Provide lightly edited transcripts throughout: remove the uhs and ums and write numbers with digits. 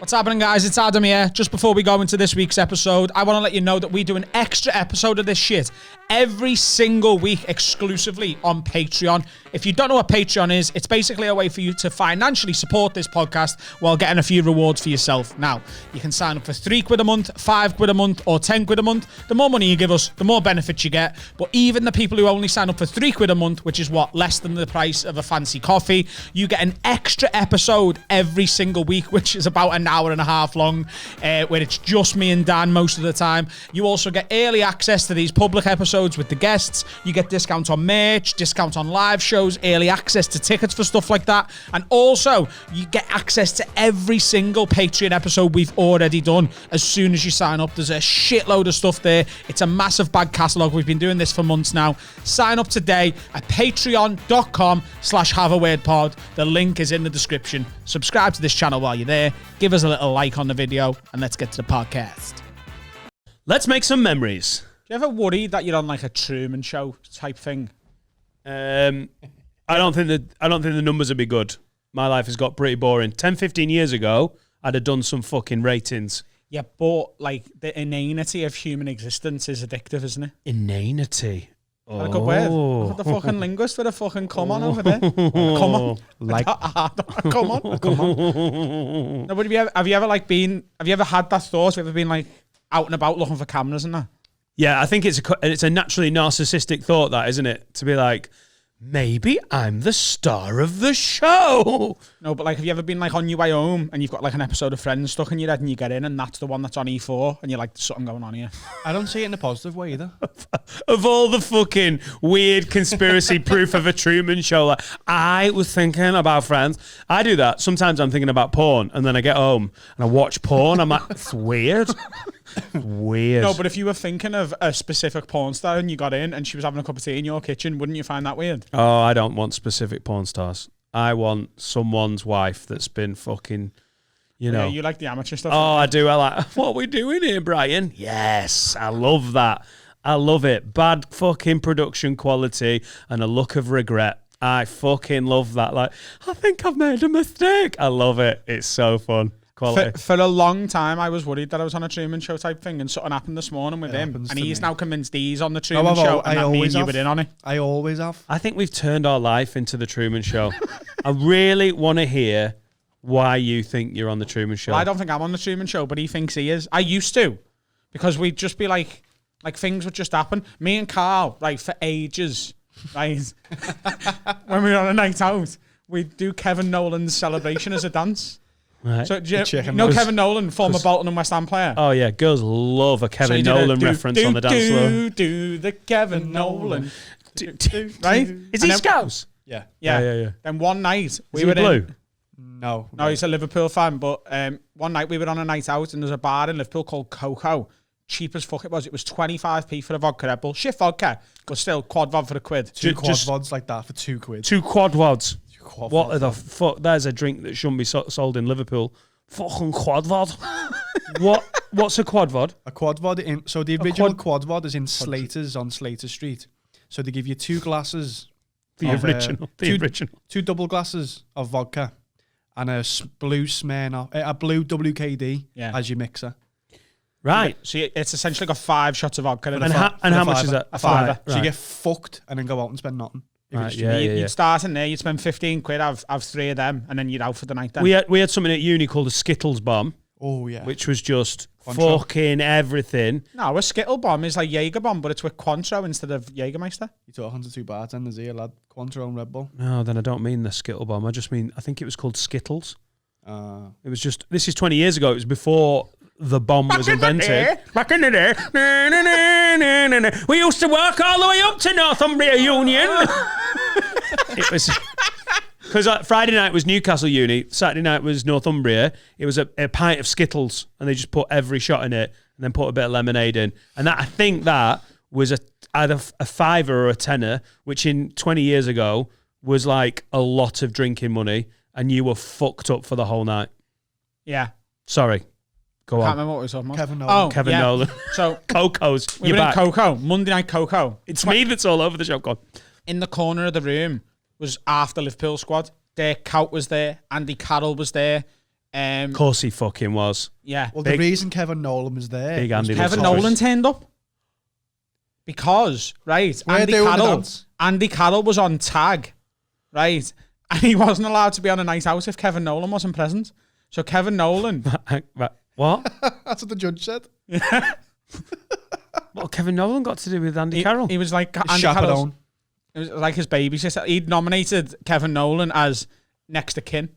What's happening, guys? It's Adam here. Just before we go into this week's episode, I want to let you know that we do an extra episode of this shit every single week exclusively on Patreon. If you don't know what Patreon is, it's basically a way for you to financially support this podcast while getting a few rewards for yourself. Now, you can sign up for £3 a month, £5 a month, or £10 a month. The more money you give us, the more benefits you get. But even the people who only sign up for £3 a month, which is what, less than the price of a fancy coffee, you get an extra episode every single week, which is about an hour and a half long, where it's just me and Dan most of the time. You also get early access to these public episodes with the guests. You get discounts on merch, discounts on live shows, early access to tickets for stuff like that. And also, you get access to every single Patreon episode we've already done as soon as you sign up. There's a shitload of stuff there. It's a massive back catalogue. We've been doing this for months now. Sign up today at patreon.com/haveawordpod. The link is in the description. Subscribe to this channel while you're there. Give us a little like on the video, and let's get to the podcast. Let's make some memories. Do you ever worry that you're on like a Truman Show type thing? I don't think the numbers would be good. My life has got pretty boring. 10, 15 years ago, I'd have done some fucking ratings. Yeah, but like the inanity of human existence is addictive, isn't it? Inanity. Oh. A good word. Look at the fucking linguist with a fucking come on over there. Come on. Like, come on. Come on. No, but have you ever had that thought? Have you ever been like out and about looking for cameras and that? Yeah, I think it's a naturally narcissistic thought, that, isn't it? To be like, maybe I'm the star of the show. No, but like, have you ever been like on your way home and you've got like an episode of Friends stuck in your head and you get in and that's the one that's on E4 and you're like, there's something going on here? I don't see it in a positive way either. Of all the fucking weird conspiracy proof of a Truman Show, like, I was thinking about Friends. I do that. Sometimes I'm thinking about porn and then I get home and I watch porn. I'm like, it's weird. Weird. No, but if you were thinking of a specific porn star and you got in and she was having a cup of tea in your kitchen, wouldn't you find that weird? Oh, I don't want specific porn stars. I want someone's wife that's been fucking, you know. Yeah, you like the amateur stuff. Oh, I do. I like, what are we doing here, Brian? Yes, I love that. I love it. Bad fucking production quality and a look of regret. I fucking love that. Like, I think I've made a mistake. I love it. It's so fun. For a long time, I was worried that I was on a Truman Show type thing, and something happened this morning with him, and he's now convinced he's on the Truman Show, and that me and you were in on it. I always have. I think we've turned our life into the Truman Show. I really want to hear why you think you're on the Truman Show. Well, I don't think I'm on the Truman Show, but he thinks he is. I used to, because we'd just be like things would just happen. Me and Carl, like for ages, right? When we were on a night out, we'd do Kevin Nolan's Celebration as a dance. Right. So, do you know Kevin Nolan, former Bolton and West Ham player? Oh, yeah. Girls love a Kevin Nolan reference on the dance floor. Do the Kevin Nolan. Right? Is he Scouse? Yeah. Then one night, we were blue? No, he's a Liverpool fan, but one night we were on a night out and there's a bar in Liverpool called Coco. Cheap as fuck it was. It was 25p for a vodka Red Bull. Shit vodka, but still quad vod for £1. Two quad vods like that for £2. 2 quad vods. What the fuck? There's a drink that shouldn't be sold in Liverpool. Fucking quad vod. What's a quad vod? A quad vod. So the original quad vod is in Slater's on Slater Street. So they give you 2 glasses. The original. Two double glasses of vodka and a blue Smirnoff, a blue WKD as your mixer. Right. So it's essentially got 5 shots of vodka. And how much is that? A fiver. Right. So you get fucked and then go out and spend nothing. Right, you'd start in there, you'd spend 15 quid, have 3 of them, and then you'd out for the night then. We had something at uni called a Skittles bomb. Oh, yeah. Which was just fucking everything. No, a Skittle bomb is like Jaeger bomb, but it's with Cointreau instead of Jägermeister. You're talking to 2 bartenders here, lad. Cointreau and Red Bull. No, then I don't mean the Skittle bomb. I just mean, I think it was called Skittles. It was just, this is 20 years ago. It was before the bomb was invented. Back in the day. We used to work all the way up to Northumbria Union. It was because Friday night was Newcastle Uni, Saturday night was Northumbria. It was a pint of Skittles, and they just put every shot in it, and then put a bit of lemonade in. And I think that was either a £5 or a £10, which in 20 years ago was like a lot of drinking money, and you were fucked up for the whole night. Yeah. Sorry. Go on. I can't remember what we were talking about. Kevin Nolan. Kevin Nolan. So Coco's. We were in Coco, Monday night Coco. It's me that's all over the show. Go on. In the corner of the room was half the Liverpool squad. Dirk Cout was there. Andy Carroll was there. Of course he fucking was. Yeah. Well, the reason Kevin Nolan was there. Big Andy Kevin Love Nolan turned up. Because, right, Andy Carroll was on tag, right? And he wasn't allowed to be on a night out if Kevin Nolan wasn't present. So Kevin Nolan... What? That's what the judge said. What Kevin Nolan got to do with Andy Carroll? He was like... Andy Carroll's, it was like his babysitter. He'd nominated Kevin Nolan as next of kin.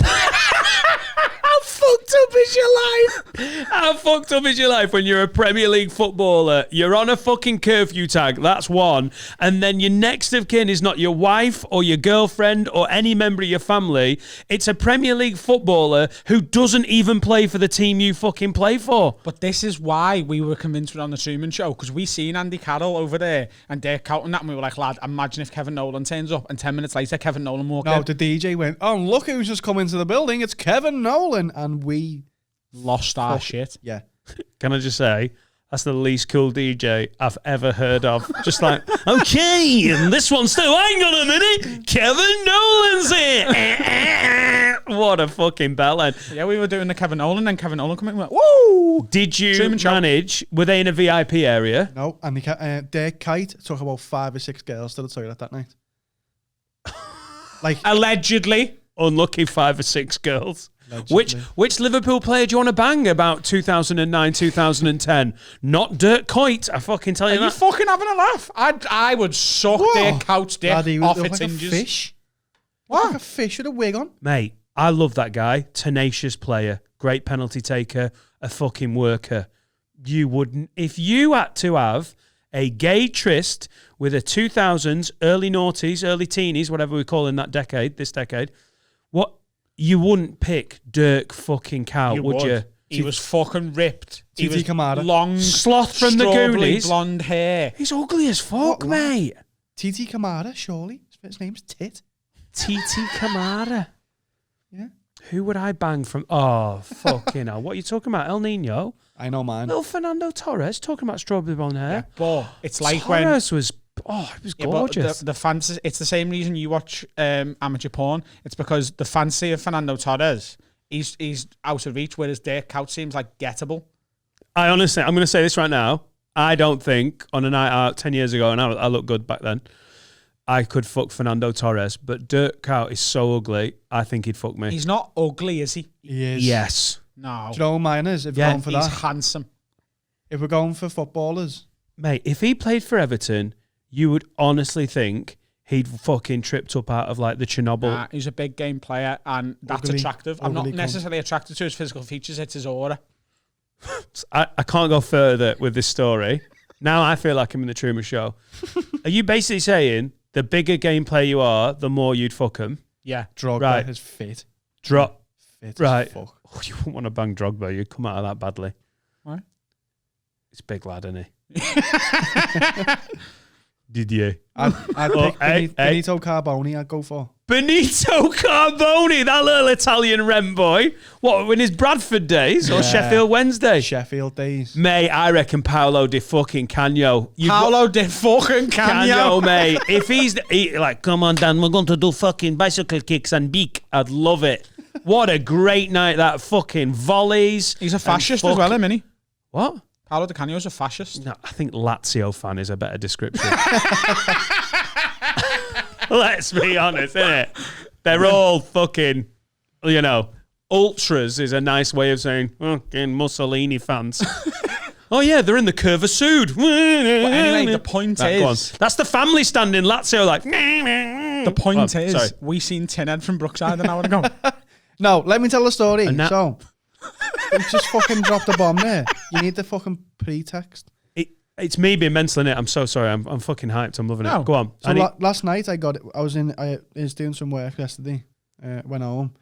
How fucked up is your life? How fucked up is your life when you're a Premier League footballer? You're on a fucking curfew tag, that's one. And then your next of kin is not your wife or your girlfriend or any member of your family. It's a Premier League footballer who doesn't even play for the team you fucking play for. But this is why we were convinced we're on the Truman Show, because we seen Andy Carroll over there and Dirk Kuyt and that, and we were like, lad, imagine if Kevin Nolan turns up, and 10 minutes later, Kevin Nolan walked in. No, the DJ went, oh, look who's just come into the building. It's Kevin Nolan. And we... lost our shit. Yeah. Can I just say, that's the least cool DJ I've ever heard of. Just like, okay, and this one's still, hang on a minute, Kevin Nolan's here. What a fucking bellend. Yeah, we were doing the Kevin Nolan, and Kevin Nolan coming and went, woo! Did you manage, were they in a VIP area? No, and Dirk Kuyt took about 5 or 6 girls to the toilet that night. Like allegedly. Unlucky 5 or 6 girls. Which Liverpool player do you want to bang about 2009, 2010? Not Dirk Kuyt, I fucking tell you that. Are you fucking having a laugh? I would suck Dirk Kuyt's dick off its like hinges. A fish? What? Like a fish with a wig on? Mate, I love that guy. Tenacious player. Great penalty taker. A fucking worker. You wouldn't... If you had to have a gay tryst with a 2000s, early noughties, early teenies, whatever we call in that decade, this decade, what... You wouldn't pick Dirk fucking Kuyt, would you? He was fucking ripped. He was Kamara. Long, sloth from the Goonies. Blonde hair. He's ugly as fuck, mate. Titi Kamara, surely. His name's Tit. Titi Kamara. Yeah. Who would I bang from? Oh, fucking hell. What are you talking about? El Nino? I know mine. Little Fernando Torres talking about strawberry blonde hair. Yeah, but it's like Torres was... Oh, it was gorgeous. The fancy, it's the same reason you watch amateur porn. It's because the fancy of Fernando Torres, he's out of reach, whereas Dirk Kuyt seems like gettable. I honestly, I'm going to say this right now. I don't think on a night out 10 years ago, and I looked good back then, I could fuck Fernando Torres, but Dirk Kuyt is so ugly, I think he'd fuck me. He's not ugly, is he? He is. Yes. No. Do you know what mine is? If we're going for he's that. handsome. If we're going for footballers. Mate, if he played for Everton... You would honestly think he'd fucking tripped up out of like the Chernobyl. Nah, he's a big game player, and that's attractive. I'm not necessarily attracted to his physical features, it's his aura. I can't go further with this story. Now I feel like I'm in the Truman Show. Are you basically saying the bigger game player you are, the more you'd fuck him? Yeah. Drogba right. is fit. Fit right. As fuck. Oh, you wouldn't want to bang Drogba. You'd come out of that badly. Why? He's a big lad, isn't he? Did you? I'd pick Benito Carboni. I'd go for Benito Carboni, that little Italian rem boy. What, in his Bradford days or Sheffield Wednesday? Sheffield days. Mate, I reckon Paolo Di fucking Canio. Paolo Di fucking Canio, mate. If he's like, come on, Dan, we're going to do fucking bicycle kicks and beak. I'd love it. What a great night, that fucking volleys. He's a fascist as well, isn't he? What? Paolo Di Canio's a fascist. No, I think Lazio fan is a better description. Let's be honest, innit? They're all fucking, you know, ultras is a nice way of saying fucking Mussolini fans. Oh yeah, they're in the Curva Sud. But anyway, the point is... That's the family stand in Lazio, like... The point is, we seen Tinhead from Brookside an hour ago. No, let me tell the story. So... You just fucking dropped a bomb there. You need the fucking pretext. It's me being mental in it. I'm so sorry. I'm fucking hyped. I'm loving it. Go on. So last night I got it. I was doing some work yesterday. Went home,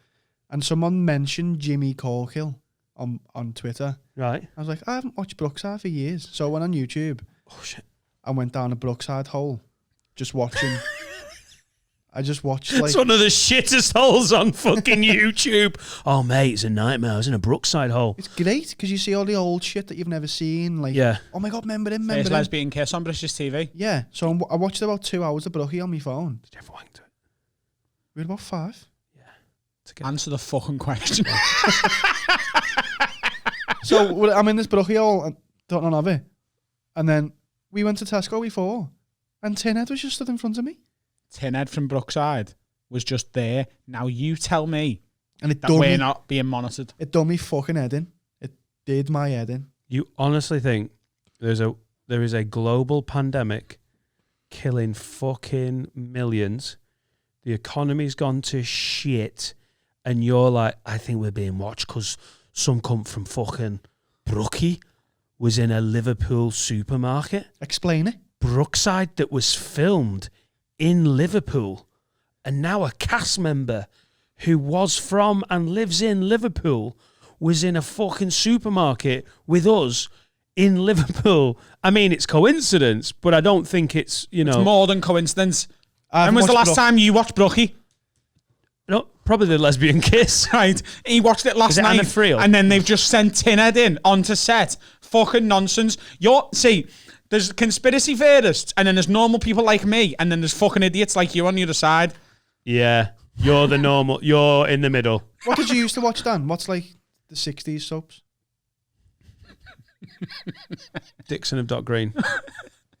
and someone mentioned Jimmy Corkill on Twitter. Right. I was like, I haven't watched Brookside for years. So I went on YouTube. Oh shit. I went down a Brookside hole, just watching. I just watched like... It's one of the shittest holes on fucking YouTube. Oh, mate, it's a nightmare. I was in a Brookside hole. It's great because you see all the old shit that you've never seen. Like, oh my God, remember him? First lesbian kiss on British TV. Yeah, so I watched about 2 hours of Brookie on my phone. Did you ever wank to it? We were about 5. Yeah. Answer the fucking question. So I'm in this brookie hole and don't know of it. And then we went to Tesco before and Tinhead was just stood in front of me. Tinhead from Brookside was just there. Now you tell me And it that done we're me, not being monitored. it done me fucking head in. It did my head in. You honestly think there is a global pandemic killing fucking millions? The economy's gone to shit, and you're like, I think we're being watched because some cunt from fucking Brookie was in a Liverpool supermarket. Explain it. Brookside that was filmed in Liverpool, and now a cast member who was from and lives in Liverpool was in a fucking supermarket with us in Liverpool. I mean, it's coincidence, but I don't think it's, It's more than coincidence. I've When was the watched last time you watched Brookie? no, probably the lesbian kiss. Right. He watched it last Is it night. Anna Friel? And then they've just sent Tinhead in onto set. Fucking nonsense. There's conspiracy theorists, and then there's normal people like me, and then there's fucking idiots like you on the other side. Yeah, you're the normal. You're in the middle. What did you used to watch, Dan? What's like the 60s soaps? Dixon of Dock Green.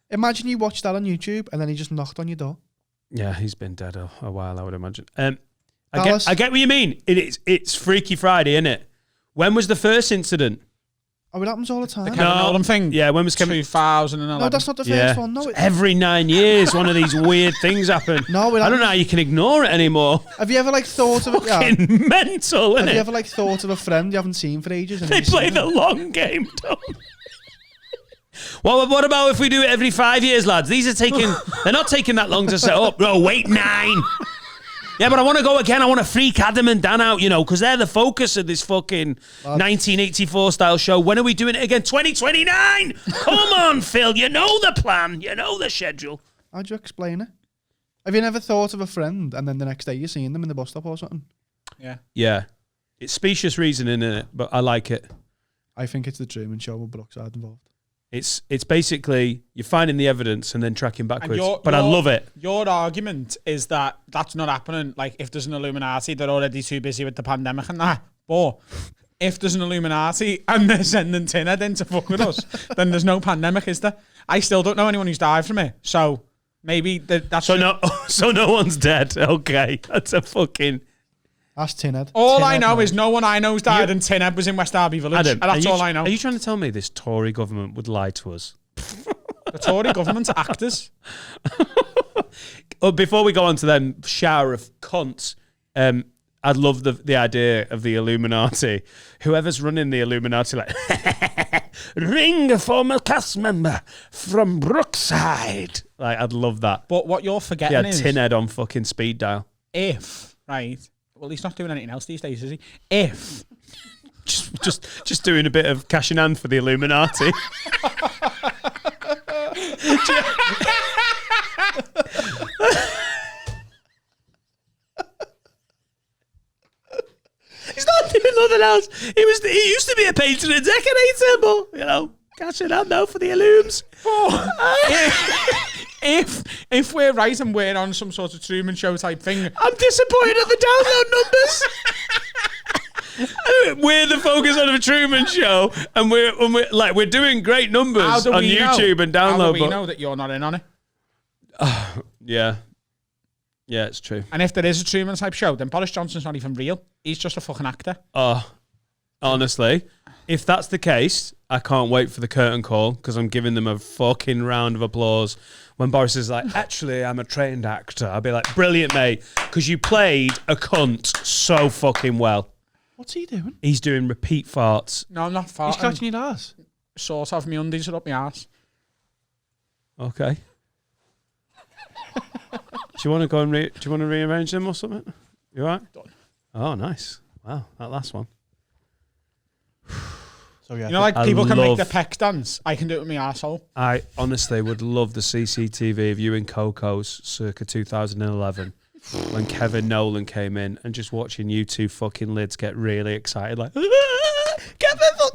Imagine you watched that on YouTube and then he just knocked on your door. Yeah, he's been dead a while, I would imagine. Dallas? I get what you mean. It's Freaky Friday, isn't it? When was the first incident? Oh, it happens all the time. The Kevin Nolan thing. Yeah, when was Kevin? 2011. No, that's not the first Yeah. one. No, Every 9 years, one of these weird things happen. No, it I don't know happens. how you can ignore it anymore. Have you ever like thought of it? Yeah. Fucking mental, Have isn't you it? ever like thought of a friend you haven't seen for ages? And They you've play seen the them? long game, don't they? Well, what about if we do it every 5 years, lads? They're not taking that long to set up. Oh, wait, 9. Yeah, but I want to go again. I want to freak Adam and Dan out, because they're the focus of this fucking 1984 style show. When are we doing it again? 2029! Come on, Phil. You know the plan. You know the schedule. How'd you explain it? Have you never thought of a friend and then the next day you're seeing them in the bus stop or something? Yeah. Yeah. It's specious reasoning, isn't it? But I like it. I think it's the Truman Show with Brookside involved. It's basically you're finding the evidence and then tracking backwards. But I love it. Your argument is that that's not happening. Like, if there's an Illuminati, they're already too busy with the pandemic and that. But if there's an Illuminati and they're sending Tinhead in to fuck with us, then there's no pandemic, is there? I still don't know anyone who's died from it. So maybe that's... So no one's dead. Okay. That's a fucking... Ask Tinhead. All Tinhead I know knows. is no one I know's died and Tinhead was in West Derby Village. Adam, And that's all I know. Are you trying to tell me this Tory government would lie to us? The Tory government are actors. Before we go on to them shower of cunts, I'd love the idea of the Illuminati. Whoever's running the Illuminati, like, ring a former cast member from Brookside. Like, I'd love that. But what you're forgetting Yeah, is... Tinhead on fucking speed dial. If, right... Well, he's not doing anything else these days, is he? If... Just doing a bit of cash in hand for the Illuminati. He's not doing nothing else. He used to be a patron and decorate symbol. Cash in hand now for the Illums. If we're right and we're on some sort of Truman Show type thing, I'm disappointed at the download numbers. We're the focus on the Truman Show, and we're doing great numbers on YouTube and download. How do we know that you're not in on it? Yeah, it's true. And if there is a Truman type show, then Boris Johnson's not even real. He's just a fucking actor. Oh, honestly, if that's the case, I can't wait for the curtain call because I'm giving them a fucking round of applause. When Boris is like, actually, I'm a trained actor, I'll be like, brilliant, mate, because you played a cunt so fucking well. What's he doing? He's doing repeat farts. No, I'm not He's farting. catching your ass. Sort of. My undies are up my arse. Okay. Do you want to go and rearrange them or something? You all right? Done. Oh, nice. Wow, that last one. So yeah, You know, like I people can make love- the pecs dance. I can do it with my arsehole. I honestly would love the CCTV of you in Coco's circa 2011 when Kevin Nolan came in and just watching you two fucking lids get really excited like, Kevin fucking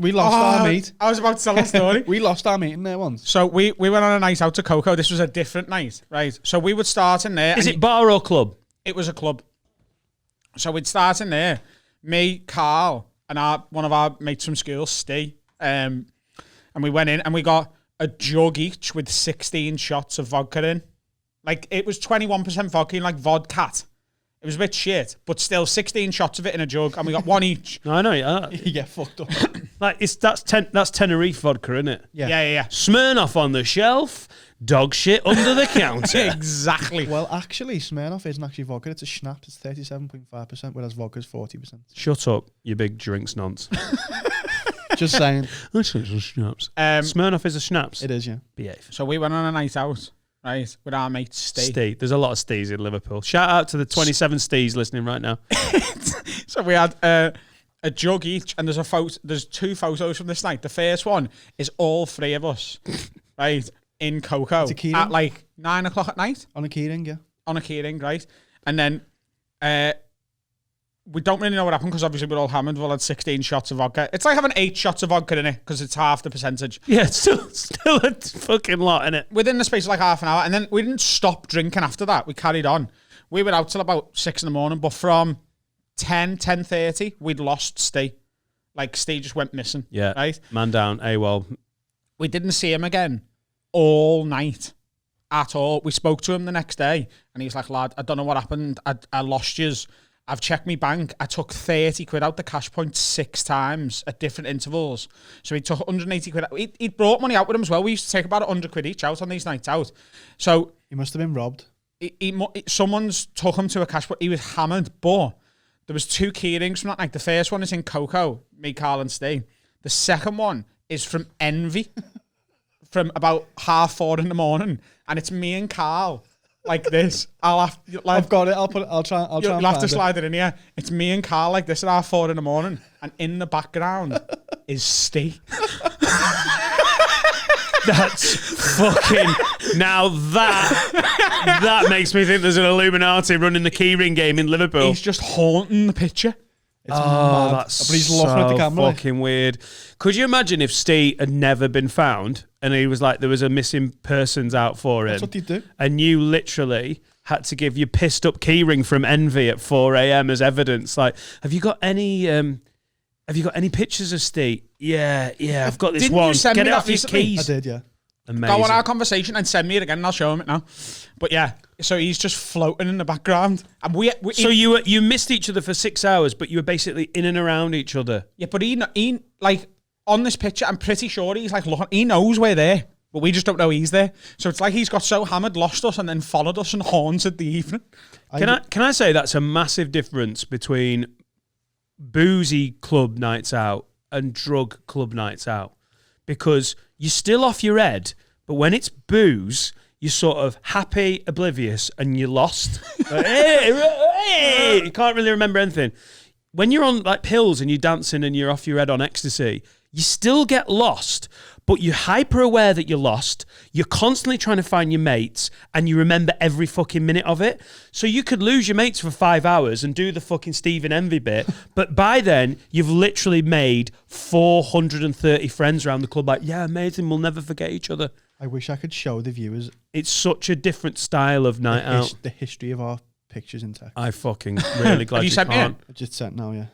we lost our mate. I was about to tell a story. We lost our mate in there once. So we went on a night out to Coco. This was a different night, right? So we would start in there. Is and it bar or club? It was a club. So we'd start in there. Me, Carl, and one of our mates from school, Steve. And we went in and we got a jug each with 16 shots of vodka in. Like, it was 21% vodka in, like, vodka. It was a bit shit, but still 16 shots of it in a jug, and we got one each. I know, yeah. You get fucked up. Like, that's Tenerife vodka, isn't it? Yeah. Smirnoff on the shelf, dog shit under the counter. Exactly. Well, actually, Smirnoff isn't actually vodka. It's a schnapps. It's 37.5%, whereas vodka's 40%. Shut up, you big drinks nonce. Just saying. Actually, it's a schnapps. Smirnoff is a schnapps. It is, yeah. Behave. So we went on a night out, right, with our mate Steve. Steve. There's a lot of Steves in Liverpool. Shout out to the 27 Steves listening right now. So we had a jug each, and there's 2 photos from this night. The first one is all 3 of us, right, in Coco at like 9 o'clock at night. On a keyring, yeah. On a keyring, right? And then we don't really know what happened because obviously we're all hammered. We all had 16 shots of vodka. It's like having 8 shots of vodka in it because it's half the percentage. Yeah, it's still a fucking lot in it. Within the space of like half an hour. And then we didn't stop drinking after that. We carried on. We were out till about 6 in the morning, but from 10:30, we'd lost Steve. Like, Steve just went missing. Yeah. Right? Man down, AWOL. We didn't see him again all night at all. We spoke to him the next day, and he's like, lad, I don't know what happened. I lost yous. I've checked my bank. I took 30 quid out the cash point 6 times at different intervals. So he took 180 quid out. He brought money out with him as well. We used to take about 100 quid each out on these nights out. So He must have been robbed. Someone's took him to a cash point. He was hammered, but there was 2 keyrings from that night. The first one is in Coco, me, Carl and Steve. The second one is from Envy from about 4:30 in the morning. And it's me and Carl. Like this, I've got it. I'll try. You'll have to slide it in here. It's me and Carl like this at 4:30 in the morning, and in the background is Steve. That's fucking. Now that makes me think there's an Illuminati running the keyring game in Liverpool. He's just haunting the picture. It's mad. That's But he's looking at the camera. fucking weird. Could you imagine if Steve had never been found and he was like, there was a missing persons out for him? That's what they do. And you literally had to give your pissed up keyring from Envy at 4 a.m. as evidence. Like, have you got any pictures of Steve? Yeah, I've got this Didn't one. you send Get me it that off your recently? keys. I did, yeah. Amazing. Go on our conversation and send me it again, and I'll show him it now. But yeah, so he's just floating in the background, and So you missed each other for 6 hours, but you were basically in and around each other. Yeah, but he like on this picture, I'm pretty sure he's like looking. He knows we're there, but we just don't know he's there. So it's like he's got so hammered, lost us, and then followed us and haunted the evening. Can I say that's a massive difference between boozy club nights out and drug club nights out, because you're still off your head, but when it's booze, you're sort of happy, oblivious, and you're lost. Like, hey, you can't really remember anything. When you're on like pills and you're dancing and you're off your head on ecstasy, you still get lost, but you're hyper aware that you're lost. You're constantly trying to find your mates, and you remember every fucking minute of it. So you could lose your mates for 5 hours and do the fucking Stephen Envy bit, but by then you've literally made 430 friends around the club. Like, yeah, amazing, we'll never forget each other. I wish I could show the viewers. It's such a different style of night out. The history of our pictures in text. I fucking really glad you sent me can't. I just sent now, yeah.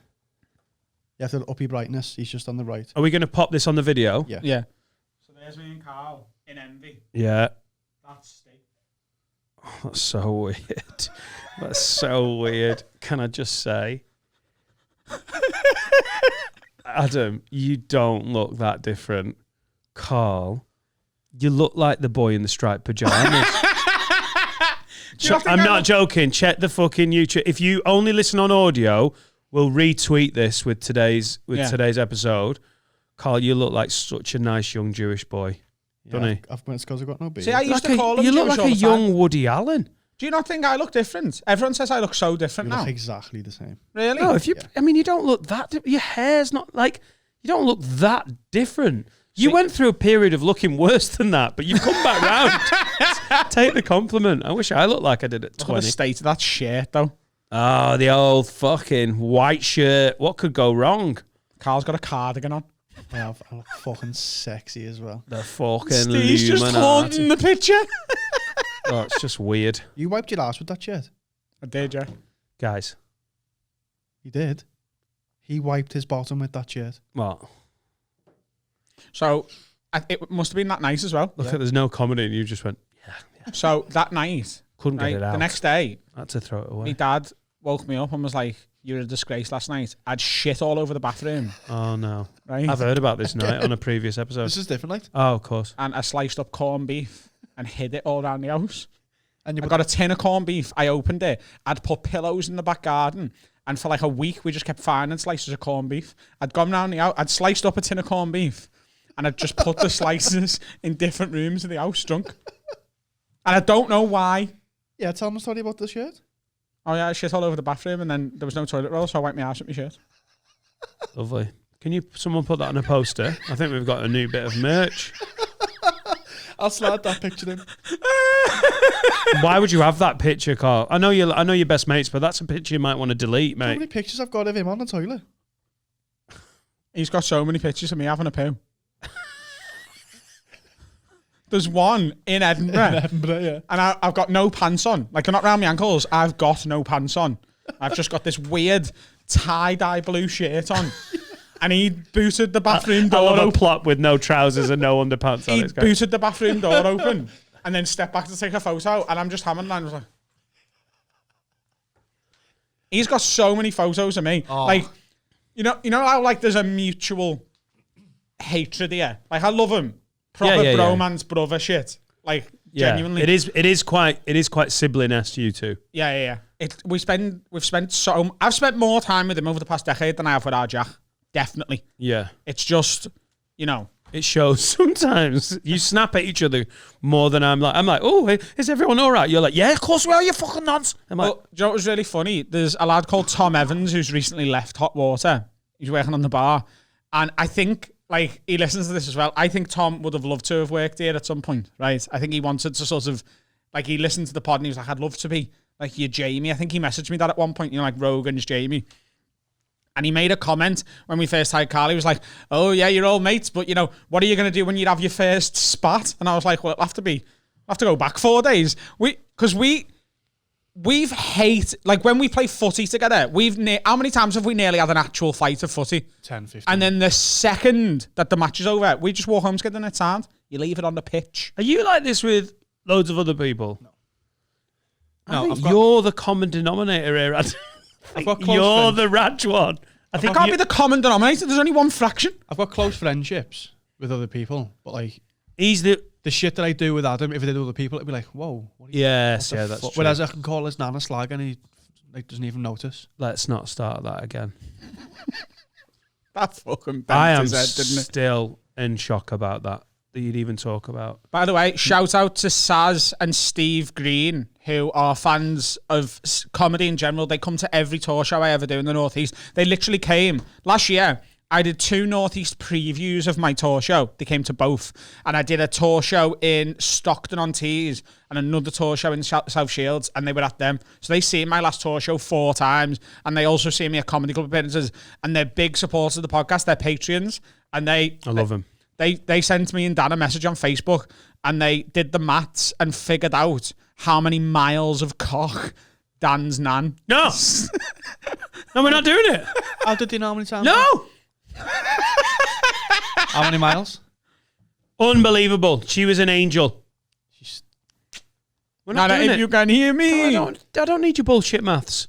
You have to up your brightness. He's just on the right. Are we going to pop this on the video? Yeah. Yeah. So there's me and Carl in Envy. Yeah. That's Steve. Oh, that's so weird. That's so weird. Can I just say, Adam, you don't look that different. Carl, you look like the boy in the striped pajamas. I'm not joking. Check the fucking YouTube. If you only listen on audio, we'll retweet this with today's episode. Carl, you look like such a nice young Jewish boy, don't he? It's because I've got no beard. See, I used to call him You look Jewish like all a the time. young Woody Allen. Do you not think I look different? Everyone says I look so different You now. look exactly the same. Really? No, I mean, you don't look that. Your hair's not like. You don't look that different. You went through a period of looking worse than that, but you've come back round. Take the compliment. I wish I looked like I did at 20. Look at the state of that shirt, though. Oh, the old fucking white shirt. What could go wrong? Carl's got a cardigan on. I look fucking sexy as well. The fucking Steve's just Illuminati. haunting the picture. Oh, it's just weird. You wiped your ass with that shirt. I did, yeah. Guys, He did. He wiped his bottom with that shirt. What? So it must have been that night as well. Look, there's no comedy, and you just went, yeah. So that night, Couldn't right, get it out. the next day, I had to throw it my away. dad woke me up and was like, "You're a disgrace last night." I'd shit all over the bathroom. Oh, no. Right? I've heard about this night on a previous episode. This is different, like. Oh, of course. And I sliced up corned beef and hid it all around the house. And I got a tin of corned beef. I opened it. I'd put pillows in the back garden. And for like a week, we just kept finding slices of corned beef. I'd gone round the house. I'd sliced up a tin of corned beef. And I'd just put the slices in different rooms of the house, drunk. And I don't know why. Yeah, tell me a story about the shirt. Oh yeah, I shit all over the bathroom, and then there was no toilet roll, so I wiped my ass with my shirt. Lovely. Can someone put that on a poster? I think we've got a new bit of merch. I'll slide that picture in. Why would you have that picture, Carl? I know you're best mates, but that's a picture you might want to delete, How mate. many pictures I've got of him on the toilet? He's got so many pictures of me having a poo. There's one in Edinburgh, Yeah. and I've got no pants on. Like, they're not round my ankles. I've got no pants on. I've just got this weird tie-dye blue shirt on. And he booted the bathroom I door love a open. plot with no trousers and no underpants on. He It's great. booted the bathroom door open and then stepped back to take a photo. And I'm just hammering, and I was like... He's got so many photos of me. Oh. Like, you know how, like, there's a mutual hatred here? Like, I love him. Proper Yeah. bromance brother shit. Like, genuinely. It is quite sibling-esque, you two. Yeah. I've spent more time with him over the past decade than I have with our Jack. Definitely. Yeah. It's just, you know. It shows sometimes. You snap at each other more than I'm like, oh, is everyone all right? You're like, yeah, of course we are, you fucking nuts. I'm like, Well, do you know what was really funny? There's a lad called Tom Evans who's recently left Hot Water. He's working on the bar. And I think, like, he listens to this as well. I think Tom would have loved to have worked here at some point, right? I think he wanted to sort of, like, he listened to the pod and he was like, I'd love to be like your Jamie. I think he messaged me that at one point, you know, like Rogan's Jamie. And he made a comment when we first hired Carl. He was like, oh, yeah, you're all mates, but, you know, what are you going to do when you have your first spat? And I was like, well, I'll have to go back 4 days. We've like, when we play footy together, how many times have we nearly had an actual fight of footy? 10, 15. And then the second that the match is over, we just walk home together and it's time. You leave it on the pitch. are you like this with loads of other people? No, I think you're the common denominator here. I've got close You're friends. the raj one. I think It can't be the common denominator. There's only one fraction. I've got close friendships with other people, but like he's the... the shit that I do with Adam, if I did with other people, it'd be like, whoa. What are you, Yes, what the yeah, that's fuck? true. Whereas I can call his nan a slag and he like doesn't even notice. Let's not start that again. That fucking bent I am his head, didn't it? still in shock about that you'd even talk about. By the way, shout out to Saz and Steve Green, who are fans of comedy in general. They come to every tour show I ever do in the Northeast. They literally came last year. I did 2 Northeast previews of my tour show. They came to both. And I did a tour show in Stockton-on-Tees and another tour show in South Shields, and they were at them. So they see my last tour show 4 times, and they also see me at comedy club appearances, and they're big supporters of the podcast. They're Patreons, and I love them. They sent me and Dan a message on Facebook, and they did the maths and figured out how many miles of cock Dan's nan. No! No, we're not doing it. How did they know how many times? No! How many miles? Unbelievable. She was an angel. We're not doing if it. you can hear me. I don't need your bullshit maths.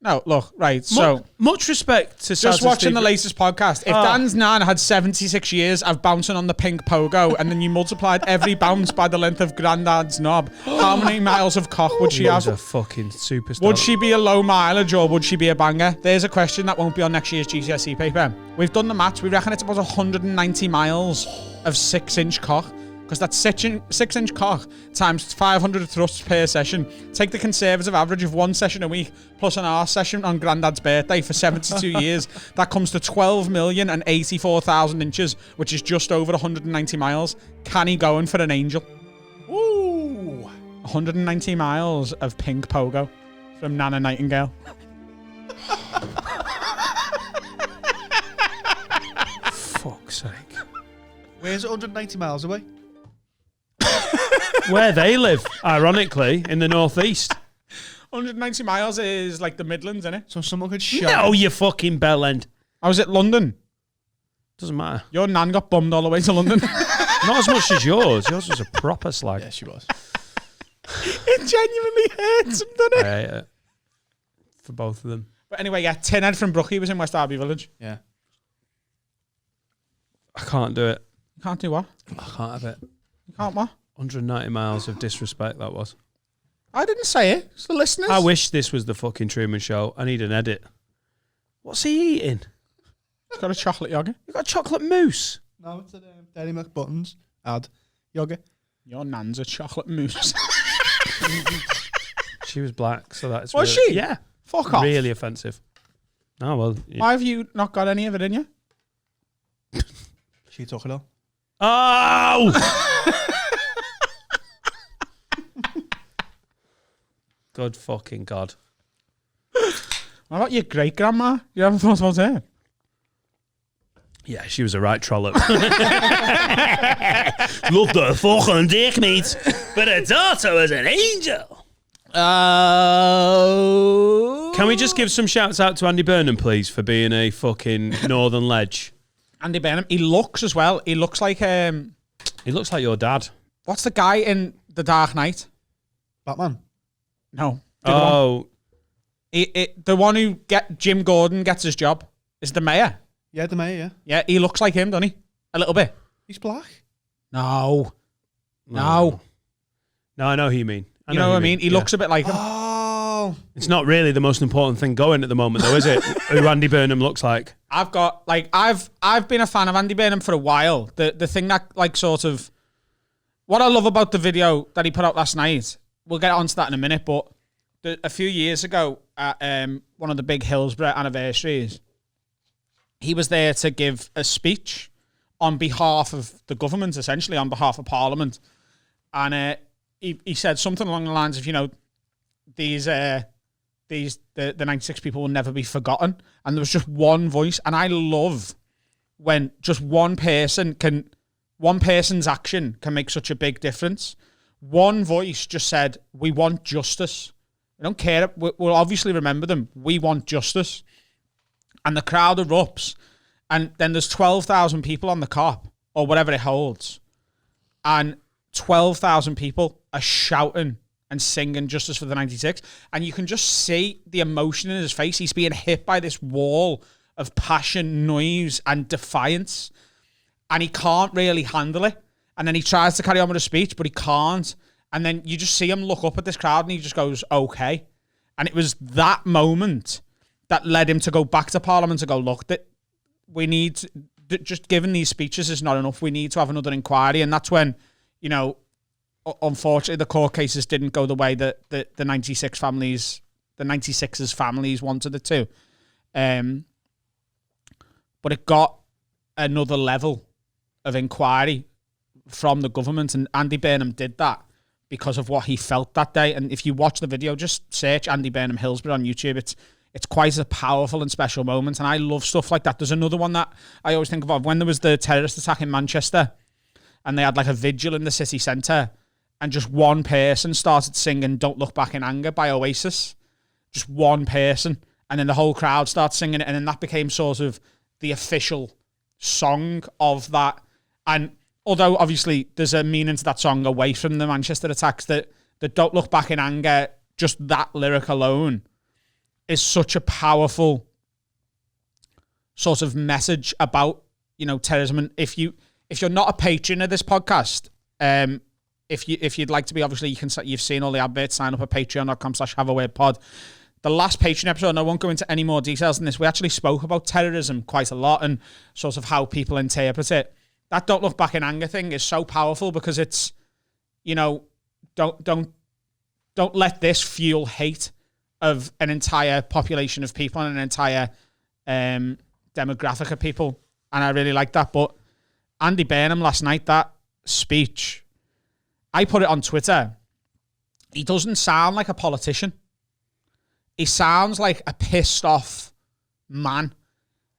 No, look, right, so... Much respect to Just Saz watching and the Steve. latest podcast. If Dan's nan had 76 years of bouncing on the pink pogo, and then you multiplied every bounce by the length of Grandad's knob, how many miles of cock would she She's have? a fucking superstar. Would she be a low mileage or would she be a banger? There's a question that won't be on next year's GCSE paper. We've done the maths. We reckon it's about 190 miles of 6-inch cock. Because that's 6-inch cock times 500 thrusts per session. Take the conservative average of 1 session a week plus an arse session on Grandad's birthday for 72 years. That comes to 12,084,000 inches, which is just over 190 miles. Can he go in for an angel? Ooh! 190 miles of pink pogo from Nana Nightingale. Fuck's sake. Where's it 190 miles away? Where they live, ironically, in the northeast. 190 miles is like the Midlands, isn't it? So someone could shout. No, you fucking bellend. I was at London. Doesn't matter. Your nan got bummed all the way to London. Not as much as yours. Yours was a proper slag. Yeah, she was. It genuinely hurts him, doesn't it? I hate it. For both of them. But anyway, yeah, Tinhead from Brookie was in West Derby Village. Yeah. I can't do it. You can't do what? I can't have it. You can't what? 190 miles of disrespect, that was. I didn't say it. It's the listeners. I wish this was the fucking Truman Show. I need an edit. What's he eating? He's got a chocolate yogurt. You got chocolate mousse. No, it's a Dairy Milk Buttons. Add yogurt. Your nan's a chocolate mousse. She was black, so that's Was really, she? Yeah. Fuck off. Really offensive. Oh, well. Yeah. Why have you not got any of it in you? She took it all. Oh! Good fucking God. What about your great grandma? You haven't thought about her? Yeah, she was a right trollop. Loved her fucking dick, mate. But her daughter was an angel. Can we just give some shouts out to Andy Burnham, please, for being a fucking Northern Ledge? Andy Burnham. He looks as well. He looks like He looks like your dad. what's the guy in The Dark Knight? Batman. No. The other one. Oh, The one who Jim Gordon gets his job is the mayor. Yeah, the mayor, yeah. Yeah, he looks like him, doesn't he? A little bit. He's black. No. No. No, I know who you mean. You know what I mean? He looks a bit like him. Oh. It's not really the most important thing going at the moment, though, is it? Who Andy Burnham looks like. I've been a fan of Andy Burnham for a while. The thing that like sort of what I love about the video that he put out last night, we'll get onto that in a minute, but a few years ago at one of the big Hillsborough anniversaries, he was there to give a speech on behalf of the government, essentially on behalf of Parliament. And he said something along the lines of, you know, the 96 people will never be forgotten. And there was just one voice. And I love when just one person's action can make such a big difference. One voice just said, we want justice. I don't care. We'll obviously remember them. We want justice. And the crowd erupts. And then there's 12,000 people on the cop or whatever it holds. And 12,000 people are shouting and singing Justice for the 96. And you can just see the emotion in his face. He's being hit by this wall of passion, noise, and defiance. And he can't really handle it. And then he tries to carry on with a speech, but he can't. And then you just see him look up at this crowd and he just goes, okay. And it was that moment that led him to go back to Parliament to go, look, that we need, just giving these speeches is not enough. We need to have another inquiry. And that's when, you know, unfortunately, the court cases didn't go the way that the 96ers families wanted it to. But it got another level of inquiry from the government. And Andy Burnham did that because of what he felt that day. And if you watch the video, just search Andy Burnham Hillsborough on YouTube. It's quite a powerful and special moment. And I love stuff like that. There's another one that I always think of when there was the terrorist attack in Manchester and they had like a vigil in the city centre and just one person started singing Don't Look Back in Anger by Oasis. Just one person. And then the whole crowd started singing it. And then that became sort of the official song of that. And although obviously there's a meaning to that song away from the Manchester attacks, that Don't Look Back in Anger, just that lyric alone is such a powerful sort of message about, you know, terrorism. And if you're not a patron of this podcast, if you'd like to be, obviously you've seen all the adverts, sign up at patreon.com/haveawordpod. The last Patreon episode, and I won't go into any more details than this, we actually spoke about terrorism quite a lot and sort of how people interpret it. That Don't Look Back in Anger thing is so powerful because it's, you know, don't let this fuel hate of an entire population of people and an entire demographic of people. And I really like that. But Andy Burnham last night, that speech, I put it on Twitter. He doesn't sound like a politician. He sounds like a pissed off man.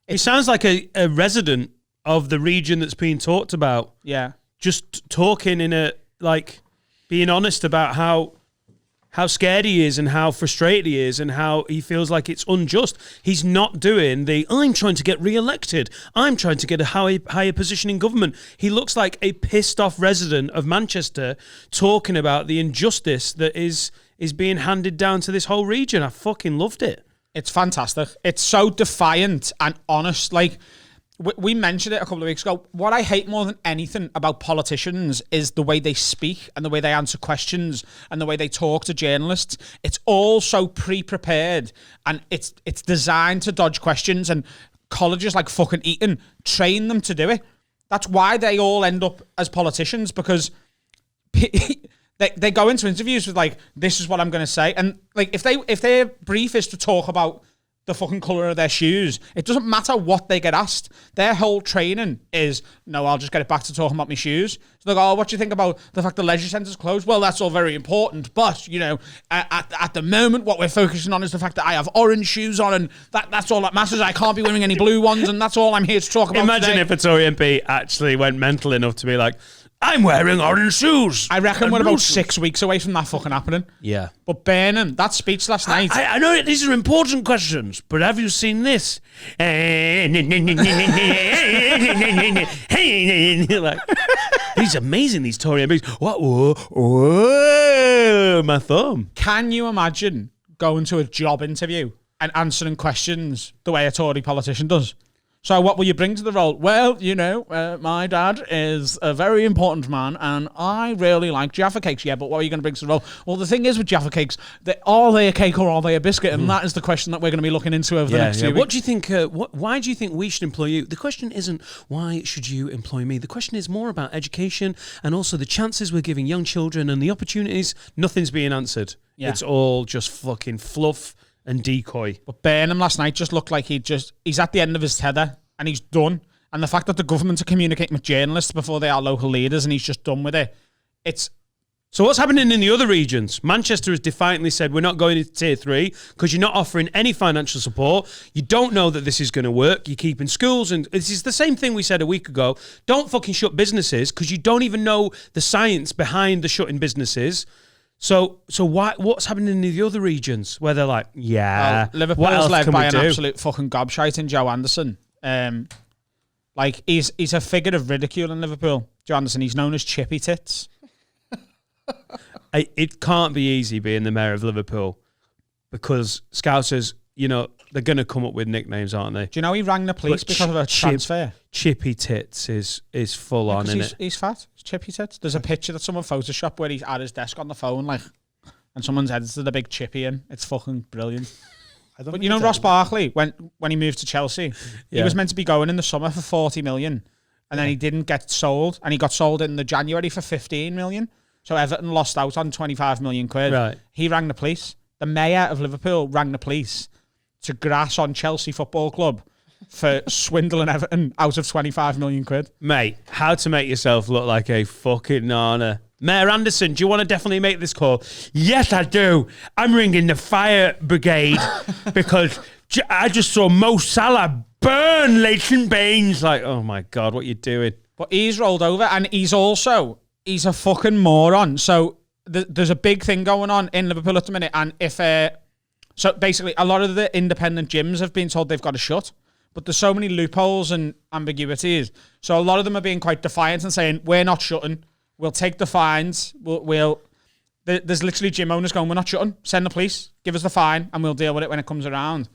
He sounds like a resident of the region that's being talked about. Yeah. Just talking in a, like, being honest about how how scared he is and how frustrated he is and how he feels like it's unjust. He's not doing I'm trying to get re-elected. I'm trying to get a higher position in government. He looks like a pissed off resident of Manchester talking about the injustice that is being handed down to this whole region. I fucking loved it. It's fantastic. It's so defiant and honest. Like, we mentioned it a couple of weeks ago. What I hate more than anything about politicians is the way they speak and the way they answer questions and the way they talk to journalists. It's all so pre-prepared and it's designed to dodge questions, and colleges like fucking Eton train them to do it. That's why they all end up as politicians, because they go into interviews with like, this is what I'm going to say. And like, if their brief is to talk about the fucking colour of their shoes, it doesn't matter what they get asked. Their whole training is, no, I'll just get it back to talking about my shoes. So they go, oh, what do you think about the fact the leisure centre's closed? Well, that's all very important, but, you know, at the moment, what we're focusing on is the fact that I have orange shoes on, and that's all that matters. I can't be wearing any blue ones, and that's all I'm here to talk about. Imagine today. if a Tory MP actually went mental enough to be like, I'm wearing orange shoes. I reckon we're about 6 weeks away from that fucking happening. Yeah. But Burnham, that speech last night. I know these are important questions, but have you seen this? Like, these amazing, these Tory MPs. What? Whoa, my thumb. Can you imagine going to a job interview and answering questions the way a Tory politician does? So what will you bring to the role? Well, you know, my dad is a very important man, and I really like Jaffa cakes. Yeah, but what are you going to bring to the role? Well, the thing is with Jaffa cakes, are they a cake or are they a biscuit? And that is the question that we're going to be looking into over the next few weeks. What do you think? Why do you think we should employ you? The question isn't why should you employ me. The question is more about education and also the chances we're giving young children and the opportunities. Nothing's being answered. Yeah. It's all just fucking fluff and decoy. But Burnham last night just looked like he's at the end of his tether and he's done. And the fact that the government are communicating with journalists before they are local leaders and he's just done with it. So what's happening in the other regions? Manchester has defiantly said we're not going into tier 3 because you're not offering any financial support. You don't know that this is going to work. You're keeping schools, and this is the same thing we said a week ago. Don't fucking shut businesses because you don't even know the science behind the shutting businesses. So what's happening in the other regions where they're like, Liverpool's led by an absolute fucking gobshite in Joe Anderson. Like he's a figure of ridicule in Liverpool. Joe Anderson, he's known as Chippy Tits. It can't be easy being the mayor of Liverpool because Scousers, you know, they're going to come up with nicknames, aren't they? Do you know he rang the police because of a transfer? Chippy Tits is full on, isn't it? He's fat. It's Chippy Tits. There's a picture that someone photoshopped where he's at his desk on the phone, like, and someone's edited a big chippy in. It's fucking brilliant. But you know Ross Barkley, when he moved to Chelsea, he was meant to be going in the summer for 40 million, and then he didn't get sold, and he got sold in the January for 15 million. So Everton lost out on 25 million quid. Right. He rang the police. The mayor of Liverpool rang the police to grass on Chelsea Football Club for swindling Everton out of 25 million quid. Mate, how to make yourself look like a fucking nana. Mayor Anderson, do you want to definitely make this call? Yes, I do. I'm ringing the fire brigade because I just saw Mo Salah burn Leighton Baines. Like, oh my God, what are you doing? But he's rolled over, and he's a fucking moron. So there's a big thing going on in Liverpool at the minute, and so basically a lot of the independent gyms have been told they've got to shut, but there's so many loopholes and ambiguities. So a lot of them are being quite defiant and saying, we're not shutting. We'll take the fines. There's literally gym owners going, we're not shutting. Send the police. Give us the fine, and we'll deal with it when it comes around.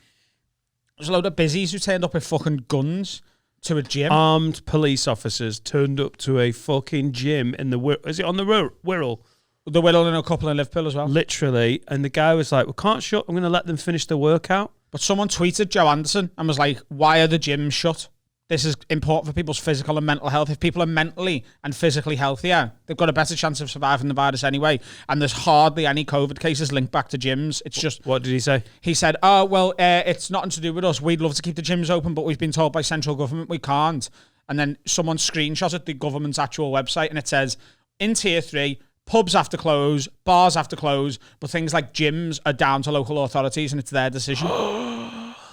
There's a load of busies who turned up with fucking guns to a gym. Armed police officers turned up to a fucking gym in the... Is it on the Wirral? The Wirral and a couple in Liverpool as well. Literally. And the guy was like, we can't shut. I'm going to let them finish their workout. But someone tweeted Joe Anderson and was like, why are the gyms shut? This is important for people's physical and mental health. If people are mentally and physically healthier, they've got a better chance of surviving the virus anyway. And there's hardly any COVID cases linked back to gyms. It's just... What did he say? He said, oh, well, it's nothing to do with us. We'd love to keep the gyms open, but we've been told by central government we can't. And then someone screenshotted the government's actual website, and it says, in tier 3, pubs have to close, bars have to close, but things like gyms are down to local authorities, and it's their decision.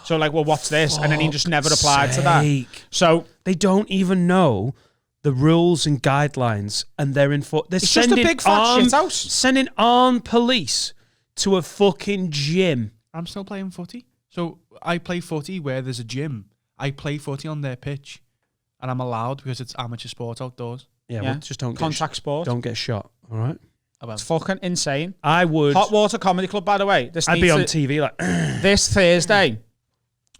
So like, well, what's this? And then he just never applied to that. So they don't even know the rules and guidelines, and they're it's just a big fat shit house. Sending armed police to a fucking gym. I'm still playing footy. So I play footy where there's a gym. I play footy on their pitch, and I'm allowed because it's amateur sport outdoors. Yeah, well, just don't contact sport. Don't get shot. All right. It's fucking insane. I would. Hot Water Comedy Club, by the way. I'd be on TV like this Thursday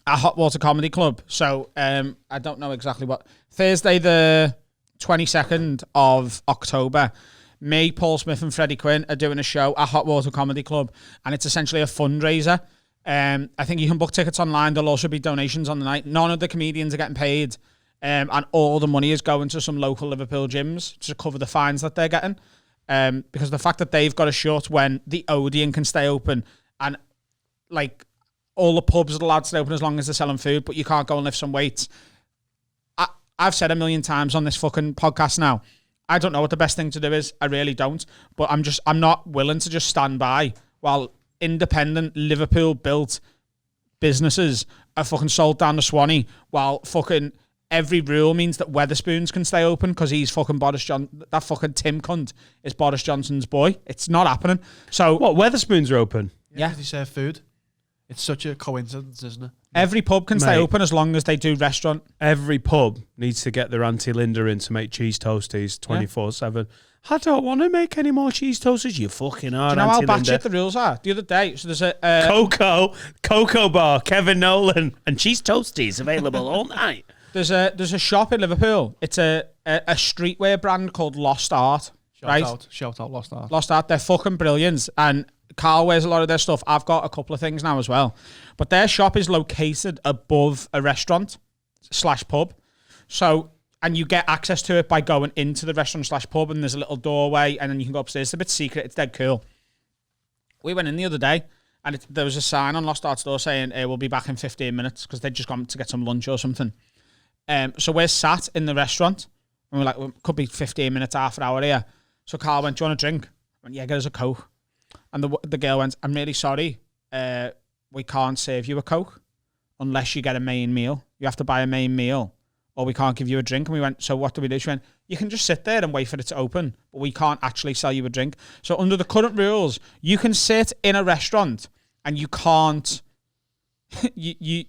at Hot Water Comedy Club. So I don't know exactly what Thursday, the 22nd of October. Me, Paul Smith, and Freddie Quinn are doing a show at Hot Water Comedy Club, and it's essentially a fundraiser. I think you can book tickets online. There'll also be donations on the night. None of the comedians are getting paid, and all the money is going to some local Liverpool gyms to cover the fines that they're getting. Because the fact that they've got a shut when the Odeon can stay open, and like all the pubs are allowed to stay open as long as they're selling food, but you can't go and lift some weights. I've said a million times on this fucking podcast now, I don't know what the best thing to do is. I really don't. But I'm not willing to just stand by while independent Liverpool built businesses are fucking sold down to Swanee, while fucking every rule means that Wetherspoons can stay open because he's fucking Boris Johnson. That fucking Tim cunt is Boris Johnson's boy. It's not happening. So what? Wetherspoons are open. Yeah, they serve food. It's such a coincidence, isn't it? Every pub can stay open as long as they do restaurant. Every pub needs to get their Auntie Linda in to make cheese toasties 24/7. I don't want to make any more cheese toasties. You fucking are. Do you know Auntie how Linda. batshit the rules are? The other day, so there's a Cocoa Bar, Kevin Nolan, and cheese toasties available all night. There's a shop in Liverpool. It's a streetwear brand called Lost Art. Shout out Lost Art. Lost Art. They're fucking brilliant. And Carl wears a lot of their stuff. I've got a couple of things now as well. But their shop is located above a restaurant / pub. So, and you get access to it by going into the restaurant / pub, and there's a little doorway, and then you can go upstairs. It's a bit secret. It's dead cool. We went in the other day, and there was a sign on Lost Art's door saying, we'll be back in 15 minutes, because they'd just gone to get some lunch or something. So we're sat in the restaurant, and we're like, well, could be 15 minutes, half an hour here. So Carl went, do you want a drink? I went, yeah, get us a Coke. And the girl went, I'm really sorry, we can't serve you a Coke unless you get a main meal. You have to buy a main meal, or we can't give you a drink. And we went, so what do we do? She went, you can just sit there and wait for it to open, but we can't actually sell you a drink. So under the current rules, you can sit in a restaurant and you can't, you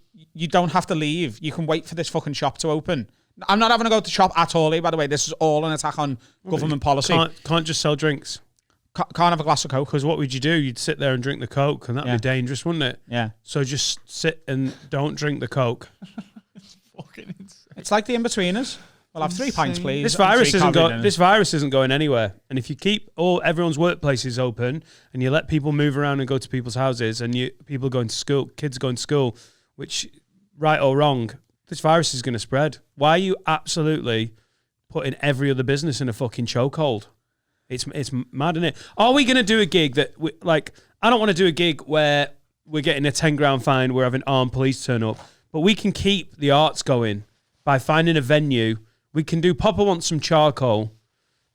don't have to leave. You can wait for this fucking shop to open. I'm not having to go to the shop at all here, by the way. This is all an attack on government policy. Can't just sell drinks. Can't have a glass of Coke. Because what would you do? You'd sit there and drink the Coke, and that'd be dangerous, wouldn't it? Yeah. So just sit and don't drink the Coke. It's fucking insane. It's like the in-betweeners. We'll have 3 pints, please. This virus isn't going anywhere. And if you keep everyone's workplaces open, and you let people move around and go to people's houses, and people going to school, kids going to school, which, right or wrong, this virus is going to spread. Why are you absolutely putting every other business in a fucking chokehold? It's mad, isn't it? Are we going to do a gig that, I don't want to do a gig where we're getting a 10 grand fine, we're having armed police turn up, but we can keep the arts going by finding a venue. We can do Papa Wants Some Charcoal,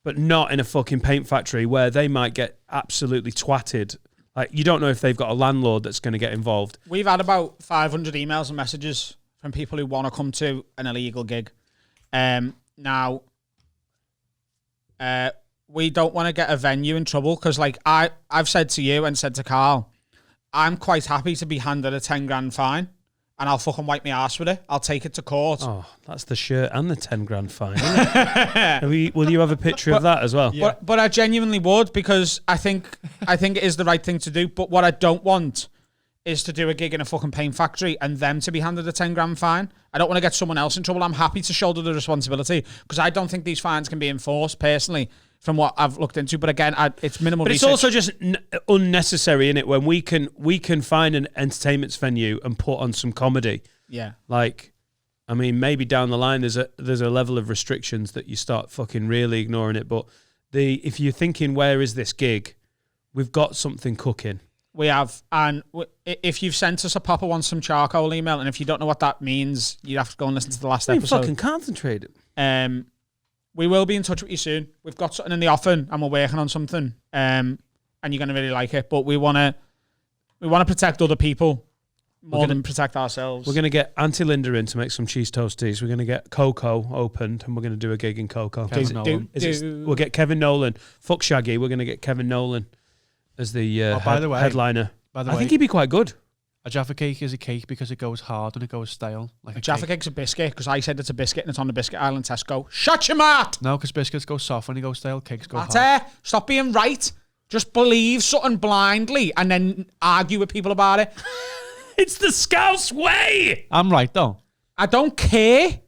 but not in a fucking paint factory where they might get absolutely twatted. Like, you don't know if they've got a landlord that's going to get involved. We've had about 500 emails and messages from people who want to come to an illegal gig. Now, we don't want to get a venue in trouble because, I've said to you and said to Carl, I'm quite happy to be handed a 10 grand fine and I'll fucking wipe my ass with it. I'll take it to court. Oh, that's the shirt and the 10 grand fine, isn't it? Will you have a picture of that as well? Yeah. But I genuinely would, because I think it is the right thing to do. But what I don't want is to do a gig in a fucking paint factory and them to be handed a 10 grand fine. I don't want to get someone else in trouble. I'm happy to shoulder the responsibility because I don't think these fines can be enforced personally, from what I've looked into. But again, it's minimal research. But it's also just unnecessary, innit? When we can find an entertainment venue and put on some comedy. Yeah. Maybe down the line there's a level of restrictions that you start fucking really ignoring it. But if you're thinking, where is this gig? We've got something cooking. We have. And if you've sent us a Papa Wants Some Charcoal email, and if you don't know what that means, you have to go and listen to the last episode. Fucking concentrated. We will be in touch with you soon. We've got something in the offing and we're working on something. And you're going to really like it. But we want to protect other people more than protect ourselves. We're going to get Auntie Linda in to make some cheese toasties. We're going to get Coco opened and we're going to do a gig in Coco. Kevin Nolan. We'll get Kevin Nolan. Fuck Shaggy. We're going to get Kevin Nolan as the, by the way, headliner. By the I way, think he'd be quite good. a Jaffa cake is a cake because it goes hard and it goes stale. Like a Jaffa cake. cake's a biscuit because I said it's a biscuit and it's on the biscuit island. Tesco. Shut your mouth! No, because biscuits go soft when they go stale. Cakes go hard. Matter. Stop being right. Just believe something blindly and then argue with people about it. It's the Scouse way. I'm right though. I don't care.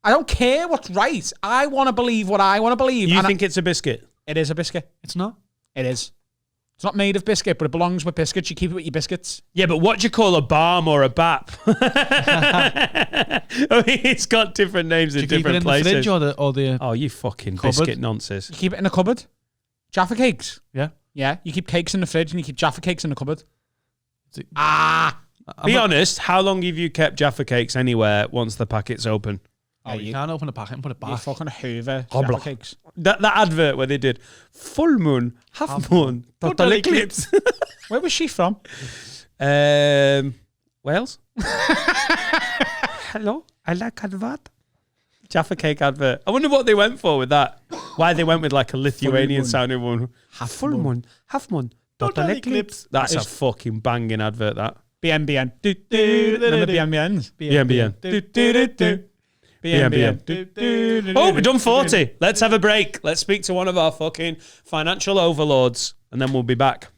I don't care what's right. I want to believe what I want to believe. You and think it's a biscuit? it is a biscuit. It's not. It is. It's not made of biscuit, but it belongs with biscuits. You keep it with your biscuits. Yeah, but what do you call a balm or a bap? I mean, it's got different names in Do you keep it different in places. the fridge or the Oh, you fucking cupboard? biscuit nonsense. You keep it in a cupboard. Jaffa cakes. yeah? Yeah, you keep cakes in the fridge and you keep Jaffa cakes in the cupboard. it- Be honest, how long have you kept Jaffa cakes anywhere once the packet's open? Oh, you can't open the packet and put it You back. fucking Hoover Oh, Jaffa blah. cakes. That advert where they did full moon, half moon, total eclipse. Where was she from? Wales. Hello, I like advert. Jaffa cake advert. I wonder what they went for with that. Why they went with like a Lithuanian sounding one. Full moon, half moon, total eclipse. That's a fucking banging advert. That. BNBN. Remember BNBNs? BNBN. BNBN. Oh, we've done 40. Let's have a break. Let's speak to one of our fucking financial overlords, and then we'll be back.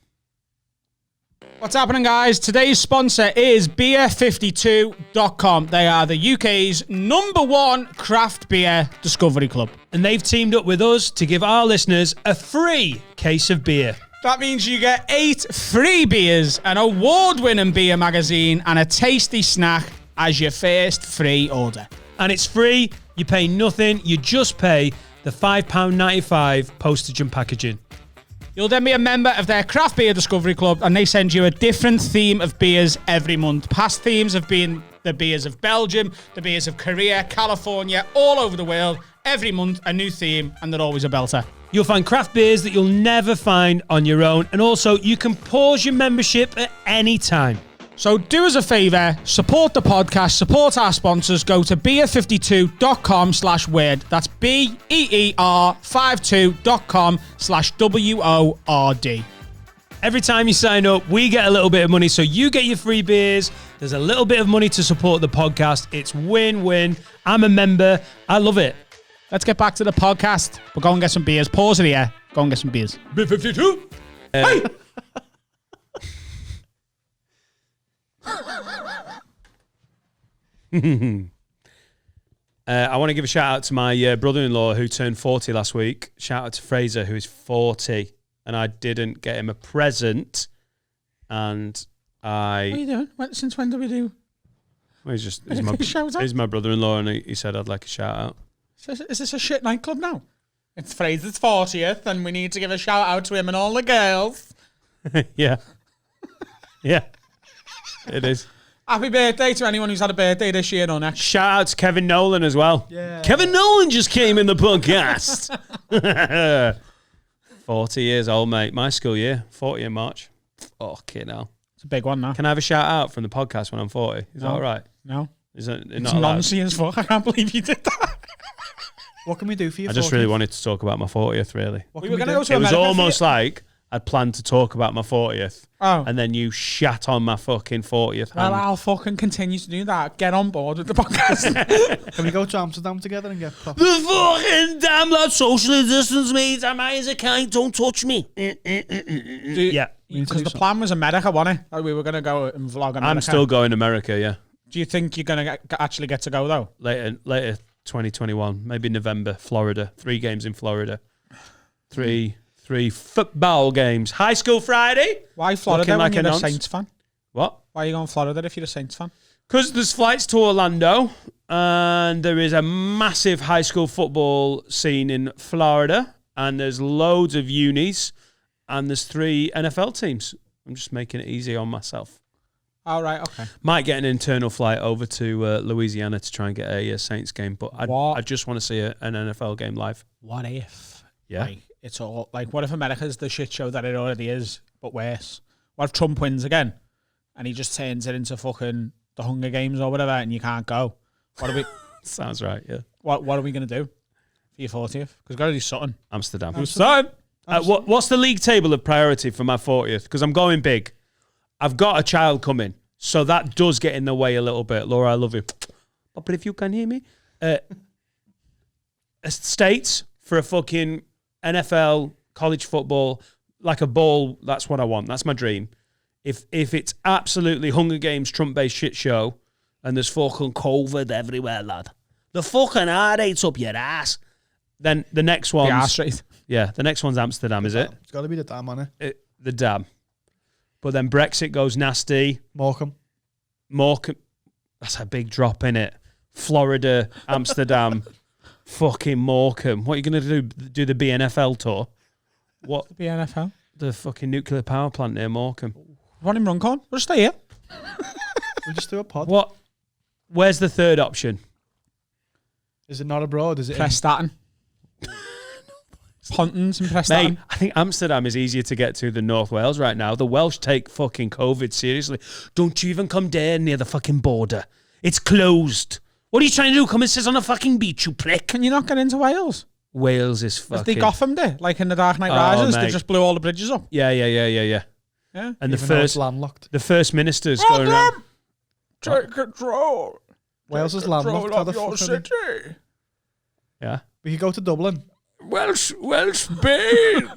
What's happening, guys? Today's sponsor is beer52.com. They are the UK's #1 craft beer discovery club. And they've teamed up with us to give our listeners a free case of beer. That means you get 8 free beers, an award-winning beer magazine, and a tasty snack as your first free order. And it's free. You pay nothing. You just pay the £5.95 postage and packaging. You'll then be a member of their craft beer discovery club, and they send you a different theme of beers every month. Past themes have been the beers of Belgium, the beers of Korea, California, all over the world. Every month, a new theme, and they're always a belter. You'll find craft beers that you'll never find on your own. And also, you can pause your membership at any time. So do us a favour, support the podcast, support our sponsors, go to beer52.com/word. That's BEER52.com/WORD. Every time you sign up, we get a little bit of money. So you get your free beers. There's a little bit of money to support the podcast. It's win-win. I'm a member. I love it. Let's get back to the podcast. We'll go and get some beers. Pause it here. Go and get some beers. B52. Hey! I want to give a shout out to my brother-in-law who turned 40 last week. Shout out to Fraser, who is 40, and I didn't get him a present. And What are you doing? Since when do we do? Well, he's Shout-out? my brother-in-law, and he said I'd like a shout out. Is this a shit nightclub now? It's Fraser's 40th, and we need to give a shout out to him and all the girls. Yeah. Yeah. It is. Happy birthday to anyone who's had a birthday this year or next. Shout out to Kevin Nolan as well. Yeah. Kevin Nolan just came in the podcast. 40 years old, mate. My school year, 40 in March. Fucking hell. It's a big one now. Can I have a shout out from the podcast when I'm 40? Is that all right? No. Is it It's not allowed? nonsense as fuck. I can't believe you did that. What can we do for you? I just really wanted to talk about my 40th, really. What We can were going to do? go to It was America almost for like I'd planned to talk about my 40th, Oh. and then you shat on my fucking 40th. Well, hand. I'll fucking continue to do that. Get on board with the podcast. Can we go to Amsterdam together and get proper? The fucking damn lot socially distance means I'm high as a kite, don't touch me. Yeah. Because the plan was America, wasn't it? Like we were going to go and vlog America. I'm still going to America, yeah. Do you think you're going to actually get to go, though? Later 2021, maybe November, Florida. 3 games in Florida. Three football games. High school Friday. Why Florida Looking when like you're a a nonce. Saints fan? What? Why are you going Florida if you're a Saints fan? Because there's flights to Orlando, and there is a massive high school football scene in Florida, and there's loads of unis, and there's 3 NFL teams. I'm just making it easy on myself. All right, okay. Might get an internal flight over to Louisiana to try and get a Saints game, but I just want to see an NFL game live. What if? Yeah. Like, it's all like, what if America's the shit show that it already is, but worse? What if Trump wins again, and he just turns it into fucking the Hunger Games or whatever, and you can't go? What are we? Sounds right, yeah. What are we gonna do for your 40th? Because got to do something. Amsterdam. Do something. What's the league table of priority for my 40th? Because I'm going big. I've got a child coming, so that does get in the way a little bit. Laura, I love you. But if you can hear me, States for a fucking NFL, college football, like a ball. That's what I want. That's my dream. If it's absolutely Hunger Games Trump-based shit show, and there's fucking COVID everywhere, lad, the fucking R8's up your ass. Then the next one's... The arse rate. Yeah, the next one's Amsterdam, is it? It's got to be the dam on it. The dam. But then Brexit goes nasty. Morecambe. That's a big drop, in it. Florida, Amsterdam, fucking Morecambe. What are you going to do? Do the BNFL tour? What? The BNFL? The fucking nuclear power plant near Morecambe. Running Runcorn. We'll stay here. We'll just do a pod. What? Where's the third option? Is it not abroad? Is it Preston? Pontins and Preston. Mate, I think Amsterdam is easier to get to than North Wales right now. The Welsh take fucking COVID seriously. Don't you even come there near the fucking border. It's closed. What are you trying to do? Come and sit on a fucking beach, you prick. Can you not get into Wales? Wales is fucking... They Gotham there, like in the Dark Knight Rises. They just blew all the bridges up. Yeah. Yeah. And it's landlocked. the first minister's going around. Take control. Wales is landlocked. How the your fuck city. Yeah. we could go to Dublin. Welsh Bane.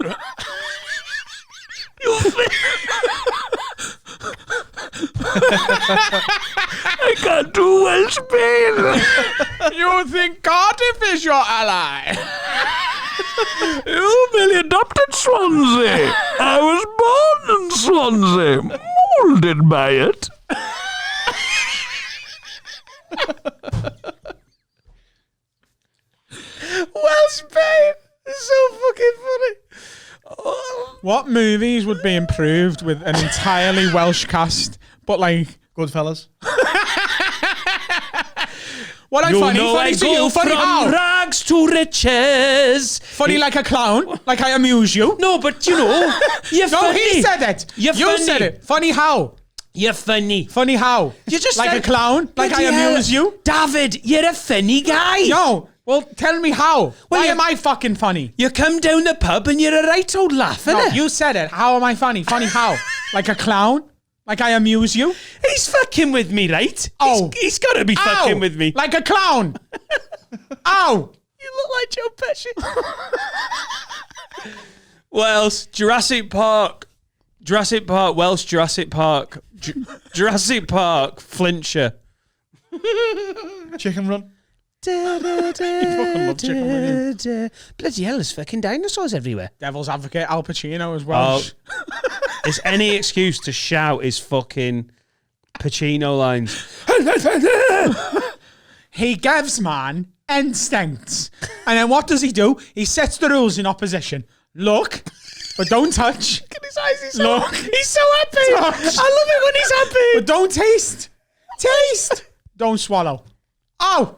I can't do Welsh Bane. You think Cardiff is your ally? You merely adopted Swansea. I was born in Swansea, moulded by it. Welsh Bane is so fucking funny. Oh. What movies would be improved with an entirely Welsh cast, but like Goodfellas? What I funny to you, funny how? Rags to riches. Funny like a clown, like I amuse you. No, but you know, you're No, funny. he said it. You're You funny. said it. Funny how? You're funny. Funny how? You just like said- a clown, like I Bloody hell. amuse you. David, you're a funny guy. No, well, tell me how. Why you- am I fucking funny? You come down the pub and you're a right old laugh, No, innit? you said it. How am I funny? Funny how? Like a clown? Like I amuse you? He's fucking with me, right? Oh. He's got to be fucking Ow! with me. Like a clown. Ow! You look like Joe Pesci. Welsh, Jurassic Park, Welsh Jurassic Park, Jurassic Park, Flintshire. Chicken Run? fucking love chicken Bloody hell, there's fucking dinosaurs everywhere. Devil's Advocate, Al Pacino as well. It's any excuse to shout his fucking Pacino lines. He gives man instincts. And then what does he do? He sets the rules in opposition. Look, but don't touch. Look at his eyes, he's so happy. I love it when he's happy. But don't taste. Taste. Don't swallow. Oh.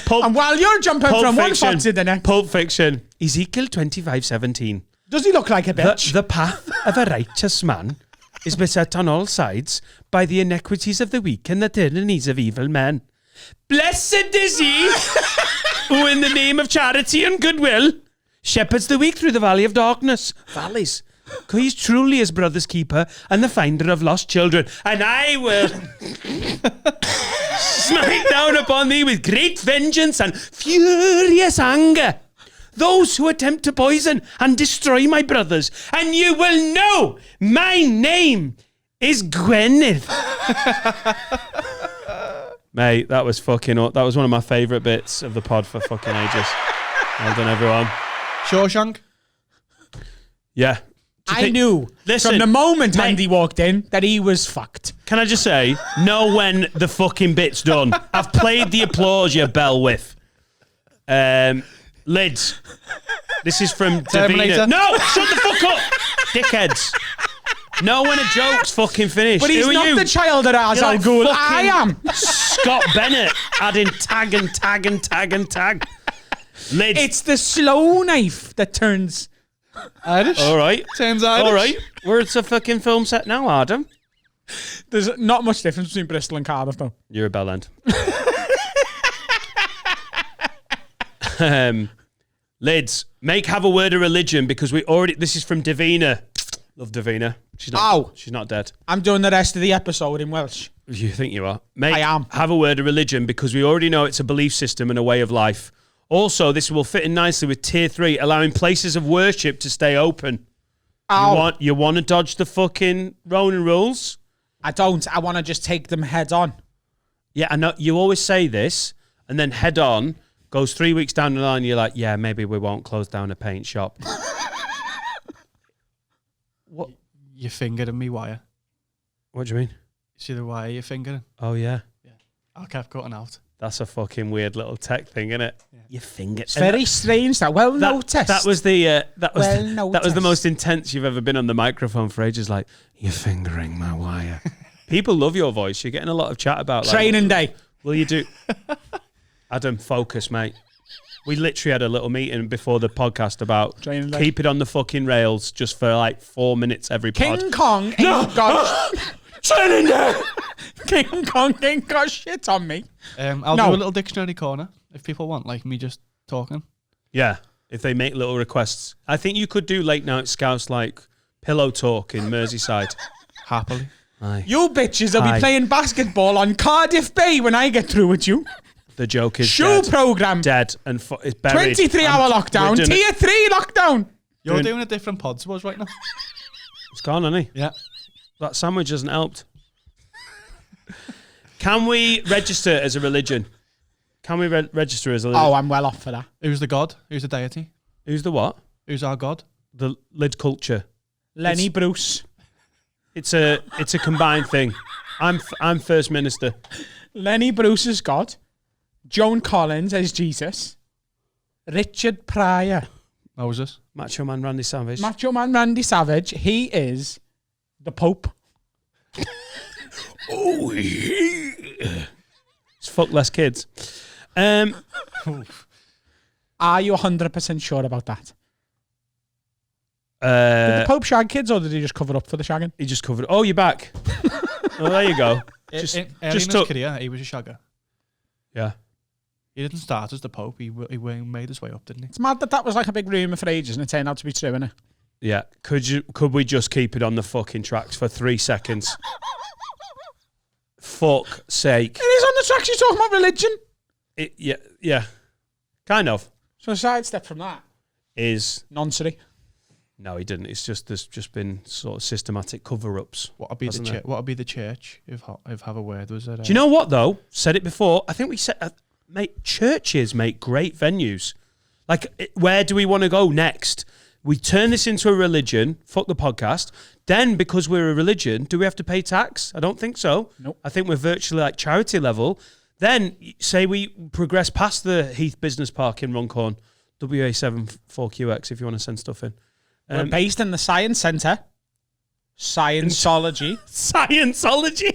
Pulp, And while you're jumping from one foot to the next, Pulp Fiction. Ezekiel 25:17. does he look like a bitch? The path of a righteous man is beset on all sides by the iniquities of the weak and the tyrannies of evil men. Blessed is he who in the name of charity and goodwill shepherds the weak through the valley of darkness. Valleys. He's truly his brother's keeper and the finder of lost children. And I will smite down upon thee with great vengeance and furious anger those who attempt to poison and destroy my brothers. And you will know my name is Gwyneth. Mate, that was fucking... That was one of my favourite bits of the pod for fucking ages. Well done, everyone. Shawshank? Yeah. I knew Listen, from the moment mate. Andy walked in that he was fucked. Can I just say, know when the fucking bit's done. I've played the applause, you bell with. Lids. This is from Davina. Terminator. No, shut the fuck up, dickheads. Know when a joke's fucking finished. But he's Who are not you? the child that has You're Al like Ghul. fucking I am. Scott Bennett adding tag and tag and tag and tag. Lids. It's the slow knife that turns. Irish? All right. Turns Irish. All right. Where's the fucking film set now, Adam? There's not much difference between Bristol and Cardiff, though. You're a bellend. Lids, have a word of religion because we already... This is from Davina. Love Davina. She's not dead. I'm doing the rest of the episode in Welsh. You think you are? I am. Have a word of religion because we already know it's a belief system and a way of life. Also, this will fit in nicely with tier 3, allowing places of worship to stay open. Ow. You want to dodge the fucking Ronan rules? I don't. I want to just take them head on. Yeah, I know. You always say this, and then head on goes 3 weeks down the line. You're like, yeah, maybe we won't close down a paint shop. What? You're fingering me wire. What do you mean? See the wire you're fingering? Oh, yeah. I kept cutting out. That's a fucking weird little tech thing, isn't it? Yeah. Your finger. It's very strange. That noticed. That was the most intense you've ever been on the microphone for ages. Like, you're fingering my wire. People love your voice. You're getting a lot of chat about training day. Will you do? Adam, focus, mate. We literally had a little meeting before the podcast about keep it on the fucking rails just for like 4 minutes every pod. King Kong ain't got training day. King Kong ain't got shit on me. I'll do a little dictionary corner if people want, like me just talking. Yeah, if they make little requests. I think you could do late night scouts like pillow talk in Merseyside. Happily. Aye. You bitches will be playing basketball on Cardiff Bay when I get through with you. The joke is show program. Dead and it's buried. 23-hour lockdown. Tier 3 lockdown. You're doing a different pod to us right now. It's gone, hasn't he? Yeah. That sandwich hasn't helped. Can we register as a religion? Can we register as a religion? Oh, I'm well off for that. Who's the god? Who's the deity? Who's the what? Who's our god? The lid culture. Lenny Bruce. It's a combined thing. I'm First Minister. Lenny Bruce is God. Joan Collins as Jesus. Richard Pryor. Moses. Macho Man Randy Savage. Macho Man Randy Savage. He is the Pope. Oh, yeah. It's fuck less kids. Are you 100% sure about that? Did the Pope shag kids or did he just cover up for the shagging? He just covered. Oh, you're back. Oh, there you go. Just in his career, he was a shagger. Yeah. He didn't start as the Pope. He made his way up, didn't he? It's mad that was like a big rumour for ages and it turned out to be true, innit? Yeah. Could we just keep it on the fucking tracks for 3 seconds? Fuck sake. It is on the tracks. You're talking about religion. Yeah. Kind of. So a sidestep from that is nonsense. No, he didn't. It's just there's just been sort of systematic cover-ups. What would be the church if Have a Word was it? Do you know what though? Said it before. I think we said, mate, churches make great venues. Like, where do we want to go next? We turn this into a religion. Fuck the podcast. Then, because we're a religion, do we have to pay tax? I don't think so. Nope. I think we're virtually like charity level. Then, say we progress past the Heath Business Park in Runcorn, WA7 4QX if you want to send stuff in. We're based in the Science Centre. Scienceology. Scienceology.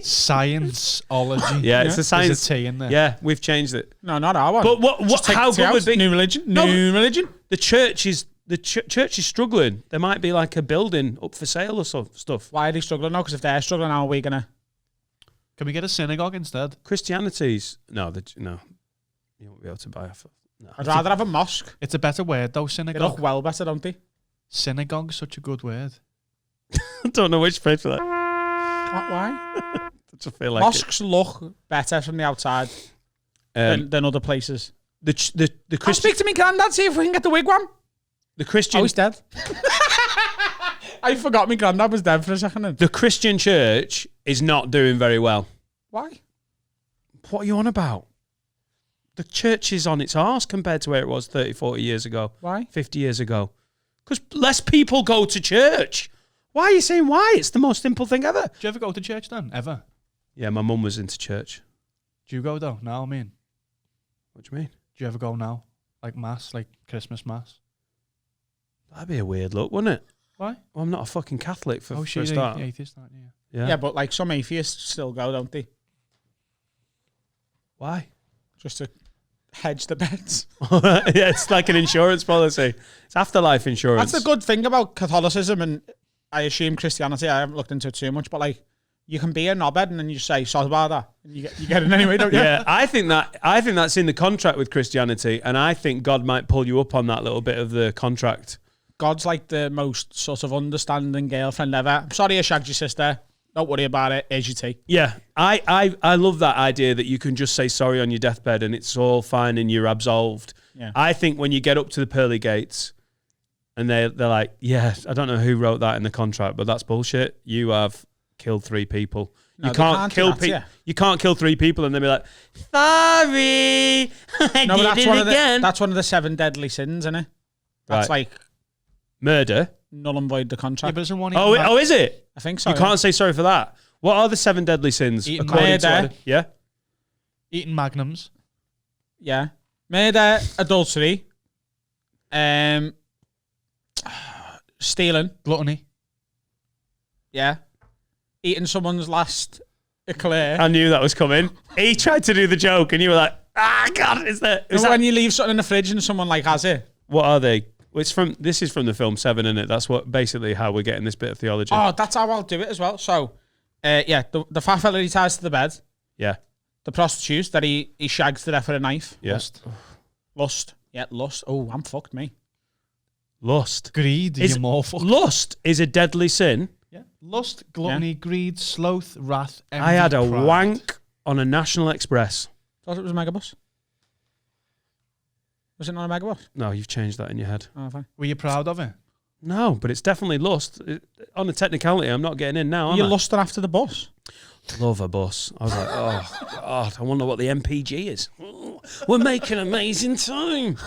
Yeah, it's a science. There's a T in there. Yeah, we've changed it. No, not our one. But how good would be new religion? New religion. The church is struggling. There might be like a building up for sale or stuff. Why are they struggling now? Because if they're struggling, how are we gonna? Can we get a synagogue instead? Christianity's no. You won't be able to buy off. No. I'd rather have a mosque. It's a better word though. They Synagogue. look well better, don't they? Synagogue's such a good word. I don't know which page for that. Why? I just feel like mosques look better from the outside than other places. The I'll speak to me granddad, see if we can get the wigwam. The Christian. Oh, he's dead. I forgot my granddad was dead for a second. Then. The Christian church is not doing very well. Why? What are you on about? The church is on its arse compared to where it was 30, 40 years ago. Why? 50 years ago. Because less people go to church. Why are you saying why? It's the most simple thing ever. Do you ever go to church then? Ever? Yeah, my mum was into church. Do you go though? Now, I mean. What do you mean? Do you ever go now? Like mass, like Christmas mass? That'd be a weird look, wouldn't it? Why? Well, I'm not a fucking Catholic for a start. Oh, atheist, aren't you? Yeah, but like some atheists still go, don't they? Why? Just to hedge the bets. Yeah, it's like an insurance policy. It's afterlife insurance. That's the good thing about Catholicism and I assume Christianity. I haven't looked into it too much, but like you can be a knobhead and then you say, sorry about that. And you get it anyway, don't you? Yeah, I think that's in the contract with Christianity, and I think God might pull you up on that little bit of the contract. God's like the most sort of understanding girlfriend ever. I'm sorry I shagged your sister. Don't worry about it. Here's your tea. Yeah, I love that idea that you can just say sorry on your deathbed and it's all fine and you're absolved. Yeah. I think when you get up to the pearly gates and they're like, yeah, I don't know who wrote that in the contract, but that's bullshit. You have killed 3 people. No, You can't kill people. You can't kill 3 people and they'll be like, sorry, I did it again. That's one of the 7 deadly sins, isn't it? That's Right. like Murder. null and void the Yeah, contract. but isn't one Oh, is it? I think so. You can't say sorry for that. What are the 7 deadly sins? Eating according to murder. what- Yeah. eating magnums? Yeah. Murder, adultery, stealing, Gluttony. yeah. Eating someone's last eclair. I knew that was coming. He tried to do the joke and you were like, God, is that... When you leave something in the fridge and someone like has it. What are they? Well, this is from the film Seven, isn't it? That's what basically how we're getting this bit of theology. Oh, that's how I'll do it as well. So, the fat fella he ties to the bed, Yeah. the prostitute that he shags to death with a knife. Yeah. Lust. Yeah, lust. Oh, I'm fucked, me. Lust. Greed. Is- You're more fucked. Lust is a deadly sin. Yeah. Lust, gluttony, greed, sloth, wrath, envy, I had a pride. wank on a National Express. Thought it was a megabus. Was it not a megabus? No, you've changed that in your head. Oh, fine. Were you proud of it? No, but it's definitely lust. On a technicality, I'm not getting in now, am You're I? lusting after the bus. Love a bus. I was like, oh, God, I wonder what the MPG is. Oh, we're making amazing time.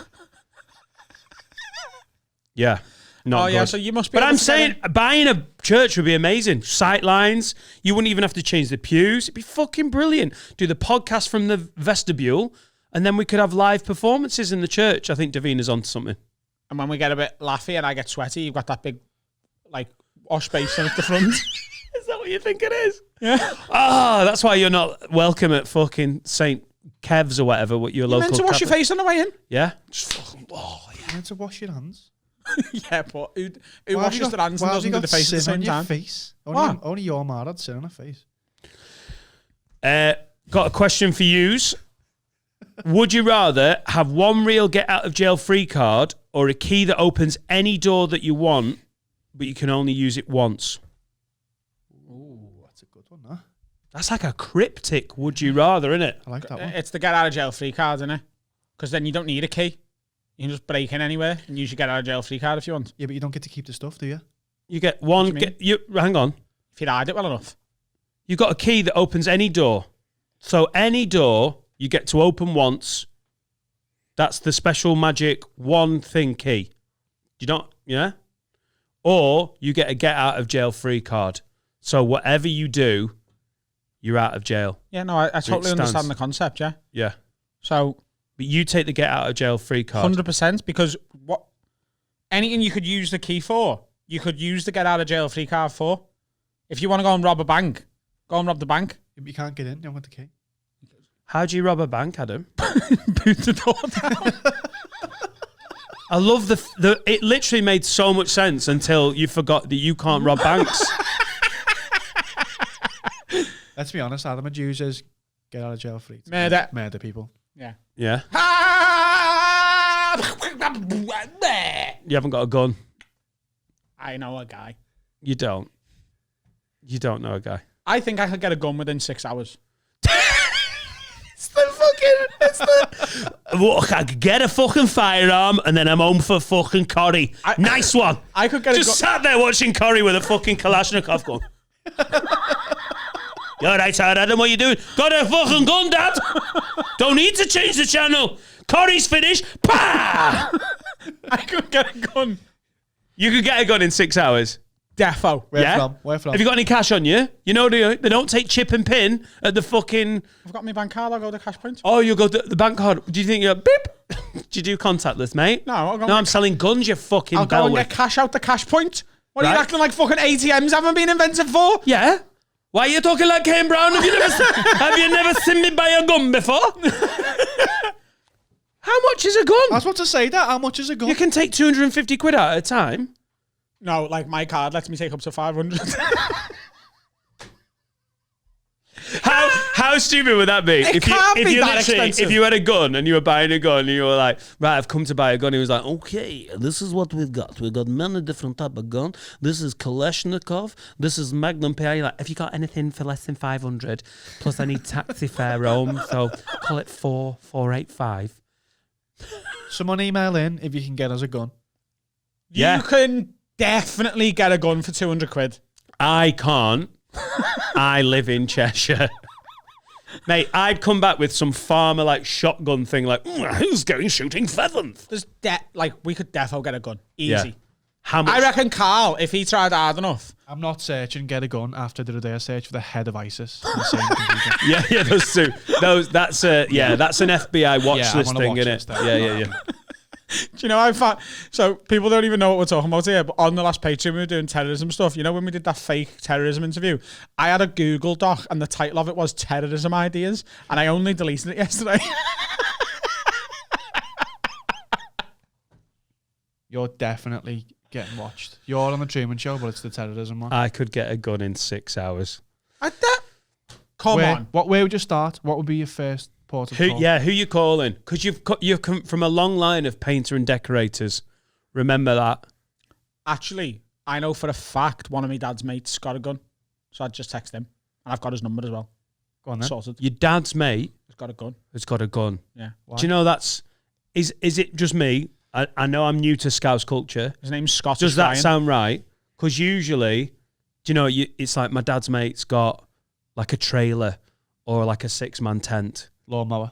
Yeah. Not Yeah, good. so you must be. But able I'm to saying get in. buying a church would be amazing. Sight lines. You wouldn't even have to change the pews. It'd be fucking brilliant. Do the podcast from the vestibule, and then we could have live performances in the church. I think Davina's onto something. And when we get a bit laughy and I get sweaty, you've got that big, like, wash basin at the front. Is that what you think it is? Yeah. Oh, that's why you're not welcome at fucking St. Kev's or whatever. What your You're local meant to wash your Catholic- face on the way in. Yeah. Just fucking, You need to wash your hands. Yeah, but who Why have you washes their hands and why have doesn't you do the got face at the sin on same your time? face? What? Only your man had sin on her face. Got a question for yous. Would you rather have one real get out of jail free card or a key that opens any door that you want, but you can only use it once? Ooh, that's a good one, huh? That's like a cryptic would you rather, isn't it? I like that one. It's the get out of jail free card, isn't it? Because then you don't need a key. You can just break in anywhere and use your get out of jail free card if you want. Yeah, but you don't get to keep the stuff, do you? You get one. What do Hang on. If you hide it well enough. You got a key that opens any door. So any door you get to open once. That's the special magic one thing key. You don't, yeah? Or you get a get out of jail free card. So whatever you do, you're out of jail. Yeah, no, I totally stands. understand the concept, yeah. Yeah. So But you take the get out of jail free card. 100%, because what anything you could use the key for, you could use the get out of jail free card for. If you want to go and rob a bank, go and rob the bank. You can't get in. You haven't got the key. How do you rob a bank, Adam? Boot the door down. I love the. It literally made so much sense until you forgot that you can't rob banks. Let's be honest, Adam and users get out of jail free. Murder people. Yeah. Yeah. You haven't got a gun. I know a guy. You don't. You don't know a guy. I think I could get a gun within 6 hours. Look, I could get a fucking firearm and then I'm home for fucking curry. Nice one. I could get Just sat there watching curry with a fucking Kalashnikov gun. You alright, Sir Adam, what you doing? Got a fucking gun, Dad. Don't need to change the channel. Curry's finished. Pah! I could get a gun. You could get a gun in 6 hours. Defo. Where from? Have you got any cash on you? You know, they don't take chip and pin at the fucking... I've got my bank card, I'll go to cash point. Oh, you go to the bank card. Do you think you're... Beep? Do you do contactless, mate? No, I'll go No, I'm selling guns, you fucking I'll go and bellwick. get cash out the cash point. What are you Right. acting like fucking ATMs haven't been invented for? Yeah? Why are you talking like Kane Brown? Have you never seen me buy a gun before? How much is a gun? I was about to say that. How much is a gun? You can take 250 quid out at a time. No, like my card lets me take up to 500. How stupid would that be? It can't be that expensive. If you had a gun and you were buying a gun and you were like, right, I've come to buy a gun. He was like, okay, this is what we've got. We've got many different type of gun. This is Kalashnikov. This is Magnum PI. You're like, have you got anything for less than 500? Plus I need taxi fare home. So call it 485. Someone email in if you can get us a gun. Yeah. You can definitely get a gun for 200 quid. I can't. I live in Cheshire. Mate, I'd come back with some farmer like shotgun thing like, who's going shooting pheasants? There's we could defo get a gun. Easy. Yeah. How much? I reckon Carl, if he tried hard enough. I'm not searching get a gun after the other day I searched for the head of ISIS. On the same computer. Yeah, those two. That's that's an FBI watch Yeah, I'm list on a thing, watch isn't list it? there. Yeah. Do you know, I found, so people don't even know what we're talking about here, but on the last Patreon, we were doing terrorism stuff. You know, when we did that fake terrorism interview, I had a Google doc and the title of it was Terrorism Ideas, and I only deleted it yesterday. You're definitely getting watched. You're on the Truman Show, but it's the terrorism one. I could get a gun in 6 hours. Come on. Where would you start? What would be your first port of call? Who you calling? Because you've come from a long line of painter and decorators. Remember that. Actually, I know for a fact one of my dad's mates got a gun, so I'd just text him, and I've got his number as well. Go on then. Sorted. Your dad's mate He's got a gun. has got a gun. Yeah. Why? Do you know is it just me? I know I'm new to Scouse culture. His name's Scottish Does that Ryan. sound right? Because usually, do you know, it's like my dad's mate's got like a trailer or like a 6-man tent. Lawnmower.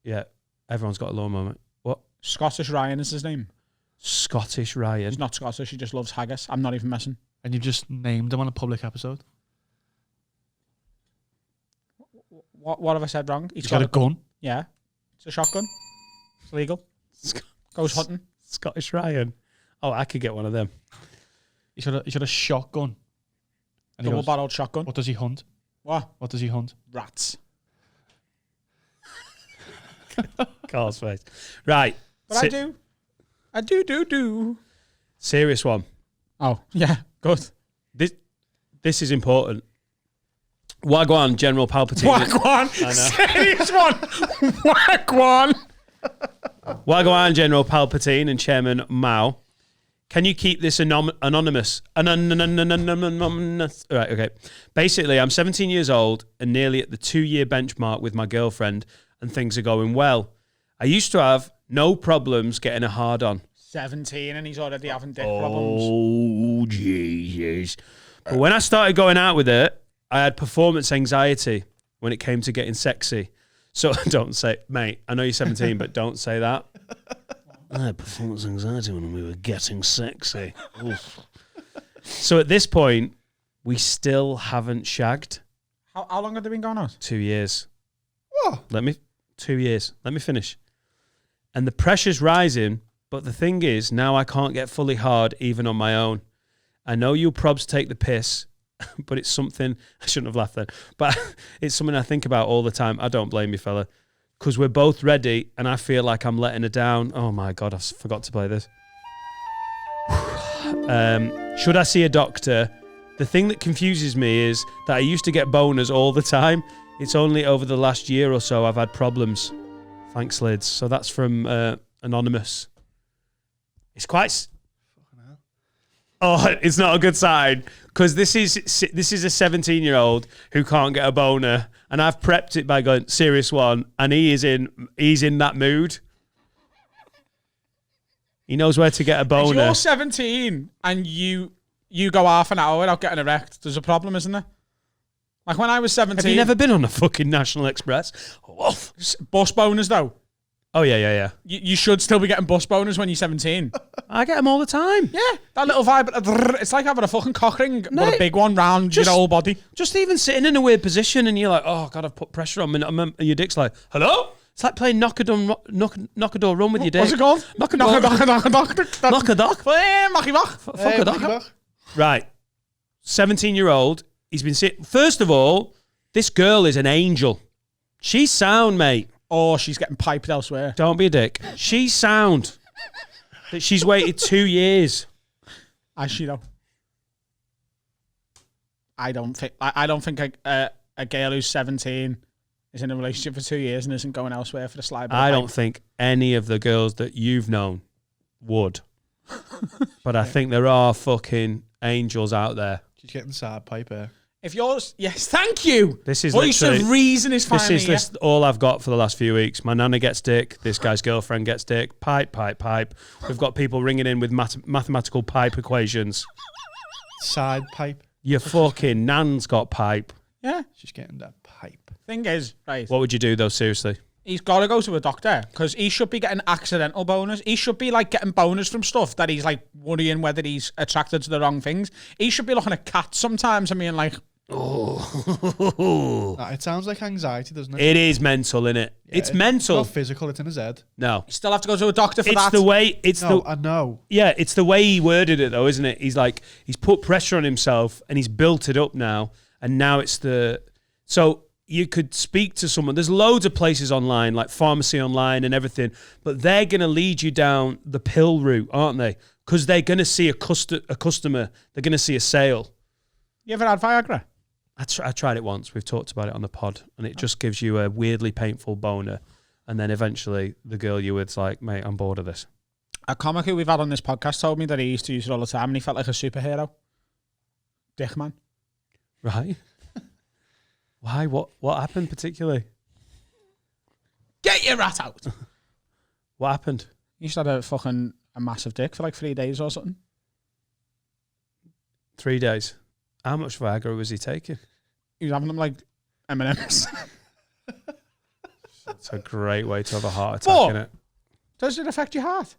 Yeah, everyone's got a lawnmower. What? Scottish Ryan is his name. Scottish Ryan. He's not Scottish, he just loves haggis. I'm not even messing. And you've just named him on a public episode. What have I said wrong? He's got a gun. Yeah. It's a shotgun. It's legal. Goes hunting. Scottish Ryan. Oh, I could get one of them. He's got a shotgun. And he goes, Double-barreled shotgun. what does he hunt? What? What does he hunt? Rats. Carl's face. Right. But I do. Serious one. Oh, yeah. Good. This is important. Wagwan, General Palpatine. Wagwan. Serious one. Wagwan. Wagwan, General Palpatine and Chairman Mao. Can you keep this anonymous? Anonymous. Right, okay. Basically, I'm 17 years old and nearly at the 2-year benchmark with my girlfriend, and things are going well. I used to have no problems getting a hard on. 17 and he's already having dick problems. Oh, Jesus. But when I started going out with it, I had performance anxiety when it came to getting sexy. So don't say, mate, I know you're 17, but don't say that. I had performance anxiety when we were getting sexy. Oof. So at this point, we still haven't shagged. How long have they been going on? 2 years. What? 2 years. Let me finish. And the pressure's rising, but the thing is, now I can't get fully hard even on my own. I know you probs take the piss, but it's something, I shouldn't have laughed then, but it's something I think about all the time. I don't blame you, fella. Because we're both ready, and I feel like I'm letting her down. Oh my God, I forgot to play this. Should I see a doctor? The thing that confuses me is that I used to get boners all the time. It's only over the last year or so I've had problems. Thanks, Lids. So that's from Anonymous. It's quite... Oh, it's not a good sign. Because this is a 17-year-old who can't get a boner, and I've prepped it by going serious one, and he's in that mood. He knows where to get a boner. If you're 17 and you go half an hour without getting erect, there's a problem, isn't there? Like when I was 17... Have you never been on a fucking National Express? Bus boners, though. Oh, yeah. You should still be getting bus boners when you're 17. I get them all the time. Yeah, that little vibe. It's like having a fucking cock ring, but Mate, a big one round your whole body. Just even sitting in a weird position and you're like, oh, God, I've put pressure on me. And your dick's like, hello? It's like playing knock a door run with your dick. What's it called? Knock a door. Knock a dock. Fuck a dock. Right. 17-year-old. He's been sitting. First of all, this girl is an angel. She's sound, mate. Or she's getting piped elsewhere. Don't be a dick. She's sound. That she's waited 2 years. As she though. I don't think a girl who's 17 is in a relationship for 2 years and isn't going elsewhere for the slide. I don't think any of the girls that you've known would. But I think there are fucking angels out there. She's getting side pipe here. If yours, yes, thank you. This is voice of reason is finally. This is all I've got for the last few weeks. My nana gets dick. This guy's girlfriend gets dick. Pipe. We've got people ringing in with mathematical pipe equations. Side pipe. Your fucking nan's got pipe. Yeah, she's getting that pipe. Thing is, right. What would you do though? Seriously. He's got to go to a doctor because he should be getting accidental boners. He should be like getting boners from stuff that he's like worrying whether he's attracted to the wrong things. He should be looking at cats sometimes and being like, oh. Nah, it sounds like anxiety, doesn't it? It is mental, innit? Yeah, it's mental. It's not physical, it's in his head. No. You still have to go to a doctor for that. It's the way, I know. Yeah, it's the way he worded it though, isn't it? He's like, he's put pressure on himself and he's built it up now. And now it's so you could speak to someone. There's loads of places online, like pharmacy online and everything, but they're going to lead you down the pill route, aren't they? Because they're going to see a customer. They're going to see a sale. You ever had Viagra? I tried it once. We've talked about it on the pod, and it just gives you a weirdly painful boner. And then eventually the girl you're with's like, mate, I'm bored of this. A comic who we've had on this podcast told me that he used to use it all the time and he felt like a superhero. Dick man. Right. Why? What happened particularly? Get your rat out. What happened? He used to have a massive dick for like 3 days or something. 3 days. How much Viagra was he taking? He was having them like M&Ms. That's a great way to have a heart attack, innit? Does it affect your heart?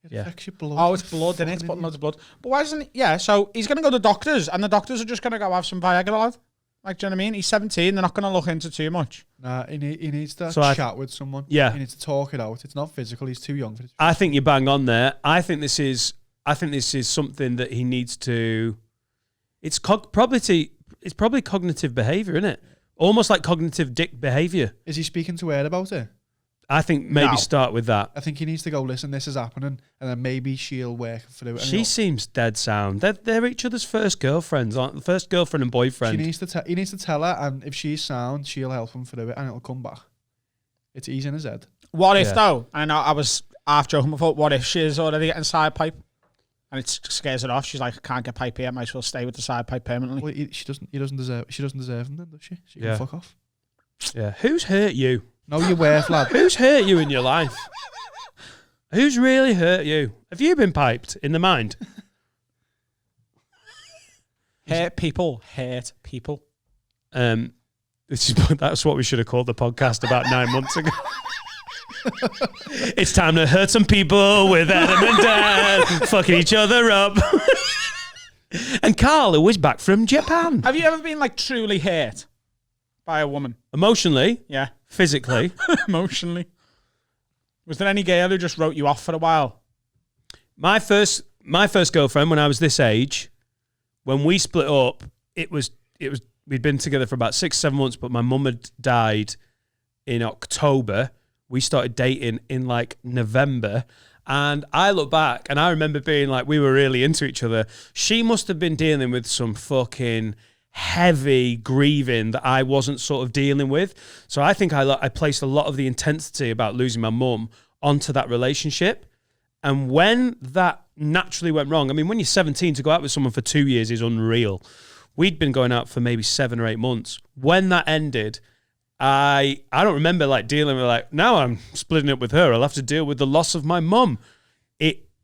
It affects your blood. Oh, it's blood in it. It's putting loads of blood. But why isn't it? Yeah, so he's going to go to doctors and the doctors are just going to go have some Viagra, lad. Like, do you know what I mean? He's 17. They're not going to look into too much. Nah, he needs to chat with someone. Yeah. He needs to talk it out. It's not physical. He's too young for this. I think you're bang on there. I think this is something that he needs to. It's probably cognitive behavior, isn't it? Almost like cognitive dick behavior. Is he speaking to her about it? I think maybe start with that. I think he needs to go, listen, this is happening, and then maybe she'll work through it. She seems dead sound. They're each other's first girlfriends, aren't they? First girlfriend and boyfriend. He needs to tell her, and if she's sound, she'll help him through it, and it'll come back. It's easy in his head. What if, though, and I was half joking before, what if she's already getting side pipe? And it scares her off. She's like, I can't get pipe here. I might as well stay with the side pipe permanently. Well, she doesn't deserve him then, does she? She can fuck off. Yeah. Who's hurt you? Know your worth, lad. Who's hurt you in your life? Who's really hurt you? Have you been piped in the mind? Hurt people. That's what we should have called the podcast about 9 months ago. It's time to hurt some people with Adam and Dan fucking each other up. And Carl, who is back from Japan. Have you ever been like truly hurt by a woman? Emotionally? Yeah. Physically? Emotionally. Was there any girl who just wrote you off for a while? My first girlfriend, when I was this age, when we split up, we'd been together for about 6-7 months, but my mum had died in October. We started dating in like November. And I look back and I remember being like, we were really into each other. She must have been dealing with some fucking heavy grieving that I wasn't sort of dealing with. So I think I placed a lot of the intensity about losing my mum onto that relationship. And when that naturally went wrong, I mean, when you're 17, to go out with someone for 2 years is unreal. We'd been going out for maybe 7 or 8 months. When that ended, I don't remember like dealing with like, now I'm splitting up with her. I'll have to deal with the loss of my mum.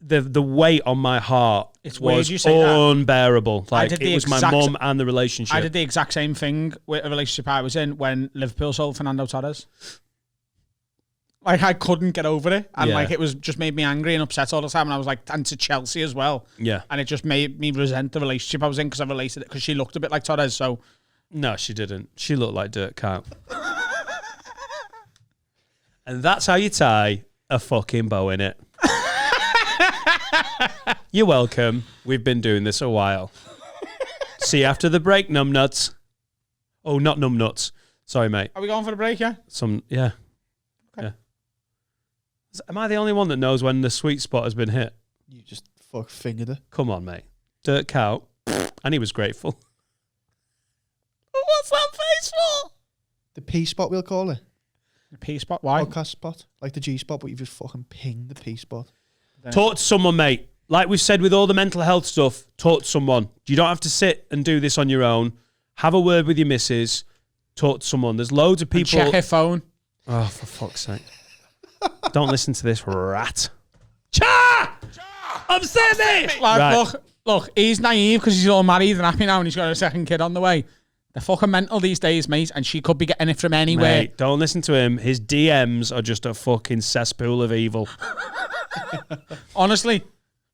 The weight on my heart was unbearable. Like it was my mum and the relationship. I did the exact same thing with a relationship I was in when Liverpool sold Fernando Torres. Like I couldn't get over it, and like it was just made me angry and upset all the time. And I was like, and to Chelsea as well. Yeah, and it just made me resent the relationship I was in because I related it because she looked a bit like Torres. So no, she didn't. She looked like dirt cow. And that's how you tie a fucking bow in it. You're welcome. We've been doing this a while. See you after the break, numbnuts. Oh, not numbnuts. Sorry, mate. Are we going for the break, yeah? Yeah. Okay. Yeah. Am I the only one that knows when the sweet spot has been hit? You just fingered it. Come on, mate. Dirt cow. And he was grateful. What's that face for? The P spot, we'll call it. The P spot, why? Podcast spot. Like the G spot, but you've just fucking pinged the P spot. Talk to someone, mate. Like we've said with all the mental health stuff, talk to someone. You don't have to sit and do this on your own. Have a word with your missus. Talk to someone. There's loads of people. And check her phone. Oh, for fuck's sake. Don't listen to this rat. Cha! I'm saying this! Like, Right. look, he's naive because he's all married and happy now and he's got a second kid on the way. They're fucking mental these days, mate, and she could be getting it from anywhere. Mate, don't listen to him. His DMs are just a fucking cesspool of evil. Honestly,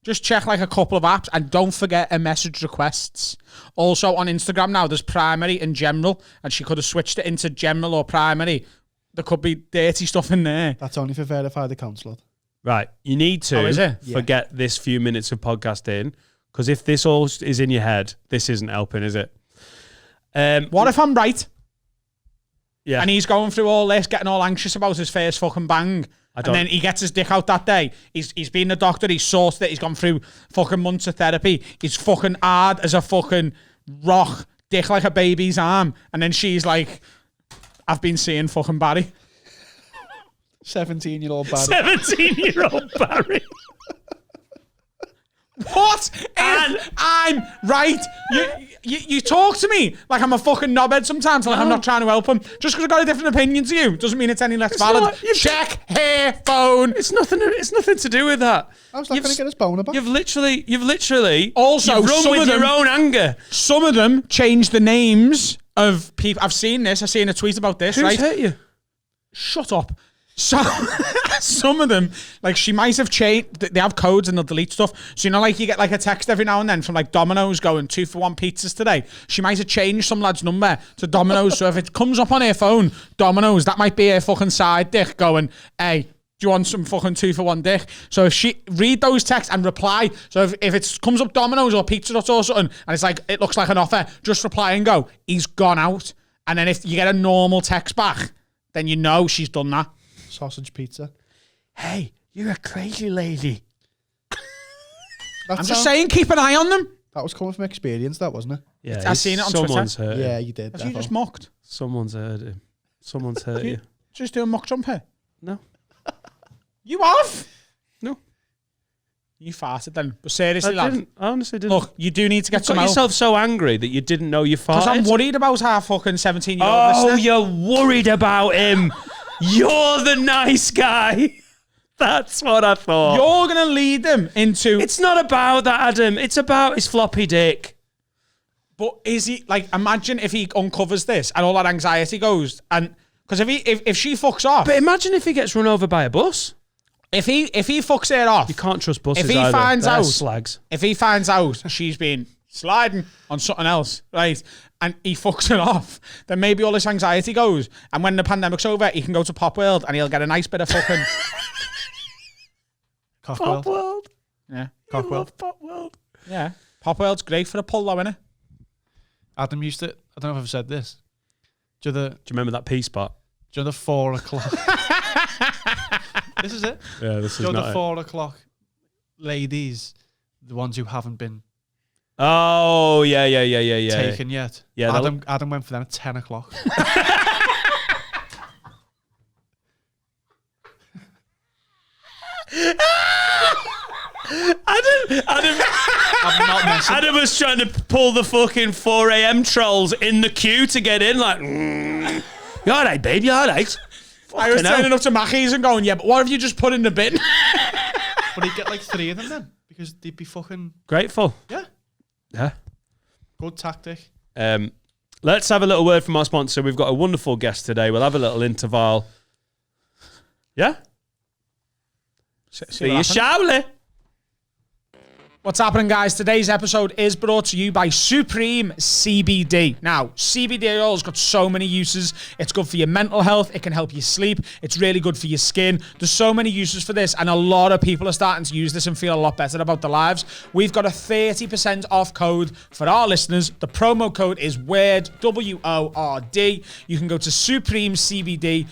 just check like a couple of apps and don't forget her message requests. Also on Instagram now, there's primary and general, and she could have switched it into general or primary. There could be dirty stuff in there. That's only for verified accounts, lad. Right, you need to is it? forget this few minutes of podcasting, because if this all is in your head, this isn't helping, is it? What if I'm right? Yeah. And he's going through all this, getting all anxious about his first fucking bang. And then he gets his dick out that day. He's been the doctor, he's sorted it, he's gone through fucking months of therapy. He's fucking hard as a fucking rock, dick like a baby's arm. And then she's like, I've been seeing fucking Barry. 17-year-old Barry. 17-year-old Barry. What if I'm right? You talk to me like I'm a fucking knobhead sometimes, like I'm not trying to help him. Just because I've got a different opinion to you doesn't mean it's any less valid. not. Check her phone. It's nothing to do with that. How's that going to get his boner back? You've literally Also, you've run some with of them- your own anger. Some of them changed the names of people. I've seen this. I've seen a tweet about this, Who's right? hurt you? Shut up. So, some of them, like she might have changed, they have codes and they'll delete stuff. So, you know, like you get like a text every now and then from like Domino's going 2-for-1 pizzas today. She might have changed some lad's number to Domino's. So if it comes up on her phone, Domino's, that might be her fucking side dick going, hey, do you want some fucking 2-for-1 dick? So if she read those texts and reply, so if it comes up Domino's or Pizza Hut or something, and it's like, it looks like an offer, just reply and go, he's gone out. And then if you get a normal text back, then you know she's done that. Sausage pizza. Hey, you're a crazy lady. I'm just saying, keep an eye on them. That was coming from experience, that wasn't it? Yeah, I've seen it on someone's Twitter. hurt him. Yeah, you did. Have you just mocked? Someone's hurt him. Someone's hurt you. Just doing mock jump here? No. You have? No. You farted then. But seriously, I lad. didn't. I honestly didn't. Look, you do need to get you some got help. yourself so angry that you didn't know you farted. Because I'm worried about our fucking 17-year-old Oh, listener. you're worried about him. You're the nice guy. That's what I thought. You're going to lead them into... It's not about that, Adam. It's about his floppy dick. But is he... Like, imagine if he uncovers this and all that anxiety goes. And... Because if she fucks off... But imagine if he gets run over by a bus. If he fucks her off... You can't trust buses If he either. finds They're out... slags. If he finds out she's been sliding on something else, right, and he fucks her off, then maybe all this anxiety goes. And when the pandemic's over, he can go to Pop World and he'll get a nice bit of fucking... Cockworld. World. Yeah. Cockworld. Pop World. Yeah. Pop World's great for a pull though, innit? Adam used to... I don't know if I've said this. Do you remember that P spot? know the 4 o'clock... This is it. Yeah, this Do is you know not the it. 4 o'clock ladies, the ones who haven't been Oh, yeah. taken yet? Yeah, Adam went for them at 10 o'clock. I'm not messing. Adam was trying to pull the fucking 4 a.m. trolls in the queue to get in, like, you all right, babe, you all right? I was turning up to Mackey's and going, yeah, but what have you just put in the bin? But he'd get like 3 of them then, because they'd be fucking... Grateful. Yeah. Yeah. Good tactic. Let's have a little word from our sponsor. We've got a wonderful guest today. We'll have a little interval. Yeah? See you shortly. What's happening, guys? Today's episode is brought to you by Supreme CBD. Now, CBD oil's got so many uses. It's good for your mental health. It can help you sleep. It's really good for your skin. There's so many uses for this, and a lot of people are starting to use this and feel a lot better about their lives. We've got a 30% off code for our listeners. The promo code is WORD, W-O-R-D. You can go to supremecbd.uk.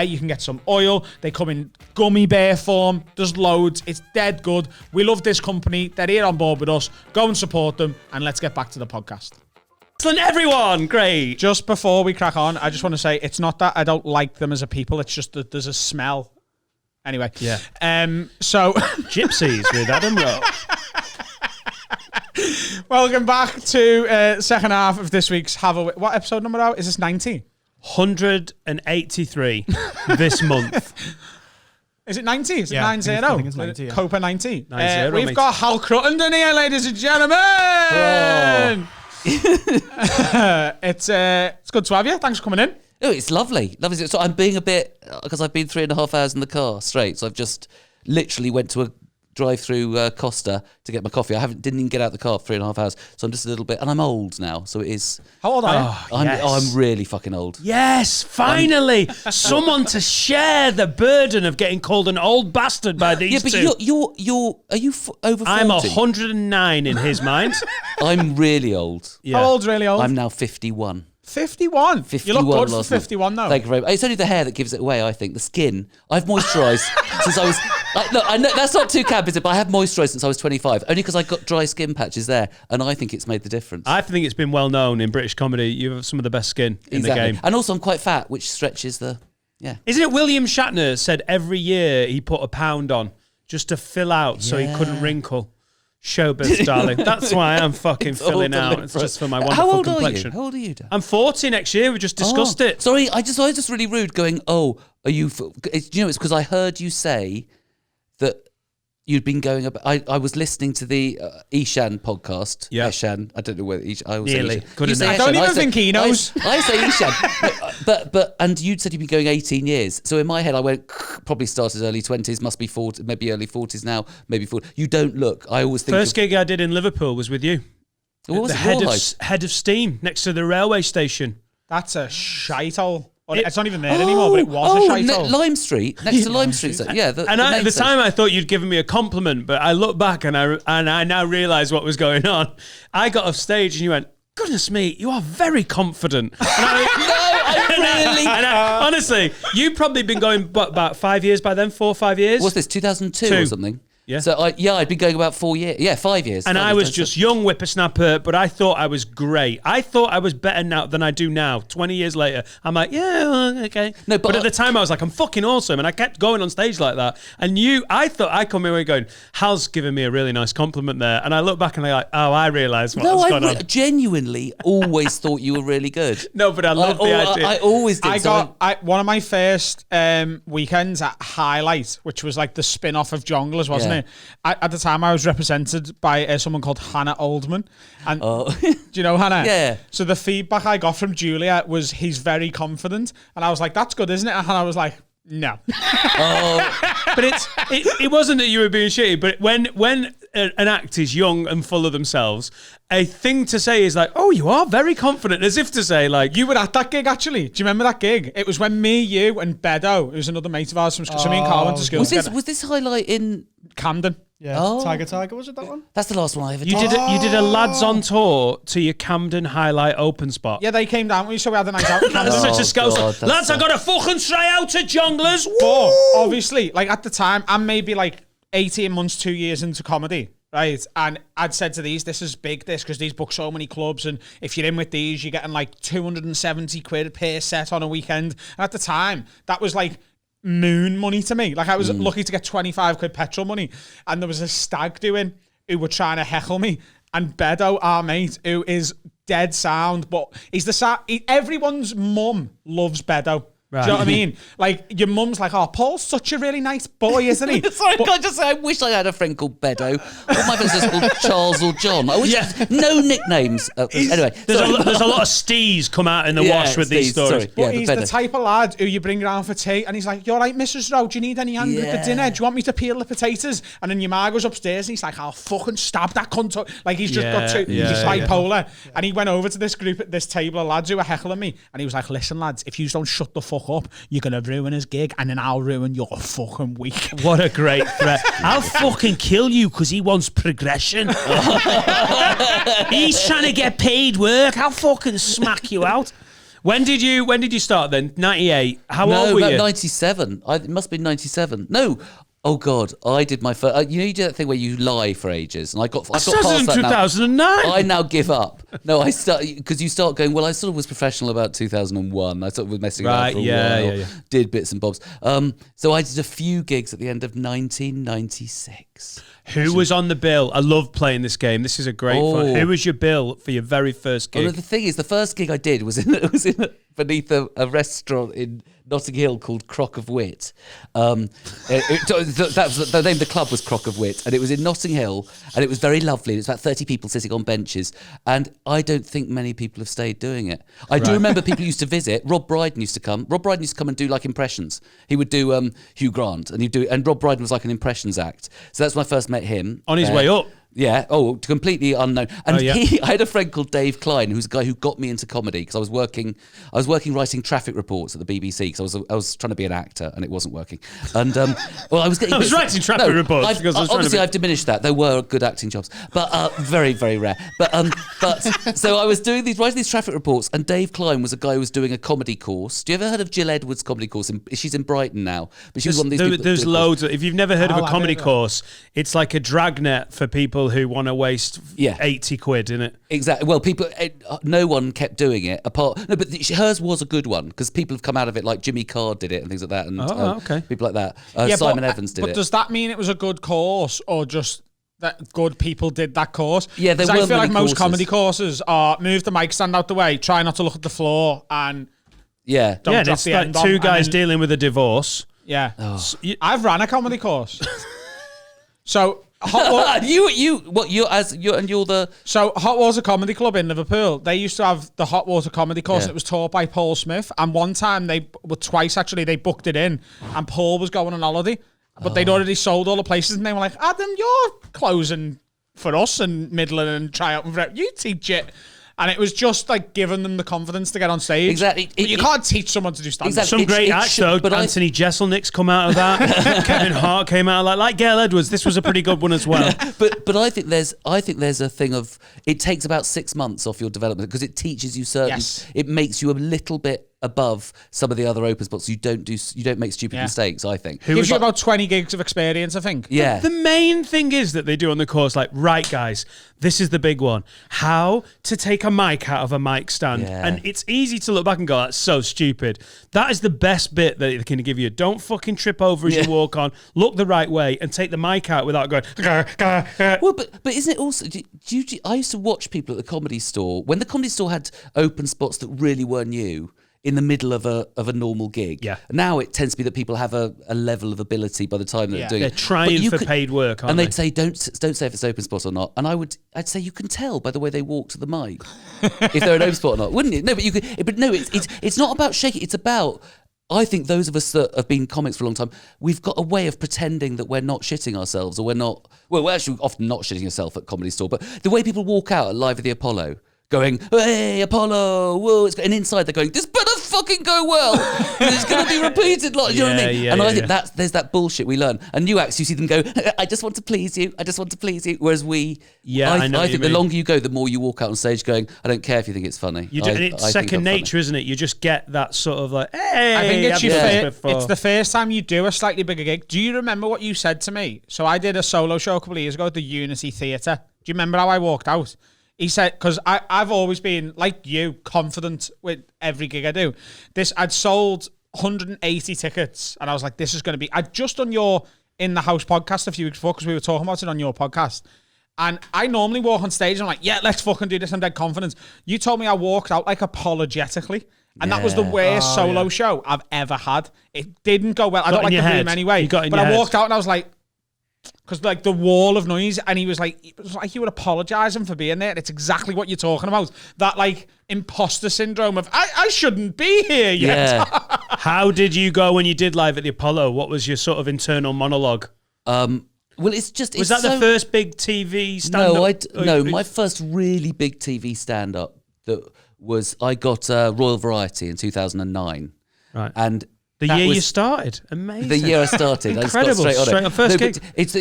You can get some oil. They come in gummy bear form. There's loads. It's dead good. We love this company. They're here on board with us. Go and support them, and let's get back to the podcast. Excellent, everyone. Great. Just before we crack on, I just want to say it's not that I don't like them as a people. It's just that there's a smell. Anyway. Yeah. So Gypsies with Adam Rowe. Welcome back to second half of this week's What episode number out? Is this 90? 183 this month. Is it 90? Is it Yeah, 90? I think it's 90, yeah. Copa 90. 90, We've mate. got Hal Cruttenden here, ladies and gentlemen. It's good to have you. Thanks for coming in. Oh, it's lovely. Lovely. So I'm being a bit, because I've been 3.5 hours in the car straight. So I've just literally went to a drive-through Costa to get my coffee. Didn't even get out the car for 3.5 hours. So I'm just a little bit, and I'm old now. So it is. How old are you? I'm really fucking old. Yes, finally, someone to share the burden of getting called an old bastard by these Yeah, but two. are you over 40? I'm 109 in his mind. I'm really old. Yeah. How old's really old? I'm now 51. 51. 51 You look good for last month. 51 though. Thank you very much. It's only the hair that gives it away, I think. The skin. I've moisturised since I was... look, I know that's not too capital, but I have moisturised since I was 25, only because I got dry skin patches there, and I think it's made the difference. I think it's been well known in British comedy. You have some of the best skin in the game. And also I'm quite fat, which stretches the... Yeah. Isn't it William Shatner said every year he put a pound on just to fill out so he couldn't wrinkle? Showbiz, darling. That's why I'm fucking It's all filling out. deliberate. It's just for my wonderful How old complexion. are you? How old are you, Dan? I'm 40 next year. We just discussed it. Sorry, I was just really rude going, oh, are you... It's because I heard you say that you'd been going about... I was listeing to the Ishan podcast. Yeah. Ishan. I don't know whether Ishan... I always say Nearly. Ishan. Good You say enough. I don't Ishan, even think he knows. I say Ishan. And you'd said you'd been going 18 years. So in my head, I went, probably started early 20s, must be 40, maybe early 40s now, maybe 40. You don't look. I always think... First gig I did in Liverpool was with you. What was The it? head of steam next to the railway station. That's a shithole. It's not even there anymore, but it was a shithole. Lime Street, next to Lime Street. So, yeah, And at the time, I thought you'd given me a compliment, but I look back and I now realise what was going on. I got off stage and you went, "Goodness me, you are very confident." And honestly, you've probably been going about 5 years by then, 4 or 5 years. What's this, 2002 or something? Yeah. So I'd been going about 4 years. Yeah, 5 years. And I was just young whippersnapper, but I thought I was great. I thought I was better now than I do now. 20 years later, I'm like, yeah, okay. No, but at the time, I was like, I'm fucking awesome. And I kept going on stage like that. And I thought I come away going, Hal's giving me a really nice compliment there. And I look back and I'm like, oh, I realise what's going on. Genuinely always thought you were really good. No, but I love the idea. I always did. One of my first weekends at Highlight, which was like the spin-off of Jonglers, wasn't it? At the time, I was represented by someone called Hannah Oldman. And do you know Hannah? Yeah. So the feedback I got from Julia was, he's very confident. And I was like, that's good, isn't it? And Hannah was like, no. But it wasn't that you were being shitty, but when an act is young and full of themselves, a thing to say is like, oh, you are very confident, as if to say, like... You were at that gig, actually. Do you remember that gig? It was when me, you, and Bedo, who's another mate of ours from school, so me and Carl went to school together. Was this Highlight in... Camden. Yeah, Tiger, was it that one? That's the last one I ever did. You did a lads on tour to your Camden Highlight open spot. Yeah, they came down with me, so we had a night out in Camden. That's such a scout. God, Lads, I got to fucking try out to Jonglers. But obviously, like at the time, I'm maybe like 18 months, 2 years into comedy, right? And I'd said to this is big, because these book so many clubs, and if you're in with these, you're getting like 270 quid per set on a weekend. And at the time, that was like moon money to me. Like I was lucky to get 25 quid petrol money, and there was a stag doing who were trying to heckle me, and Bedo, our mate, who is dead sound, but everyone's mum loves Bedo. Right. Do you know what I mean? Like, your mum's like, oh, Paul's such a really nice boy, isn't he? Sorry, can I just say, I wish I had a friend called Bedo. All my friends are called Charles or John. I wish no nicknames. Anyway, there's a lot of stees come out in the wash with these stories. Sorry. But Yeah, he's the type of lad who you bring round for tea, and he's like, you all right, Mrs. Rowe, do you need any hand with the dinner? Do you want me to peel the potatoes? And then your ma goes upstairs, and he's like, I'll fucking stab that cunt. Like, he's just got two, he's bipolar. Yeah. And he went over to this group at this table of lads who were heckling me, and he was like, listen, lads, if you don't shut the fuck up, you're going to ruin his gig, and then I'll ruin your fucking week. What a great threat. I'll fucking kill you because he wants progression. He's trying to get paid work. I'll fucking smack you out. When did you start then? 98. How old were you? 97. It must have been 97. No. Oh God, I did my first. You do that thing where you lie for ages, and I got past that. In 2009. I now give up. No, I start because you start going. Well, I sort of was professional about 2001. I sort of was messing around for a while. Did bits and bobs. So I did a few gigs at the end of 1996. Who was on the bill? I love playing this game. This is a great fun. Who was your bill for your very first gig? Well, the thing is, the first gig I did was beneath a restaurant in Notting Hill called Crock of Wit. The name of the club was Crock of Wit, and it was in Notting Hill, and it was very lovely. It was about 30 people sitting on benches, and I don't think many people have stayed doing it. I do remember people used to visit. Rob Brydon used to come. Rob Brydon used to come and do like impressions. He would do Hugh Grant, and Rob Brydon was like an impressions act. So that's when I first met him. On his way up. Yeah. Oh, completely unknown. And I had a friend called Dave Klein, who's a guy who got me into comedy because I was working writing traffic reports at the BBC because I was trying to be an actor and it wasn't working. And well, I was getting. I was writing traffic reports because obviously I've diminished that. There were good acting jobs, but very very rare. But so I was writing these traffic reports, and Dave Klein was a guy who was doing a comedy course. Do you ever heard of Jill Edwards' comedy course? She's in Brighton now, but she was one of these. There's loads. If you've never heard of a comedy course, it's like a dragnet for people who want to waste 80 quid in it. Exactly. Well, no one kept doing it apart. No, but hers was a good one because people have come out of it, like Jimmy Carr did it and things like that, and people like that. Simon Evans did it. But does that mean it was a good course, or just that good people did that course? Yeah, there were I feel like most courses. comedy courses are move the mic stand out the way, try not to look at the floor, and don't drop it's the like end two guys dealing with a divorce. Yeah, Oh. I've ran a comedy course. So. Hot Water Comedy Club in Liverpool, they used to have the Hot Water Comedy course, and it was taught by Paul Smith, and one time they booked it in, and Paul was going on holiday, but they'd already sold all the places, and they were like, Adam, you're closing for us and Midland and try out for you teach it. And it was just like giving them the confidence to get on stage. Exactly. But you can't teach someone to do stand-up. Exactly. Some great acts though. Anthony Jeselnik's come out of that. Kevin Hart came out like Gail Edwards. This was a pretty good one as well. But I think there's a thing of it takes about 6 months off your development because it teaches you certain. Yes. It makes you a little bit above some of the other open spots. You don't make stupid mistakes. I think Gives you about 20 gigs of experience. I think. Yeah. The main thing is that they do on the course, like, right, guys, this is the big one: how to take a mic out of a mic stand. Yeah. And it's easy to look back and go, "That's so stupid." That is the best bit that they can give you. Don't fucking trip over as you walk on. Look the right way and take the mic out without going. Well, but isn't it also? I used to watch people at the Comedy Store when the Comedy Store had open spots that really were new in the middle of a normal gig. Yeah. Now it tends to be that people have a level of ability by the time that they're doing They're it. trying for paid work, aren't and they? they'd say, don't say if it's open spot or not. And I'd say you can tell by the way they walk to the mic if they're an open spot or not, wouldn't you? No, but you could. But no, it's not about shaking. It's about. I think those of us that have been comics for a long time, we've got a way of pretending that we're not shitting ourselves, or we're not. Well, we're actually often not shitting yourself at Comedy Store, but the way people walk out at Live at the Apollo, going, "Hey, Apollo!" Whoa, and inside they're going, "This better fucking go well. It's going to be repeated." Like, you know what I mean? And I think there's that bullshit we learn. And new acts, you see them go, "I just want to please you. I just want to please you." Whereas I think the longer you go, the more you walk out on stage going, "I don't care if you think it's funny." You do, and it's second nature, isn't it? You just get that sort of like, "Hey." I think it's the first time you do a slightly bigger gig. Do you remember what you said to me? So I did a solo show a couple of years ago at the Unity Theatre. Do you remember how I walked out? He said, because I've always been, like you, confident with every gig I do. I'd sold 180 tickets, and I was like, this is going to be... I'd just done your In the House podcast a few weeks before, because we were talking about it on your podcast. And I normally walk on stage, and I'm like, yeah, let's fucking do this. I'm dead confident. You told me I walked out, like, apologetically. And that was the worst solo show I've ever had. It didn't go well. I don't like the room anyway. But I walked out, and I was like... Because like the wall of noise, and he was like, it was like you were apologising for being there. It's exactly what you're talking about. That like imposter syndrome of I shouldn't be here yet. Yeah. How did you go when you did Live at the Apollo? What was your sort of internal monologue? Well, it's just... Was that the first big TV stand-up? No, my first really big TV stand-up I got Royal Variety in 2009. Right. And the year you started. Amazing. The year I started. Incredible. I just got straight on it. First gig. It's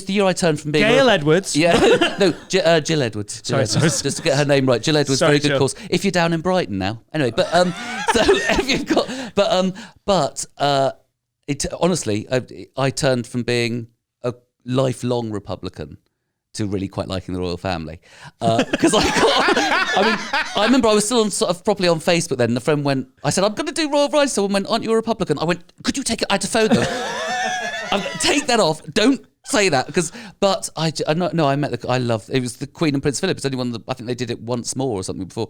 the year I turned from being... Gail Edwards. Yeah. No, Jill Edwards. Sorry. Just to get her name right. Jill Edwards, very good course. If you're down in Brighton now. Anyway, but so if you've got... honestly, I turned from being a lifelong Republican to really quite liking the royal family. Because I remember I was still properly on Facebook then, and a friend went, I said, I'm going to do royal variety. Someone went, aren't you a Republican? I went, could you take it? I had to phone them. Take that off. Don't say that. I met it was the Queen and Prince Philip. It's only one I think they did it once more or something before.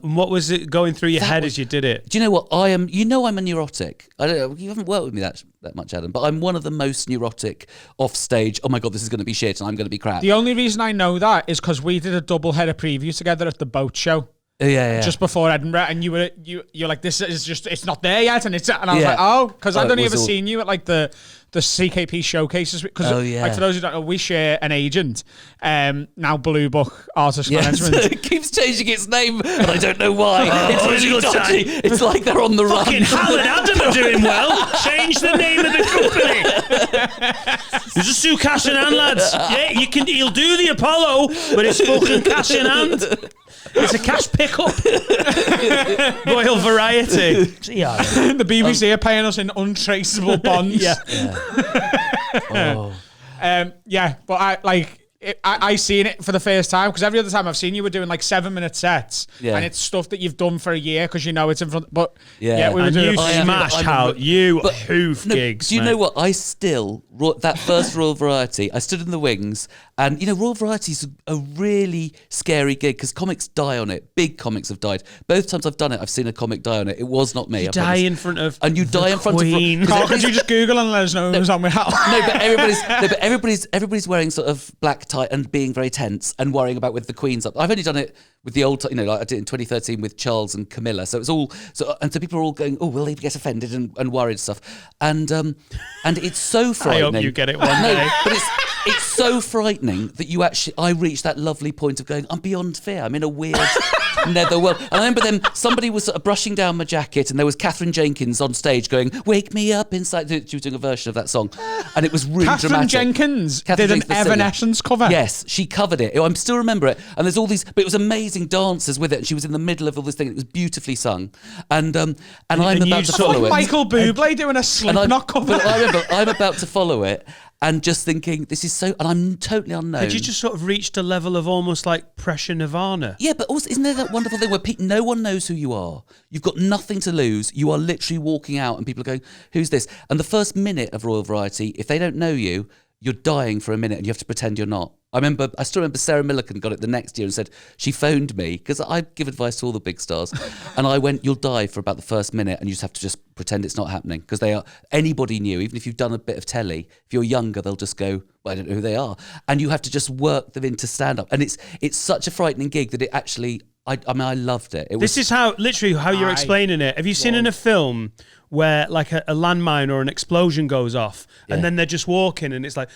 What was it going through your head as you did it? Do you know what? I'm a neurotic. You haven't worked with me that much, Adam, but I'm one of the most neurotic off stage. Oh my God, this is going to be shit and I'm going to be crap. The only reason I know that is because we did a double header preview together at the boat show. Yeah. Just before Edinburgh, and you're like, this is just, it's not there yet, and I was like, oh, because I'd only ever seen you at like the CKP showcases. Because like for those who don't know, we share an agent, now Blue Book Artist Management. It keeps changing its name, and I don't know why. It's really dodgy. It's like they're on the run. Fucking Hal and Adam are doing well. Change the name of the company. There's a Sue cash in hand, lads. Yeah, he'll do the Apollo, but it's fucking cash in hand. It's a cash pickup. Royal variety. The BBC are paying us in untraceable bonds. But I seen it for the first time because every other time I've seen you were doing like 7-minute sets, and it's stuff that you've done for a year because you know it's in front. But we were doing. You smashed how you hoof gigs. Do you know what? I still that first Royal Variety. I stood in the wings, and Royal Variety is a really scary gig because comics die on it. Big comics have died. Both times I've done it, I've seen a comic die on it. It was not me. You die in front of and you die in front Queen. of. Could you just Google and let us know who's on with Hal? No, but everybody's wearing sort of black tie and being very tense and worrying about with the Queen's up. I've only done it with the old, like I did in 2013 with Charles and Camilla. So it's all, so people are all going, oh, will they get offended and worried and stuff. And it's so frightening. I hope you get it one day. But it's so frightening that I reached that lovely point of going, I'm beyond fear. I'm in a weird netherworld. And I remember then somebody was sort of brushing down my jacket and there was Catherine Jenkins on stage going, wake me up inside. She was doing a version of that song. And it was really Catherine dramatic. Jenkins did an Evanescence cover. Yes, she covered it. I still remember it. And there's all these, but it was amazing dancers with it. And she was in the middle of all this thing. It was beautifully sung. And I'm about to follow it. Michael Bublé doing a Slipknot cover. But I remember I'm about to follow it. And just thinking, this is so, and I'm totally unknown. Had you just sort of reached a level of almost like pressure nirvana? Yeah, but also, isn't there that wonderful thing where no one knows who you are? You've got nothing to lose. You are literally walking out and people are going, who's this? And the first minute of Royal Variety, if they don't know you, you're dying for a minute and you have to pretend you're not. I still remember Sarah Millican got it the next year and said, she phoned me, because I give advice to all the big stars, and I went, you'll die for about the first minute and you just have to just pretend it's not happening, because anybody new, even if you've done a bit of telly, if you're younger, they'll just go, well, I don't know who they are, and you have to just work them into stand-up, and it's such a frightening gig that it actually, I loved it. This is literally how you're explaining it. Have you seen in a film where like a landmine or an explosion goes off and then they're just walking and it's like,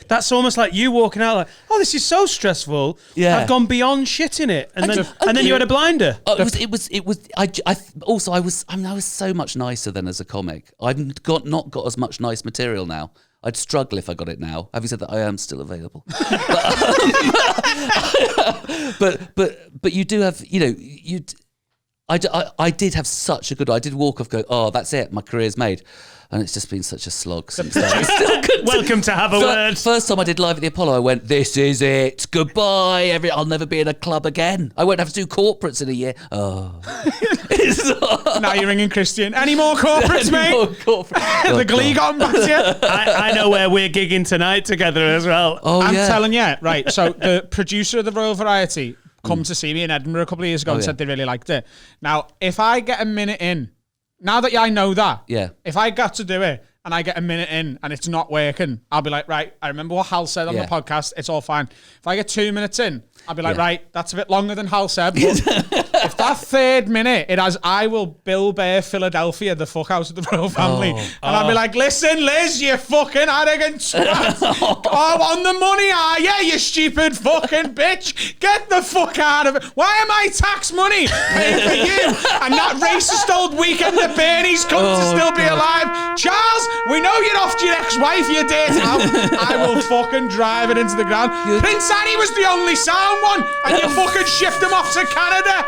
that's almost like you walking out like, oh, this is so stressful. Yeah. I've gone beyond shit in it. And then you had a blinder. Oh, I was so much nicer than as a comic. I've not got as much nice material now. I'd struggle if I got it now. Having said that, I am still available. But you do have, I did have such a good, I did walk off go, oh, that's it, my career's made. And it's just been such a slog since then. It's still good. Welcome to Have a Word. First time I did live at the Apollo, I went, this is it. Goodbye. I'll never be in a club again. I won't have to do corporates in a year. Oh. Now you're ringing Christian. Any more corporates, mate? The Glee got back to you. I know where we're gigging tonight together as well. Oh, I'm telling you. Right, so the producer of the Royal Variety come to see me in Edinburgh a couple of years ago and said they really liked it. Now, if I get a minute in, now that I know that, if I got to do it and I get a minute in and it's not working, I'll be like, right, I remember what Hal said on the podcast, it's all fine. If I get 2 minutes in, I'll be like, right, that's a bit longer than Hal said, but if that third minute, it has, I will Bill Bear Philadelphia the fuck out of the royal family. And I'll be like, listen, Liz, you fucking arrogant twat. On the money, are you, you stupid fucking bitch? Get the fuck out of it. Why am I tax money paying for you? And that racist old weekend at Bernie's come to still be alive. Charles, we know you're off to your ex-wife, you dirty out. I will fucking drive it into the ground. Prince Harry was the only sound one, and you fucking shift him off to Canada.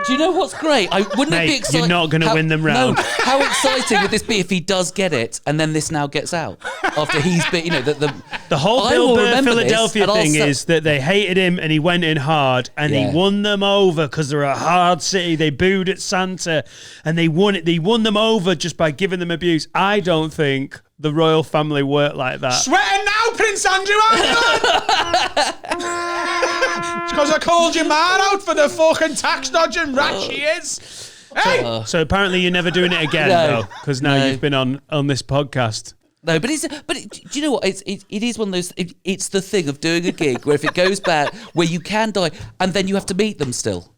Do you know what's great? Wouldn't it be Mate, exciting? you're not going to win them round. No, how exciting would this be if he does get it and then this now gets out after he's been, The whole I Bill will Burr remember this, Philadelphia and I'll thing say- is that they hated him and he went in hard and Yeah. he won them over because they're a hard city. They booed at Santa and they won it. They won them over just by giving them abuse. I don't think the royal family work like that. Sweating now, Prince Andrew. It's because I called your man out for the fucking tax dodging rat she is. Hey, So apparently you're never doing it again, No. though, because now No. you've been on this podcast. No, but do you know what? It is one of those. It's the thing of doing a gig where if it goes bad, where you can die, and then you have to meet them still.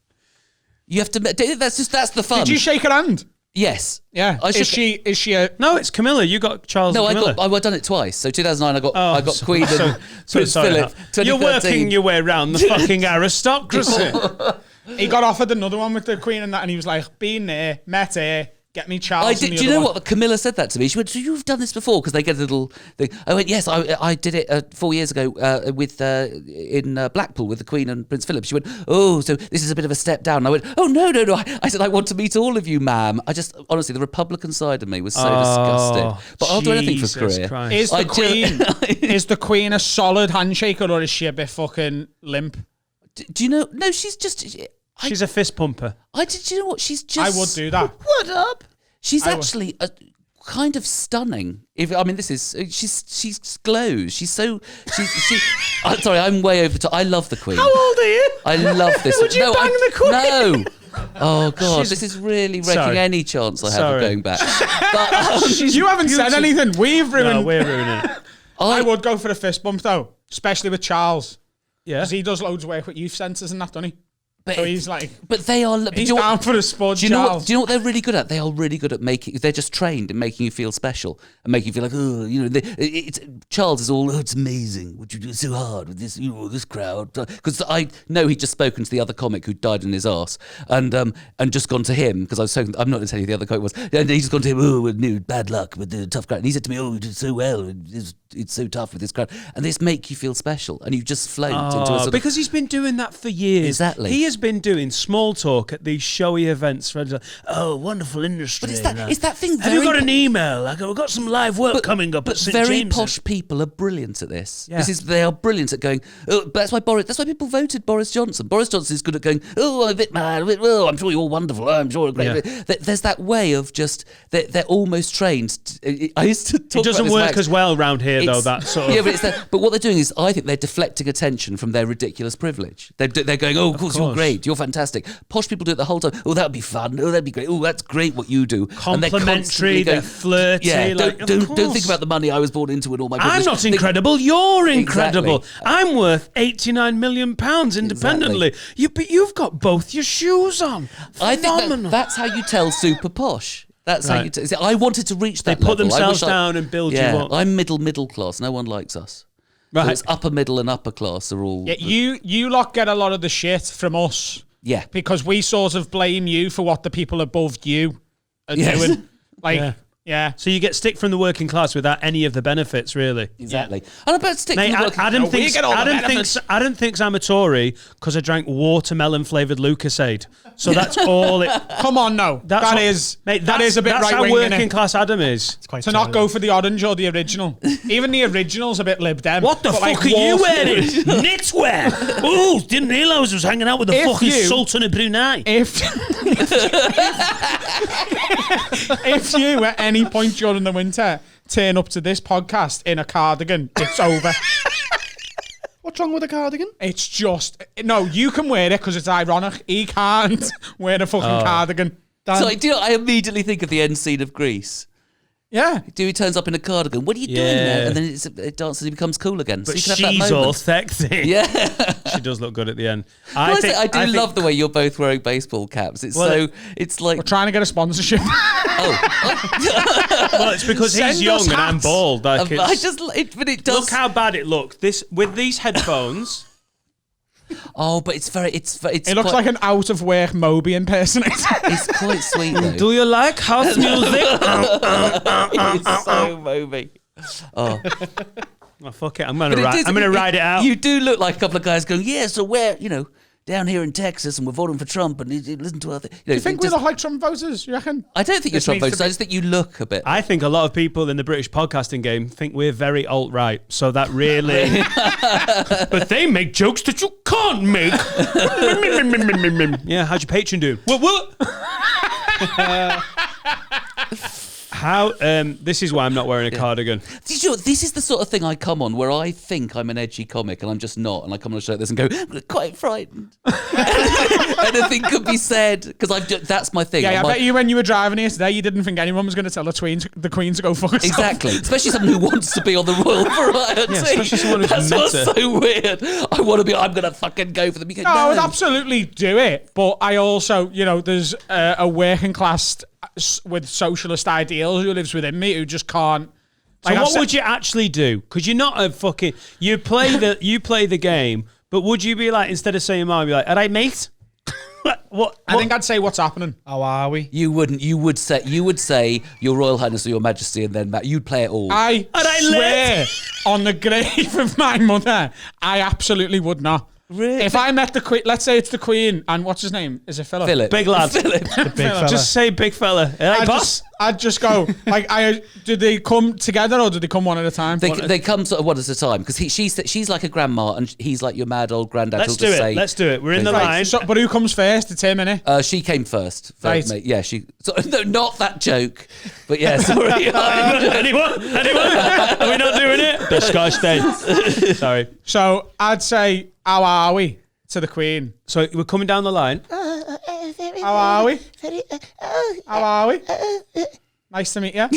You have to. That's the fun. did you shake her hand? Yes. Yeah. I Is shook- she a... No, it's Camilla. You got Charles No, and Camilla. I've done it twice. So 2009, I got Queen and Prince sorry, Philip. Hal. You're 2013. working your way around the fucking aristocracy. He got offered another one with the Queen and that, and he was like, been there, met her, get me Charles. I and did. the Do you other know one. what? Camilla said that to me. She went, "So you've done this before?" Because they get a little thing. I went, "Yes, I did it 4 years ago in Blackpool with the Queen and Prince Philip." She went, "Oh, so this is a bit of a step down." And I went, "Oh no. I said I want to meet all of you, ma'am." I just honestly, the Republican side of me was so disgusted. But I'll do anything for Jesus career. Christ. Is the I Queen is the Queen a solid handshaker or is she a bit fucking limp? Do you know? No, she's just. She's a fist pumper. Do you know what? She's just. I would do that. What up? She's I would. actually kind of stunning. She's glows. She's so. I'm sorry, I'm way over top. I love the Queen. How old are you? I love this. Would you bang the Queen? No. Oh God, this is really wrecking Sorry. any chance I have Sorry. of going back. But, You haven't said beautiful. anything. We've ruined. No, we're ruining it. I would go for a fist bump though, especially with Charles, Yeah. because he does loads of work with youth centres and that, doesn't he? but, So he's like, but they are. But he's do you know down what- for a spud, Do you know Charles. what? Do you know what they're really good at? They are really good at making. They're just trained in making you feel special and making you feel like, oh, Charles is all. Oh, it's amazing what you do so hard with this, this crowd. Because I know he'd just spoken to the other comic who died in his arse, and just gone to him because I'm not going to tell you who the other comic was. And he's just gone to him. Oh, bad luck with the tough crowd. And he said to me, oh, you did so well. It's so tough with this crowd, and this make you feel special, and you just float into a sort of. Because he's been doing that for years. Exactly. He has been doing small talk at these showy events. Oh, wonderful industry. But it's that thing. Have you got an email? We've got some live work coming up at St. Very James's. posh people are brilliant at this. Yeah. They are brilliant at going. Oh, but that's why people voted Boris Johnson. Boris Johnson is good at going. Oh, I'm a bit mad. Oh, I'm sure you're wonderful. I'm sure you're great. Yeah. There's that way of just they're almost trained. I used to talk It doesn't about this, work Max. as well round here, though. It's- That sort of. Yeah, but but what they're doing is, I think they're deflecting attention from their ridiculous privilege. They're going, oh, of course, you're great, you're fantastic. Posh people do it the whole time. Oh, that would be fun. Oh, that'd be great. Oh, that's great what you do. And they're Complimentary, constantly they're going, flirty. Yeah, like, of don't course. think about the money I was born into and all my privilege. I'm not Think- incredible. You're incredible. Exactly. I'm worth £89 million independently. But you've got both your shoes on. I think Phenomenal. that's how you tell super posh. That's how Right. you see, I wanted to reach that They put level. I themselves wish down and build you yeah, up. I'm middle class. No one likes us. Right. So it's upper middle and upper class are all. Yeah, you lot get a lot of the shit from us. Yeah. Because we sort of blame you for what the people above you are Yes. doing. Like, Yeah. yeah. So you get stick from the working class without any of the benefits, really. Exactly. And I bet stick Mate, to the working Adam No, we thinks get all the Adam thinks I'm a Tory because I drank watermelon flavoured Lucasade. So that's all it. Come on, no. That's That what- is mate, that is a bit that's right wing, how working innit? class Adam is. Quite To not go for the orange or the original. Even the original's a bit Lib Dem. What the but, fuck like, are you water- wearing? Knitwear. Oh, didn't realise I was hanging out with the If fucking you- Sultan of Brunei. If if you at any point during the winter turn up to this podcast in a cardigan, it's over. What's wrong with a cardigan? It's just no. You can wear it because it's ironic. He can't wear a fucking cardigan. Dan, So I immediately think of the end scene of Grease. yeah. Dewey turns up in a cardigan. What are you doing Yeah. there? And then it dances and he becomes cool again. So But you can have she's that all moment. sexy. Yeah. She does look good at the end. I do love the way you're both wearing baseball caps. It's Well, it's like We're trying to get a sponsorship. Well, it's because Send he's young us and I'm hats. bald. Like but it does. look how bad it looked. This with these headphones. Oh, but it's It looks quite, like an out of work Moby impersonator. it's quite sweet though. Do you like house music? It's so Moby. Oh, Oh, fuck it. I'm But gonna it is- ride it out. You do look like a couple of guys going, yeah. So where down here in Texas and we're voting for Trump and listen to other. Do you think we look like Trump voters? You reckon? I don't think you're This Trump needs to voters. I just think you look a bit. I think a lot of people in the British podcasting game think we're very alt-right, so that really... But they make jokes that you can't make. Yeah, how's your patron doing? What? How? This is why I'm not wearing a cardigan. Did you know, this is the sort of thing I come on where I think I'm an edgy comic and I'm just not, and I come on a show like this and go, I'm quite frightened. Anything could be said because that's my thing. Yeah, I bet you when you were driving here today, you didn't think anyone was going to tell the Queen to go fuck herself. Exactly, especially someone who wants to be on the Royal Variety. Yeah, especially someone who's That's what's meta. so weird. I want to be. I'm going to fucking go for them. You go, No, I would absolutely do it, but I also, there's a working class with socialist ideals who lives within me who just can't. So what would you actually do? Because you're not a fucking... You play the game, but would you be like, instead of saying mine, be like, all right, mate? What? I think I'd say what's happening. How are we? You wouldn't. You would say Your Royal Highness or Your Majesty, and then you'd play it all. I swear on the grave of my mother, I absolutely would not. Really? If I met the Queen, let's say it's the Queen, and what's his name? Is it Philip? Philip. Big lad. Philip. Big fella. Just say big fella. Hey, boss. I'd just go, did they come together or did they come one at a time? They come sort of one at a time because she's like a grandma and he's like your mad old granddad. Let's do it. Let's do it. We're in the line. So, but who comes first? It's him, innit? She came first. Right. Mate. Yeah, no, not that joke. But yeah, sorry. Anyone? Are we not doing it? The Scottish State. Sorry. So I'd say, how are we? To the Queen. So we're coming down the line. How are we? How are we? Nice to meet you.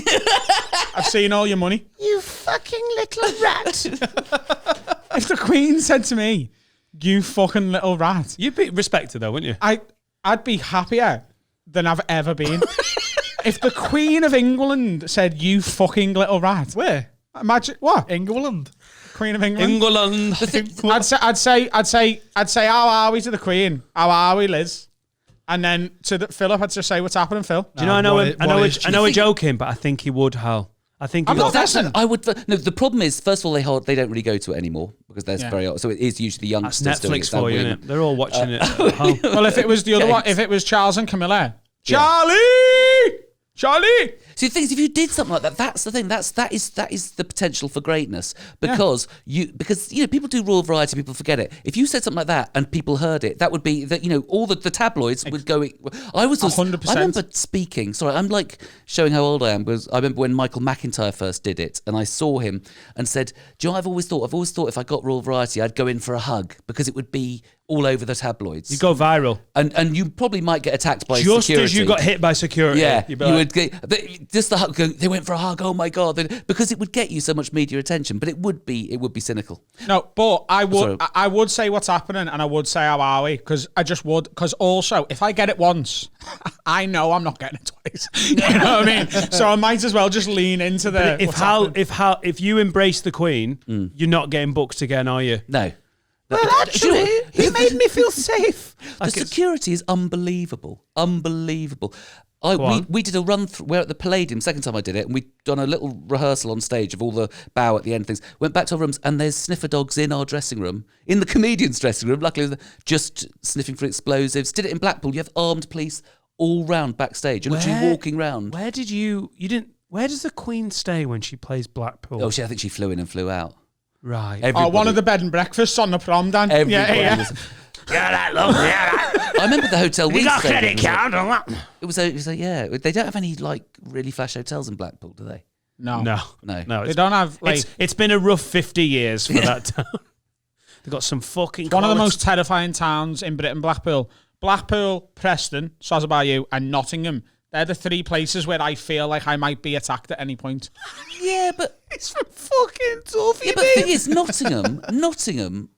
I've seen all your money. You fucking little rat. If the Queen said to me, you fucking little rat, You'd be respected though, wouldn't you? I'd be happier than I've ever been. If the Queen of England said, you fucking little rat. Where? Imagine, what? England. Queen of England. England. I'd say, how are we to the Queen? How are we, Liz? And then to Philip, I'd just say, what's happening, Phil? Do you know? I know we're joking, but I think he would, Hal. I think I'm he not would. listening. I would. No, the problem is, first of all, they don't really go to it anymore because they're very old. So it is usually the That's youngsters doing Netflix it. for you, That innit? They're all watching it. at home. Well, if it was the other one, if it was Charles and Camilla, Charlie! See, the thing is, if you did something like that, that's the thing. That is the potential for greatness because people do Royal Variety, people forget it. If you said something like that and people heard it, that would be that all the tabloids would go. I was 100%. I remember speaking. Sorry, I'm like showing how old I am because I remember when Michael McIntyre first did it, and I saw him and said, "Do you know what I've always thought if I got Royal Variety, I'd go in for a hug because it would be all over the tabloids. You go viral. And you probably might get attacked by Just security. as you got hit by security. Yeah, you'd be like, would get just the hug. They went for a hug. Oh my god! Because it would get you so much media attention, but it would be cynical. No, but I Sorry. would say what's happening, and I would say how are we, because I just would. Because also, if I get it once, I know I'm not getting it twice. You know what I mean? So I might as well just lean into the. If you embrace the Queen, you're not getting booked again, are you? No. Well, actually, he made me feel safe. The security is unbelievable. Unbelievable. on. We did a run through. We're at the Palladium, second time I did it, and we'd done a little rehearsal on stage of all the bow at the end of things. Went back to our rooms, and there's sniffer dogs in our dressing room, in the comedian's dressing room. Luckily, just sniffing for explosives. Did it in Blackpool. You have armed police all round backstage. You're literally walking round. Where did you didn't? Where does the Queen stay when she plays Blackpool? Oh, I think she flew in and flew out. Right. One of the bed and breakfasts on the prom, Dan. Everybody was. Yeah, that love. Yeah, that. I remember the hotel we got stayed in. credit card or what? It was yeah. They don't have any like really flash hotels in Blackpool, do they? No. No. They don't have like. It's been a rough 50 years for that town. They've got some fucking. One of the most terrifying towns in Britain, Blackpool, Preston, Swansea Bayou, and Nottingham. They're the three places where I feel like I might be attacked at any point. Yeah, but It's fucking tough. yeah, but the thing is, Nottingham,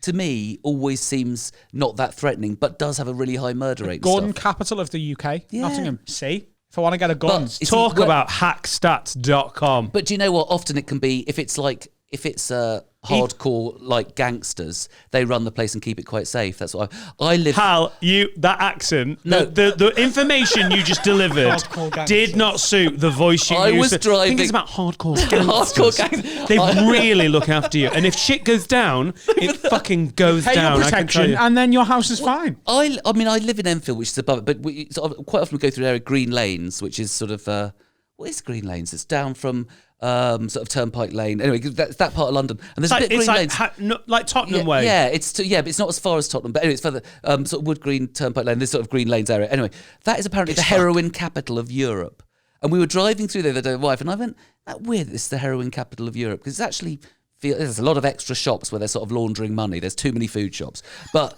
to me, always seems not that threatening, but does have a really high murder rate. Gun and stuff. capital of the UK, Yeah. Nottingham. See, if I want to get a gun, But- Talk about hackstats.com. But do you know what? Often it can be if it's like if it's hardcore like gangsters, they run the place and keep it quite safe. That's what I live. Hal, that accent, No. the information you just delivered did not suit the voice you I used. was driving. I think it's about hardcore gangsters. Hardcore gangsters. They really look after you, and if shit goes down, it fucking goes Pay down. your I can tell protection, you. and then your house is fine. I mean, I live in Enfield, which is above it, but we quite often go through the area of Green Lanes, which is sort of what is Green Lanes? It's down from sort of Turnpike Lane. Anyway, that's that part of London, and there's a bit of Green Lanes. Like Tottenham Yeah, way. yeah, but it's not as far as Tottenham. But anyway, it's further, sort of Wood Green, Turnpike Lane, this sort of Green Lanes area. Anyway, that is apparently the heroin capital of Europe. And we were driving through there the other day with my wife, and I went, "That weird. This is the heroin capital of Europe because it's actually." There's a lot of extra shops where they're sort of laundering money. There's too many food shops, but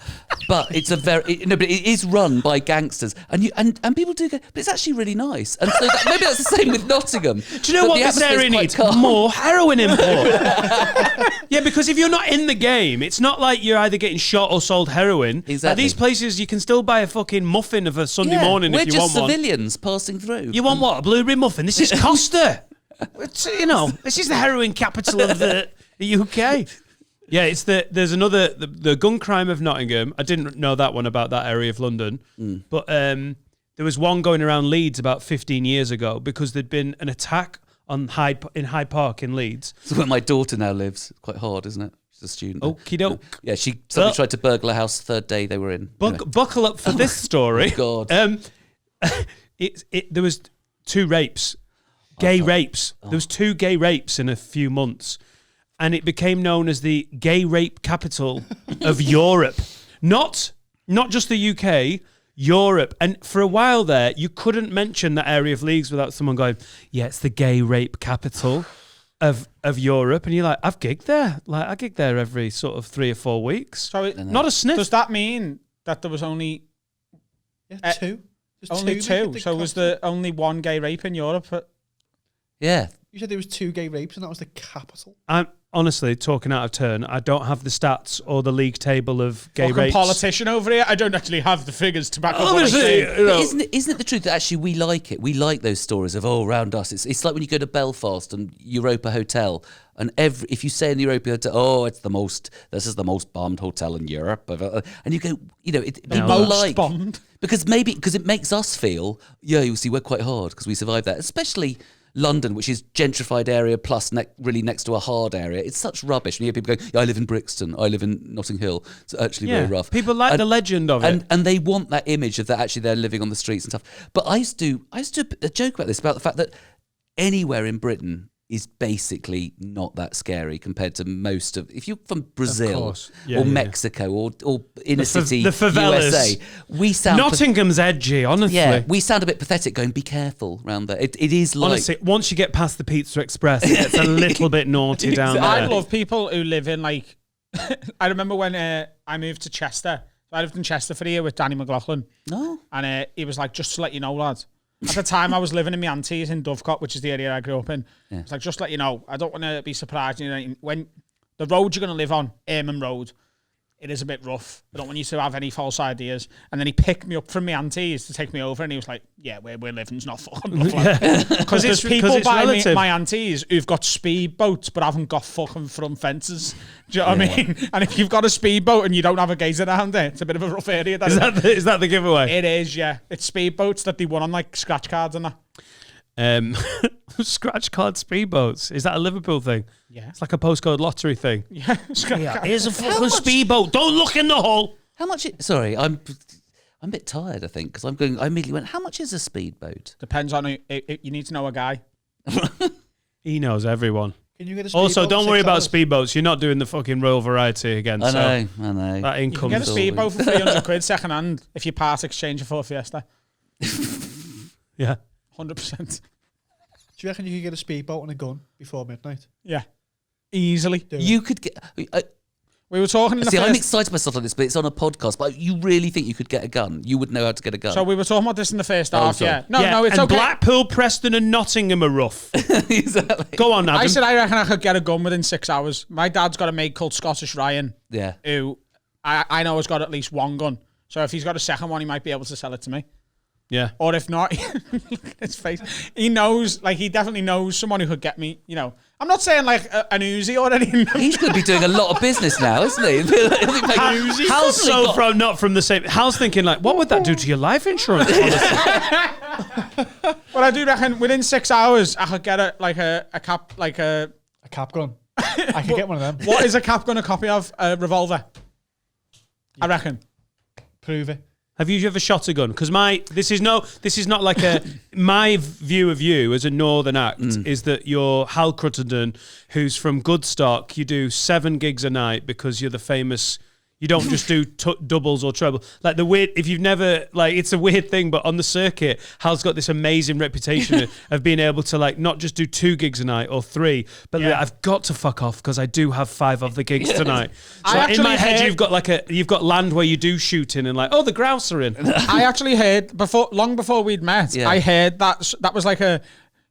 it's a but it is run by gangsters, and people do go. But it's actually really nice, and so maybe that's the same with Nottingham. Do you know what this area needs? More heroin import. Yeah, because if you're not in the game, it's not like you're either getting shot or sold heroin. Exactly. At these places, you can still buy a fucking muffin of a Sunday morning if you want one. We're just civilians passing through. You want what? A blueberry muffin? This is Costa. This is the heroin capital of the UK. Yeah, there's another the gun crime of Nottingham. I didn't know that one about that area of London, but there was one going around Leeds about 15 years ago because there'd been an attack on Hyde Park in Leeds. It's where my daughter now lives. Quite hard, isn't it? She's a student. Okie doke. Yeah, somebody tried to burgle a house third day they were in. Anyway. Buckle up for this story. Oh, God. There was 2 rapes, gay rapes. There was 2 gay rapes in a few months. And it became known as the gay rape capital of Europe. Not just the UK, Europe. And for a while there, you couldn't mention that area of Leeds without someone going, yeah, it's the gay rape capital of Europe. And you're like, I've gigged there. Like, I gig there every sort of 3 or 4 weeks. So not a sniff. Does that mean that there was only... two? Only two? So was there only one gay rape in Europe? Yeah. You said there was 2 gay rapes and that was the capital. I'm honestly talking out of turn. I don't have the stats or the league table of gay Fucking rapes. Politician over here. I don't actually have the figures to back up what I'm Obviously, saying. But isn't it the truth that actually we like it? We like those stories of around us. It's like when you go to Belfast and Europa Hotel, and if you say in the Europa Hotel, this is the most bombed hotel in Europe, and you go, people like bombed because it makes us feel, you see, we're quite hard because we survived that, especially London, which is gentrified area plus really next to a hard area. It's such rubbish. When you hear people going, I live in Brixton, I live in Notting Hill. It's actually very rough. People like the legend of it. And they want that image of that actually they're living on the streets and stuff. But I used to joke about this, about the fact that anywhere in Britain is basically not that scary compared to most of... If you're from Brazil or Mexico or inner city the favelas. USA, we sound... Nottingham's edgy, honestly. Yeah, we sound a bit pathetic going, be careful around there. It is like... Honestly, once you get past the Pizza Express, it gets a little bit naughty down there. I love people who live in like... I remember when I moved to Chester. So I lived in Chester for a year with Danny McLaughlin. No. And he was like, just to let you know, lad. At the time, I was living in my auntie's in Dovecot, which is the area I grew up in. Yeah. It's like, just to let you know, I don't want to be surprised. When the road you're going to live on, Eamon Road, it is a bit rough. I don't want you to have any false ideas. And then he picked me up from my auntie's to take me over, and he was like, yeah, where we're living's not fucking rough. Because it's people by my aunties who've got speedboats but haven't got fucking front fences. Do you know what I mean? And if you've got a speedboat and you don't have a gate around there, it's a bit of a rough area. Is that the giveaway? It is, yeah. It's speedboats that they won on like scratch cards and that. Scratch card speedboats. Is that a Liverpool thing? Yeah. It's like a postcode lottery thing. Yeah. Here's a fucking speedboat. Don't look in the hole. How much... Sorry, I'm a bit tired, I think, because I immediately went, how much is a speedboat? Depends on who. You need to know a guy. He knows everyone. Can you get a speedboat? Also, don't worry about hours? speedboats. You're not doing the fucking Royal Variety again. I know. That You income. can get a speedboat for 300 quid second hand if you part exchange a Ford Fiesta. Yeah. 100%. Do you reckon you could get a speedboat and a gun before midnight? Yeah. Easily. You could get... We were talking in the See, I'm first... excited myself like this, but it's on a podcast. But you really think you could get a gun? You would know how to get a gun. So we were talking about this in the first half, sorry. yeah. No, it's and okay. Blackpool, Preston and Nottingham are rough. Exactly. Go on, Adam. I said I reckon I could get a gun within 6 hours. My dad's got a mate called Scottish Ryan, Yeah. who I know has got at least one gun. So if he's got a second one, he might be able to sell it to me. Yeah. Or if not, his face. He knows, like, he definitely knows someone who could get me, you know. I'm not saying like an Uzi or anything. He's going to be doing a lot of business now, isn't he? Hal's so not from the same. Hal's thinking like, what would that do to your life insurance policy? Well, I do reckon within 6 hours I could get a cap, A cap gun. I could get one of them. What is a cap gun a copy of? A revolver. I reckon. Prove it. Have you ever shot a gun? Because this is not like my view of you as a northern act is that you're Hal Cruttenden, who's from good stock. You do 7 gigs a night because you're the famous. You don't just do doubles or treble. Like the weird, if you've never, like, it's a weird thing, but on the circuit, Hal's got this amazing reputation of being able to, like, not just do 2 gigs a night or 3, but like, I've got to fuck off because I do have 5 of the gigs tonight. So in my head, you've got land where you do shooting and like, oh, the grouse are in. I actually heard long before we'd met. I heard that was like a.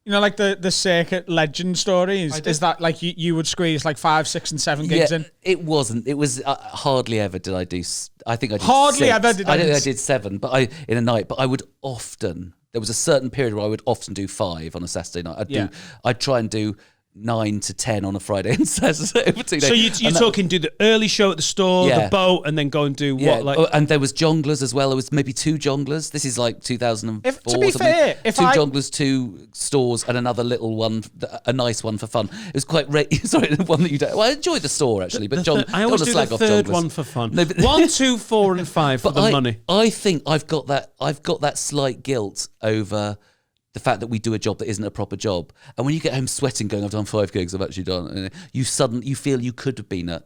You know, like the circuit legend stories, is that like you would squeeze like 5, 6, and 7 gigs in? It wasn't. It was hardly ever did I do. I think I did hardly 6. ever did I don't think I did 7, but in a night. But I would often. There was a certain period where I would often do 5 on a Saturday night. I'd try and do 9 to 10 on a Friday and Saturday. So you're talking do the early show at the store, the boat, and then go and do what? Like, and there was jonglers as well. There was maybe 2 jonglers. This is like 2004. To be fair, 2 jonglers, 2 stores, and another little one, a nice one for fun. It was quite sorry, the one that you don't. Well, I enjoy the store actually, but I always do the third one for fun. No, 1, 2, 4, and 5 for the money. I think I've got that slight guilt over the fact that we do a job that isn't a proper job. And when you get home sweating going, I've done 5 gigs, I've actually done, and you feel you could have been it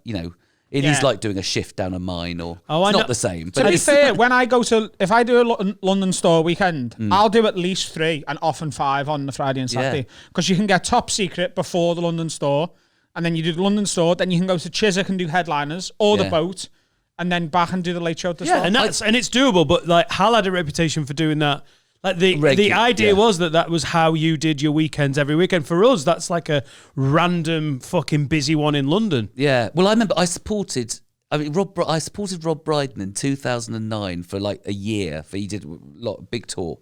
is like doing a shift down a mine it's not the same. To be fair, if I do a London store weekend, I'll do at least 3 and often 5 on the Friday and Saturday. Because you can get top secret before the London store, and then you do the London store, then you can go to Chiswick and do headliners, or the boat, and then back and do the late show at the store. And it's doable, but like Hal had a reputation for doing that. Like the idea was that was how you did your weekends every weekend. For us, that's like a random fucking busy one in London. Yeah. Well, I remember I supported Rob Brydon in 2009 for like a year. He did a big tour,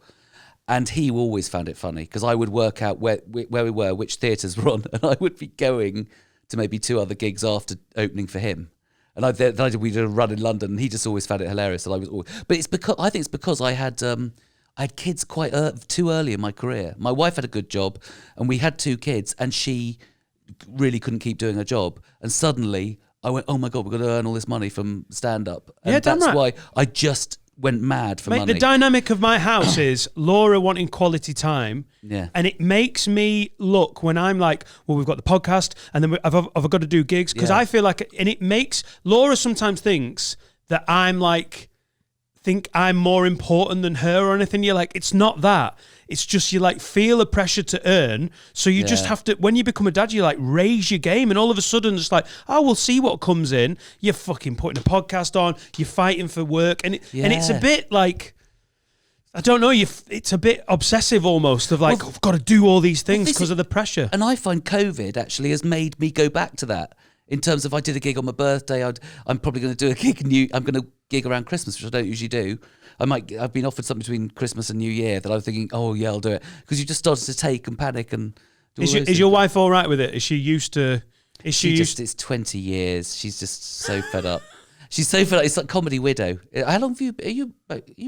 and he always found it funny because I would work out where we were, which theatres were on, and I would be going to maybe 2 other gigs after opening for him. And we did a run in London, and he just always found it hilarious. And but I think it's because I had kids quite too early in my career. My wife had a good job, and we had 2 kids, and she really couldn't keep doing her job. And suddenly, I went, "Oh my God, we're going to earn all this money from stand-up." And that's why I just went mad for money. The dynamic of my house is Laura wanting quality time, and it makes me look when I'm like, well, we've got the podcast, and then I've got to do gigs, because I feel like, and it makes, Laura sometimes thinks that think I'm more important than her or anything. You're like, it's not that. It's just you like feel a pressure to earn. So you just have to, when you become a dad, you like raise your game, and all of a sudden it's like, oh, we'll see what comes in. You're fucking putting a podcast on, you're fighting for work, and it's a bit like, I don't know, it's a bit obsessive almost of like, I've got to do all these things because of the pressure. And I find COVID actually has made me go back to that. In terms of, I did a gig on my birthday, I'm probably going to do a gig I'm going to gig around Christmas, which I don't usually do. I've been offered something between Christmas and New Year that I'm thinking, oh yeah, I'll do it, because you just started to take and panic and. Is your wife all right with it? Is she used to? It's 20 years. She's just so fed up. She's so fed up. It's like Comedy Widow. How long are you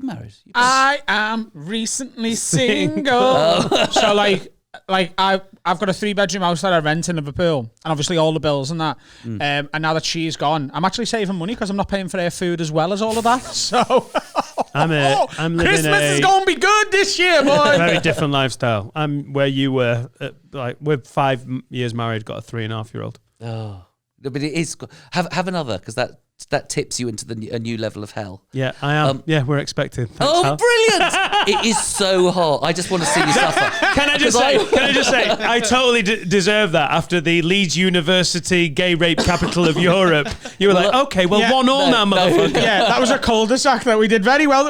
married? I am recently single. So like I've got a 3-bedroom house that I rent in Liverpool, and obviously all the bills and that. And now that she's gone, I'm actually saving money because I'm not paying for her food as well as all of that. So I'm living Christmas is going to be good this year, boy. Very different lifestyle. I'm where you were. We're 5 years married, got a 3.5-year-old. Oh, but it is have another, because that tips you into a new level of hell. Yeah, I am. We're expecting. Thanks, Hal. Brilliant! It is so hot. I just want to see you suffer. Can I just say, I totally deserve that after the Leeds University gay rape capital of Europe. You were like, okay, well, 1-1 now, motherfucker. Yeah, that was a cul-de-sac that we did very well.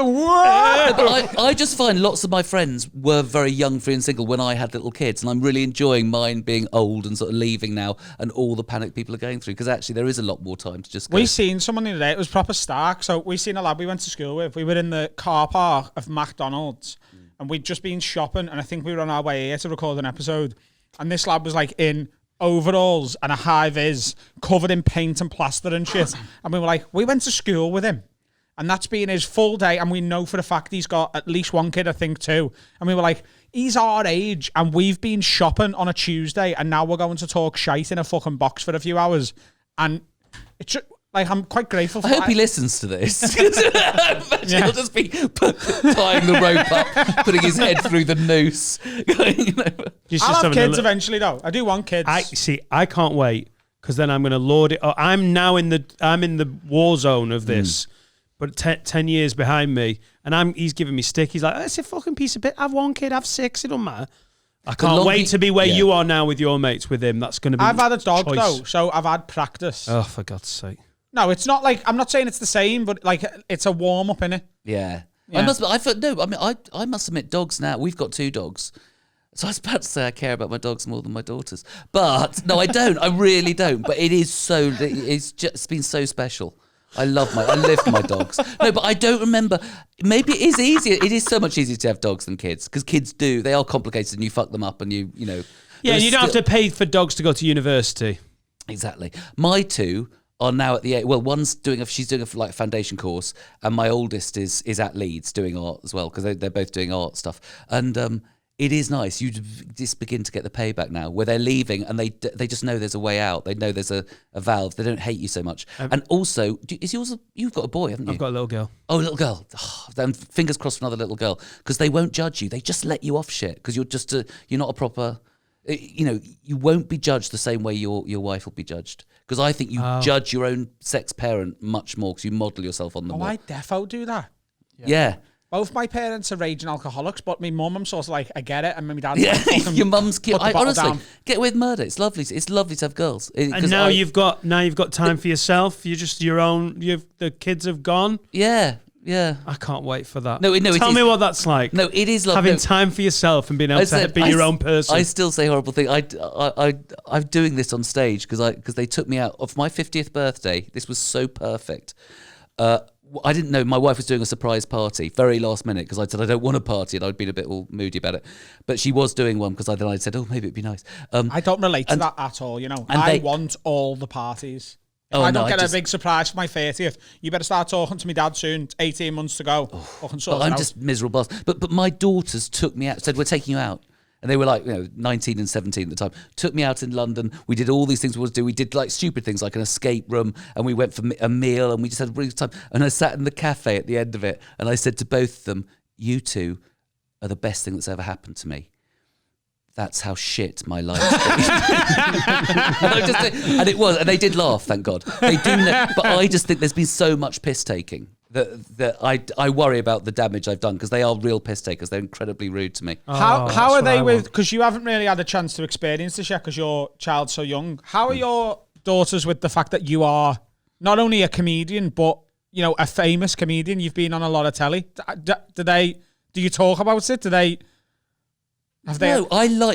But I just find lots of my friends were very young, free and single when I had little kids, and I'm really enjoying mine being old and sort of leaving now, and all the panic people are going through, because actually there is a lot more time to just go. We've seen someone the other day. It was proper stark. So we seen a lad we went to school with. We were in the car park of McDonald's, and we'd just been shopping, and I think we were on our way here to record an episode. And this lad was like in overalls and a high vis, covered in paint and plaster and shit. And we were like, we went to school with him. And that's been his full day. And we know for a fact he's got at least one kid, I think, too. And we were like, he's our age. And we've been shopping on a Tuesday. And now we're going to talk shite in a fucking box for a few hours. And it's just, like, I'm quite grateful for I hope that. he listens to this. He'll just be tying the rope up, putting his head through the noose. I'll have kids eventually, though. I do want kids. I can't wait, because then I'm going to lord it. I'm in the war zone of this. But 10 years behind me, and he's giving me stick. He's like, it's a fucking piece of bit. Have one kid, have 6. It don't matter. I can't wait to be where you are now with your mates with him. That's going to be. I've had a dog though, so I've had practice. Oh, for God's sake! No, it's not like, I'm not saying it's the same, but like it's a warm up, innit? Yeah. Yeah. I must admit, dogs now. We've got 2 dogs. So I was about to say I care about my dogs more than my daughters, but no, I don't. I really don't. But it's just been so special. I live for my dogs. No, but I don't remember. Maybe it is easier. It is so much easier to have dogs than kids, because kids they are complicated, and you fuck them up, and you know. Yeah, and you don't have to pay for dogs to go to university. Exactly. My 2 are now at the age. Well, one's she's doing a foundation course, and my oldest is at Leeds doing art as well, because they're both doing art stuff, and it is nice. You just begin to get the payback now, where they're leaving and they just know there's a way out. They know there's a valve. They don't hate you so much. And also, you've got a boy, haven't you? I've got a little girl. Oh, a little girl. Oh, then fingers crossed for another little girl, because they won't judge you. They just let you off shit, because you're not a proper. You won't be judged the same way your wife will be judged, because I think you judge your own sex parent much more, because you model yourself on them. Oh, I defo do that. Yeah. Both my parents are raging alcoholics, but my mum, I'm sort of like, I get it, and my dad's Yeah, like, your mum's cute. Honestly, down. get with murder. It's lovely. It's lovely to have girls. And now you've got time for yourself. You're just your own. The kids have gone. Yeah. I can't wait for that. No, Tell me what that's like. No, it is lovely. Having time for yourself and being able to be your own person. I still say horrible things. I'm doing this on stage because they took me out of my 50th birthday. This was so perfect. I didn't know my wife was doing a surprise party, very last minute, because I said I don't want a party, and I'd been a bit all moody about it. But she was doing one, because I said, oh, maybe it'd be nice. I don't relate to that at all, you know. I want all the parties. If I don't get a big surprise for my 30th, you better start talking to my dad soon. It's 18 months to go. I'm just miserable. But my daughters took me out, said, we're taking you out. And they were like, 19 and 17 at the time. Took me out in London. We did all these things we wanted to do. We did like stupid things, like an escape room, and we went for a meal, and we just had a really good time. And I sat in the cafe at the end of it, and I said to both of them, you 2 are the best thing that's ever happened to me. That's how shit my life's been. And it was, and they did laugh, thank God. They do know, but I just think there's been so much piss taking that I worry about the damage I've done, because they are real piss takers. They're incredibly rude to me. How are they with? Because you haven't really had a chance to experience this yet, because your child's so young. How are your daughters with the fact that you are not only a comedian, but a famous comedian? You've been on a lot of telly. Do you talk about it? Do they? Have they? No,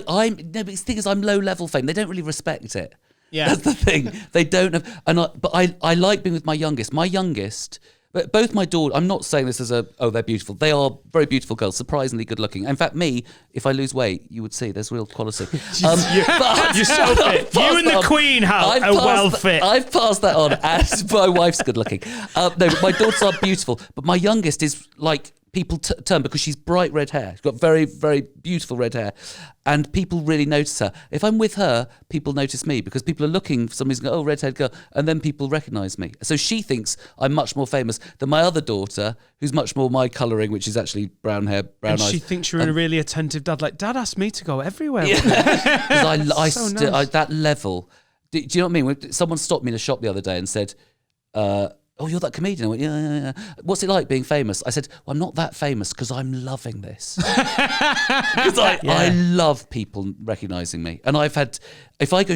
but the thing is, I'm low level fame. They don't really respect it. Yeah, that's the thing. They don't have, but I like being with my youngest. My youngest. But both my daughters, I'm not saying this as they're beautiful. They are very beautiful girls, surprisingly good looking. In fact, me, if I lose weight, you would see there's real quality. You're so fit. You and the Queen, Hal, are well fit. I've passed that on, as my wife's good looking. No, my daughters are beautiful, but my youngest is like, people turn, because she's bright red hair. She's got very, very beautiful red hair. And people really notice her. If I'm with her, people notice me, because people are looking for somebody's going, oh, redhead girl. And then people recognise me. So she thinks I'm much more famous than my other daughter, who's much more my colouring, which is actually brown hair, brown eyes. She thinks you're a really attentive dad. Like, Dad asked me to go everywhere. Because that level. Do you know what I mean? When someone stopped me in a shop the other day and said, oh, you're that comedian? I went, yeah. What's it like being famous? I said, well, I'm not that famous, because I'm loving this. Because I love people recognising me. And I've had, if I go,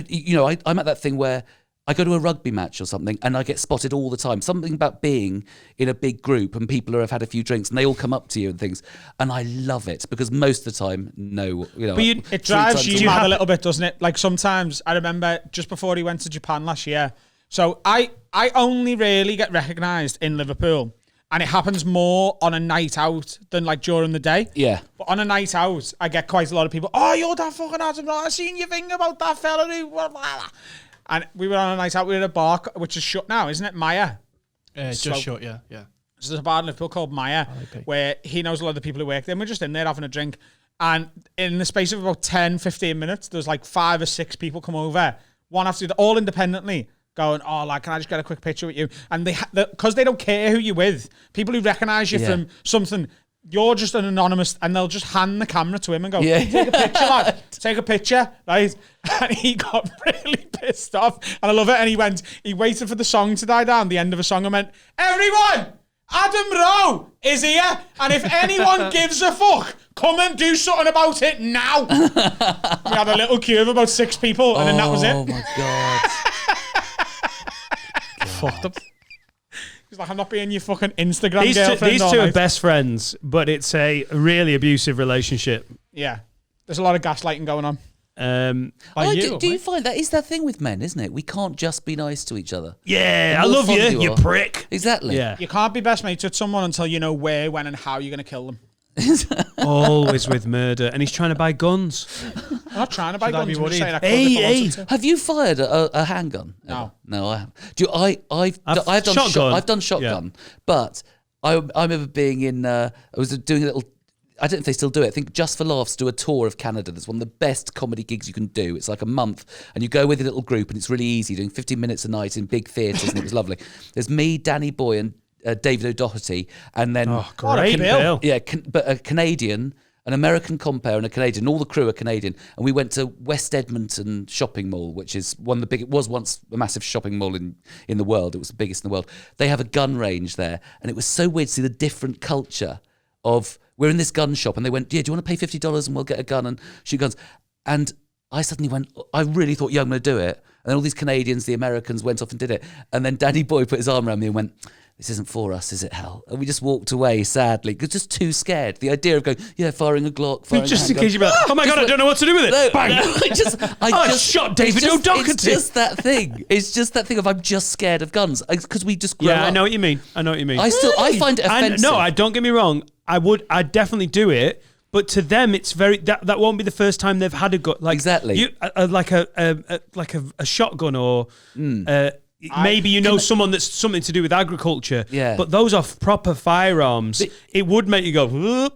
I'm at that thing where I go to a rugby match or something, and I get spotted all the time. Something about being in a big group, and people who have had a few drinks, and they all come up to you and things. And I love it, because most of the time, But it drives you mad a little bit, doesn't it? Like, sometimes, I remember just before he went to Japan last year, So I only really get recognised in Liverpool, and it happens more on a night out than like during the day. Yeah. But on a night out, I get quite a lot of people. Oh, you're that fucking Adam. I seen your thing about that fella who. Blah, blah, blah. And we were on a night out. We were at a bar which is shut now, isn't it? Maya. Just shut. Yeah. So there's a bar in Liverpool called Maya, where he knows a lot of the people who work there. And we're just in there having a drink. And in the space of about 10, 15 minutes, there's like 5 or 6 people come over, one after the other, all independently, going, oh, like, can I just get a quick picture with you? And because they don't care who you're with, people who recognise you from something, you're just an anonymous, and they'll just hand the camera to him and go, take a picture, lad. Take a picture, right? And he got really pissed off. And I love it. And he waited for the song to die down, the end of a song, and went, everyone! Adam Rowe is here, and if anyone gives a fuck, come and do something about it now. We had a little queue of about 6 people, and then that was it. Oh my god! Fucked up. He's like, I'm not being your fucking Instagram These girlfriend. two are best friends, but it's a really abusive relationship. Yeah, there's a lot of gaslighting going on. Do you find that is that thing with men, isn't it? We can't just be nice to each other. Yeah, The I more love fond you are. prick. Exactly. Yeah. You can't be best mates with someone until you know where, when, and how you're going to kill them. Always with murder, and he's trying to buy guns. I'm not trying to buy Should I guns. be I'm just worried? saying I could if I wanted to. Have you fired a handgun? No. No, I haven't. I've done shotgun. I've done shotgun, but I remember being in. I was doing a little. I don't know if they still do it. I think Just for Laughs do a tour of Canada. That's one of the best comedy gigs you can do. It's like a month, and you go with a little group, and it's really easy, doing 15 minutes a night in big theatres, and it was lovely. There's me, Danny Boy, and David O'Doherty, and then Great bill. yeah, but a Canadian, an American compere, and a Canadian. All the crew are Canadian, and we went to West Edmonton Shopping Mall, which is one of the big. It was once a massive shopping mall in the world. It was the biggest in the world. They have a gun range there, and it was so weird to see the different culture of. We're in this gun shop, and they went, yeah, do you want to pay $50 and we'll get a gun and shoot guns? And I suddenly went, I really thought, yeah, I'm going to do it. And then all these Canadians, the Americans, went off and did it. And then Danny Boy put his arm around me and went, this isn't for us, is it, Hal? And we just walked away sadly, because just too scared. The idea of going, yeah, firing a Glock, firing Just a in case you're like, oh my God, I don't know what to do with it. No, Bang. no, I just shot David it's O'Doherty. It's just that thing. It's just that thing of I'm just scared of guns. Because we just grow Yeah, up. I know what you mean. I I find it offensive. No, don't get me wrong. I'd definitely do it, but to them, it's very that won't be the first time they've had a gun. Like Exactly. like a shotgun or. Maybe someone that's something to do with agriculture, but those are proper firearms. It would make you go,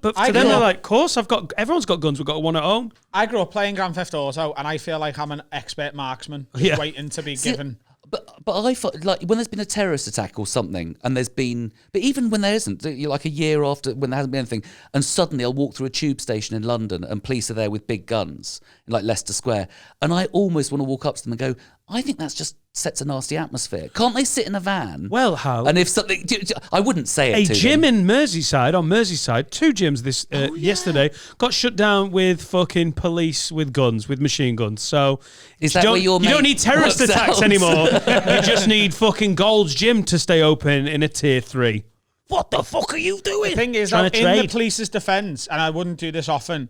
but to them they're like, of course, everyone's got guns, we've got one at home. I grew up playing Grand Theft Auto, and I feel like I'm an expert marksman, just waiting to be given. But I thought, like, when there's been a terrorist attack or something, and there's been, but even when there isn't, you're like a year after when there hasn't been anything, and suddenly I'll walk through a tube station in London, and police are there with big guns, in like Leicester Square, and I almost want to walk up to them and go, I think that's just sets a nasty atmosphere. Can't they sit in a van? Well, Hal, and if something, I wouldn't say it. A gym in Merseyside, 2 gyms yesterday got shut down with fucking police with guns, with machine guns. So is that where you don't need terrorist attacks anymore. You just need fucking Gold's Gym to stay open in a tier 3. What the fuck are you doing? The thing is, in the police's defence, and I wouldn't do this often,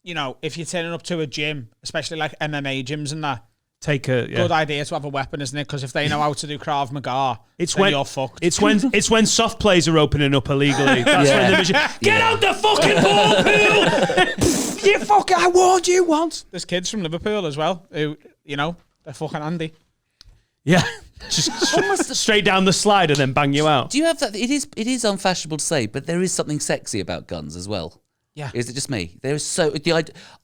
if you're turning up to a gym, especially like MMA gyms and that, good idea to have a weapon, isn't it? Because if they know how to do Krav Maga, then you're fucked. It's when soft plays are opening up illegally. That's when the mission. Get out the fucking ball pool! You fucker! I warned you once. There's kids from Liverpool as well who, they're fucking handy. Yeah, just straight down the slide and then bang you out. Do you have that? It is unfashionable to say, but there is something sexy about guns as well. Yeah. Is it just me? There is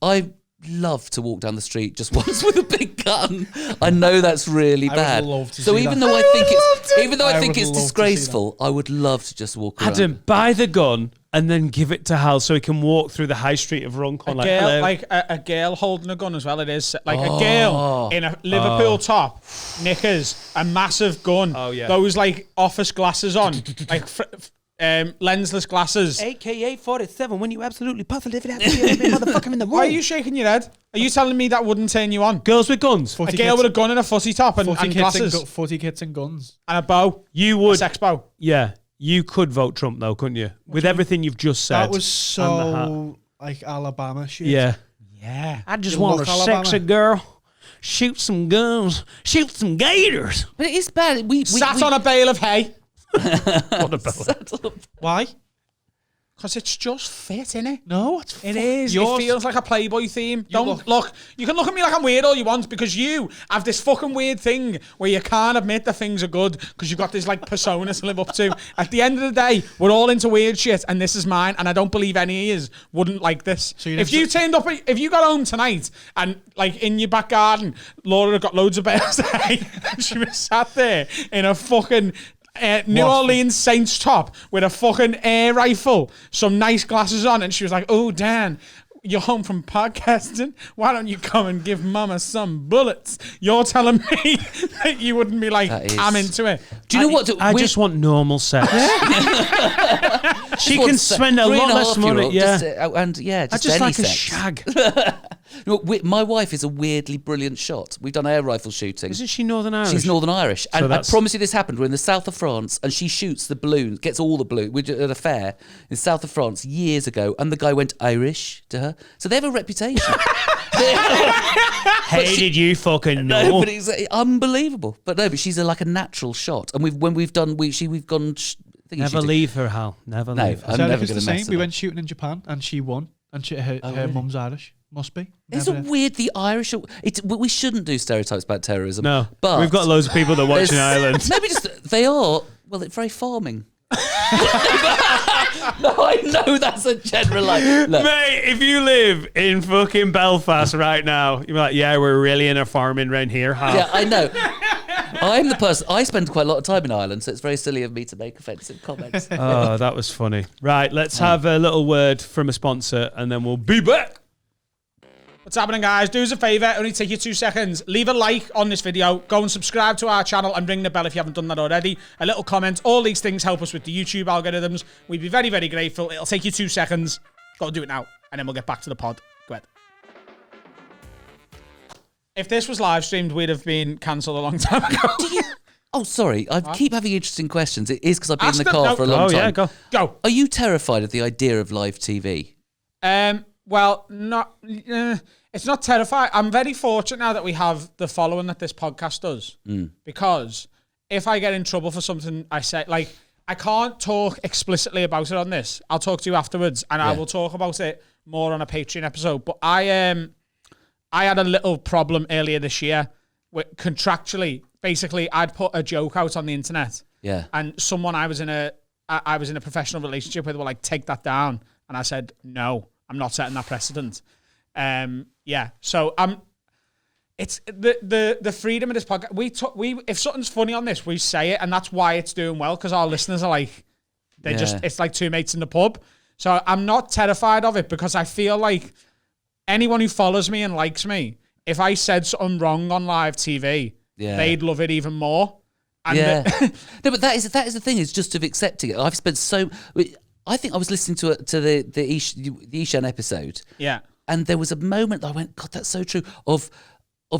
I love to walk down the street just once with a big gun. I know that's really bad. would love to so see even that. though I think it's love to see disgraceful, I would love to just walk around. Adam, buy the gun and then give it to Hal so he can walk through the high street of Runcorn. A girl holding a gun as well. It is like a girl in a Liverpool top, knickers, a massive gun. Oh yeah, those like office glasses on, like lensless glasses. AKA 47 when you absolutely positive it has to be every motherfucker in the room. Why are you shaking your head? Are you telling me that wouldn't turn you on? Girls with guns. A girl with a gun and a footy top and glasses. Footy kits and guns. And a bow. You would. A sex bow. Yeah. You could vote Trump though, couldn't you? With everything you've just said. That was so like Alabama shit. Yeah. Yeah. I just want a sexy girl shoot some guns, shoot some gators. But it is bad. We Sat on a bale of hay. What about sat on a- Why? Because it's just fit, innit? No, It is. Yours. It feels like a Playboy theme. look- Look. You can look at me like I'm weird all you want because you have this fucking weird thing where you can't admit that things are good because you've got this like persona to live up to. At the end of the day, we're all into weird shit, and this is mine. And I don't believe any of you wouldn't like this. So if you turned up, if you got home tonight and like in your back garden, Laura had got loads of bales of hay, and she was sat there in a fucking New Orleans Saints top with a fucking air rifle, some nice glasses on, and she was like, "Oh, Dan, you're home from podcasting. Why don't you come and give Mama some bullets?" You're telling me that you wouldn't be like, "I'm into it." Do you know what? I just want normal sex. She can spend a lot less money. Yeah. Just I just any like sex. a shag. No, my wife is a weirdly brilliant shot. We've done air rifle shooting. Isn't she Northern Irish? She's Northern Irish. And I that's- promise you this happened. We're in the south of France and she shoots the balloons, gets all the balloons. We're at a fair in the south of France years ago and the guy went Irish to her. So they have a reputation. How did you fucking know? No, but it's unbelievable. But no, but she's like a natural shot. And we've gone. Never leave her, Hal. Never No, leave her. I'm Sarah, never it's going the to mess same. with We her. went shooting in Japan and she won. And her really? mum's Irish. Must be. It's Never a did. weird. The Irish. We shouldn't do stereotypes about terrorism. No, but we've got loads of people that watch in there's- Ireland. Maybe just they are. Well, it's very farming. No, I know that's a general like. Look, Mate, if you live in fucking Belfast right now, you'd be like, yeah, we're really in a farming around here, Hal. yeah, I know. I'm the person. I spend quite a lot of time in Ireland, so it's very silly of me to make offensive comments. Oh, that was funny. Right, let's have a little word from a sponsor and then we'll be back. What's happening, guys? Do us a favour, only take you 2 seconds. Leave a like on this video, go and subscribe to our channel and ring the bell if you haven't done that already. A little comment, all these things help us with the YouTube algorithms. We'd be very, very grateful. It'll take you 2 seconds. Go do it now, and then we'll get back to the pod. Go ahead. If this was live streamed, we'd have been cancelled a long time ago. Oh, sorry. I keep having interesting questions. It is because I've been Ask in the them. car No. for a long Oh, time. yeah, go. Go. Are you terrified of the idea of live TV? Well, not. It's not terrifying. I'm very fortunate now that we have the following that this podcast does. Because if I get in trouble for something I say, like, I can't talk explicitly about it on this. I'll talk to you afterwards, and I will talk about it more on a Patreon episode. But I had a little problem earlier this year with contractually. Basically, I'd put a joke out on the internet. Yeah. And someone I was in a professional relationship with were like, take that down. And I said, no, I'm not setting that precedent. So it's the freedom of this podcast. We if something's funny on this, we say it, and that's why it's doing well, because our listeners are like, it's like two mates in the pub. So I'm not terrified of it because I feel like anyone who follows me and likes me, if I said something wrong on live TV, they'd love it even more. And No, but that is the thing, is just of accepting it. I've spent I think I was listening to the Ishan episode. Yeah. And there was a moment that I went, God, that's so true. Of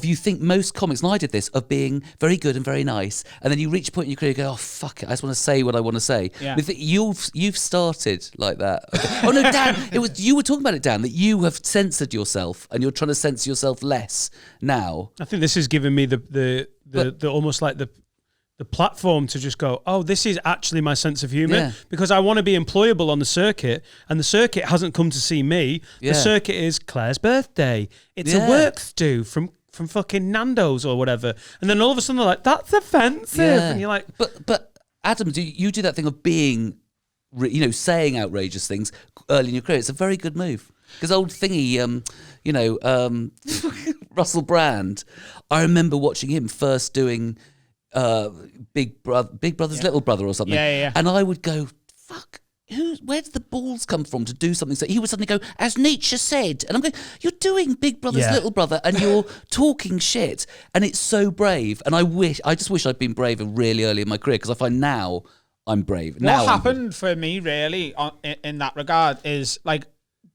you think most comics, and I did this, of being very good and very nice, and then you reach a point in your career, you go, oh fuck it, I just want to say what I want to say. Yeah. You've started like that. Okay. Oh no, Dan, you were talking about it, Dan, that you have censored yourself and you're trying to censor yourself less now. I think this has given me the almost like the platform to just go, oh, this is actually my sense of humour, because I want to be employable on the circuit, and the circuit hasn't come to see me. Yeah. The circuit is Claire's birthday. It's a work stew from fucking Nando's or whatever, and then all of a sudden they're like, that's offensive, and you're like, but Adam, you do that thing of being, saying outrageous things early in your career. It's a very good move. Because old thingy, Russell Brand, I remember watching him first doing Big Brother's Little Brother or something. Yeah. And I would go, fuck, where did the balls come from to do something? So he would suddenly go, as Nietzsche said. And I'm going, you're doing Big Brother's Little Brother and you're talking shit. And it's so brave. And I just wish I'd been braver really early in my career, because I find now I'm brave. What happened for me really in that regard is like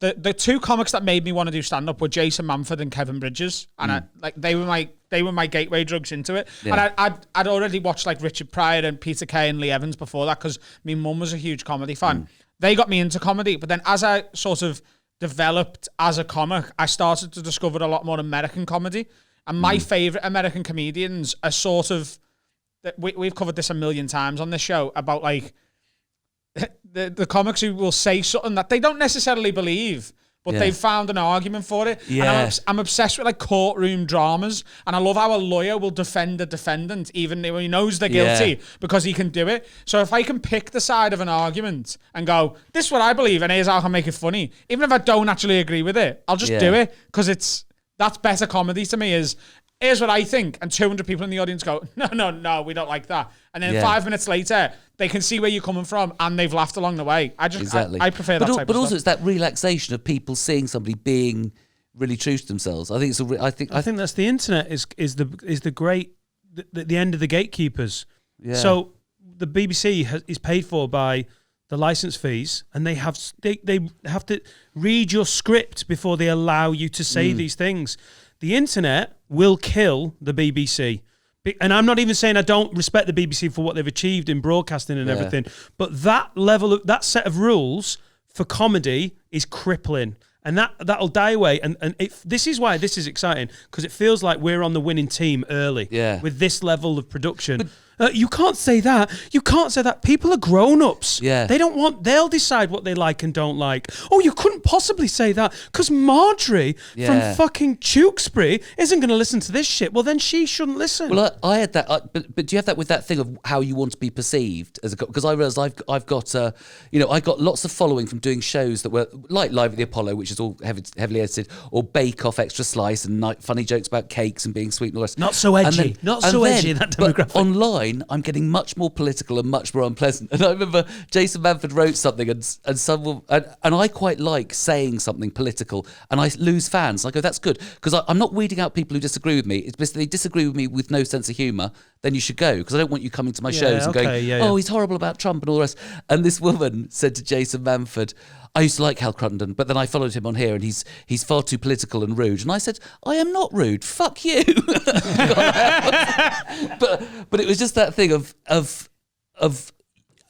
the two comics that made me want to do stand up were Jason Manford and Kevin Bridges, and they were my gateway drugs into it. Yeah. And I'd already watched like Richard Pryor and Peter Kay and Lee Evans before that, because my mum was a huge comedy fan. They got me into comedy, but then as I sort of developed as a comic, I started to discover a lot more American comedy. And my favourite American comedians are sort of... We've covered this a million times on this show about, like, the comics who will say something that they don't necessarily believe, but they've found an argument for it. Yeah. And I'm obsessed with, like, courtroom dramas. And I love how a lawyer will defend a defendant even when he knows they're guilty because he can do it. So if I can pick the side of an argument and go, this is what I believe and here's how I can make it funny, even if I don't actually agree with it, I'll just do it because that's better comedy to me is, here's what I think, and 200 people in the audience go, no, we don't like that. And then 5 minutes later, they can see where you're coming from, and they've laughed along the way. I prefer that type of stuff. But also, it's that relaxation of people seeing somebody being really true to themselves. I think I think that's the internet is the great the end of the gatekeepers. Yeah. So the BBC is paid for by the license fees, and they have to read your script before they allow you to say these things. The internet will kill the BBC. And I'm not even saying I don't respect the BBC for what they've achieved in broadcasting and everything, but that set of rules for comedy is crippling. And that'll die away. And this is why this is exciting, because it feels like we're on the winning team early with this level of production. You can't say that. You can't say that. People are grown-ups. Yeah. They'll decide what they like and don't like. Oh, you couldn't possibly say that because Marjorie from fucking Tewkesbury isn't going to listen to this shit. Well, then she shouldn't listen. Well, I had that, but do you have that with that thing of how you want to be perceived as a? Because I realised I've got I got lots of following from doing shows that were like Live at the Apollo, which is all heavily edited, or Bake Off Extra Slice and funny jokes about cakes and being sweet and all the rest. Not so edgy. Edgy, that demographic. But online, I'm getting much more political and much more unpleasant. And I remember Jason Manford wrote something, and someone and I quite like saying something political, and I lose fans. I go, that's good, because I'm not weeding out people who disagree with me. It's basically they disagree with me with no sense of humour, then you should go, because I don't want you coming to my shows and going, oh, he's horrible about Trump and all the rest. And this woman said to Jason Manford, I used to like Hal Cruttenden, but then I followed him on here, and he's far too political and rude. And I said, I am not rude. Fuck you. but it was just that thing of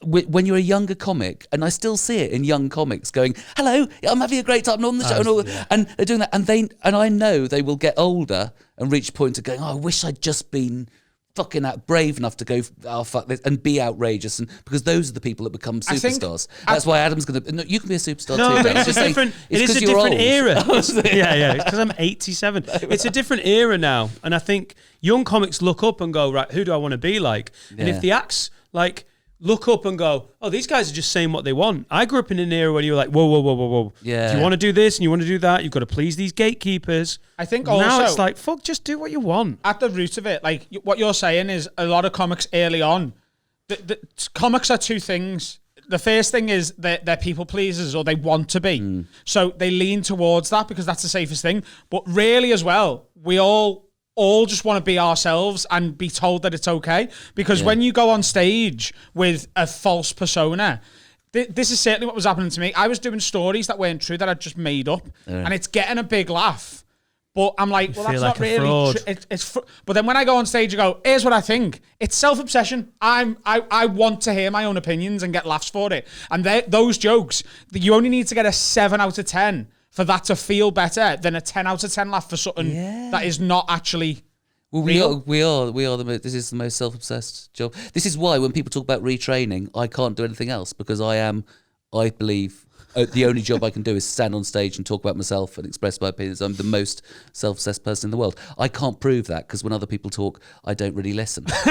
when you're a younger comic, and I still see it in young comics going, hello, I'm having a great time on the show, and they're doing that, and I know they will get older and reach a point of going, oh, I wish I'd just been fucking brave enough to go, oh, fuck this, and be outrageous, and because those are the people that become superstars. That's why Adam's going to... No, you can be a superstar too. But it's a different era. Yeah, because I'm 87. It's a different era now, and I think young comics look up and go, right, who do I want to be like? And if the acts, like, look up and go, oh, these guys are just saying what they want. I grew up in an era where you were like, whoa. Yeah. If you want to do this and you want to do that, you've got to please these gatekeepers. I think now also... it's like, fuck, just do what you want. At the root of it, like, what you're saying is a lot of comics early on, the comics are two things. The first thing is that they're people pleasers, or they want to be. So they lean towards that because that's the safest thing. But really as well, we all just want to be ourselves and be told that it's okay. Because when you go on stage with a false persona, this is certainly what was happening to me. I was doing stories that weren't true, that I'd just made up, and it's getting a big laugh. But I'm like, well, that's not really true. But then when I go on stage, I go, here's what I think. It's self-obsession. I want to hear my own opinions and get laughs for it. And those jokes, you only need to get a 7 out of 10 for that to feel better than a 10 out of 10 laugh for something that is not actually real. We are this is the most self-obsessed job. This is why when people talk about retraining, I can't do anything else, because I believe the only job I can do is stand on stage and talk about myself and express my opinions. I'm the most self-obsessed person in the world. I can't prove that, because when other people talk, I don't really listen. But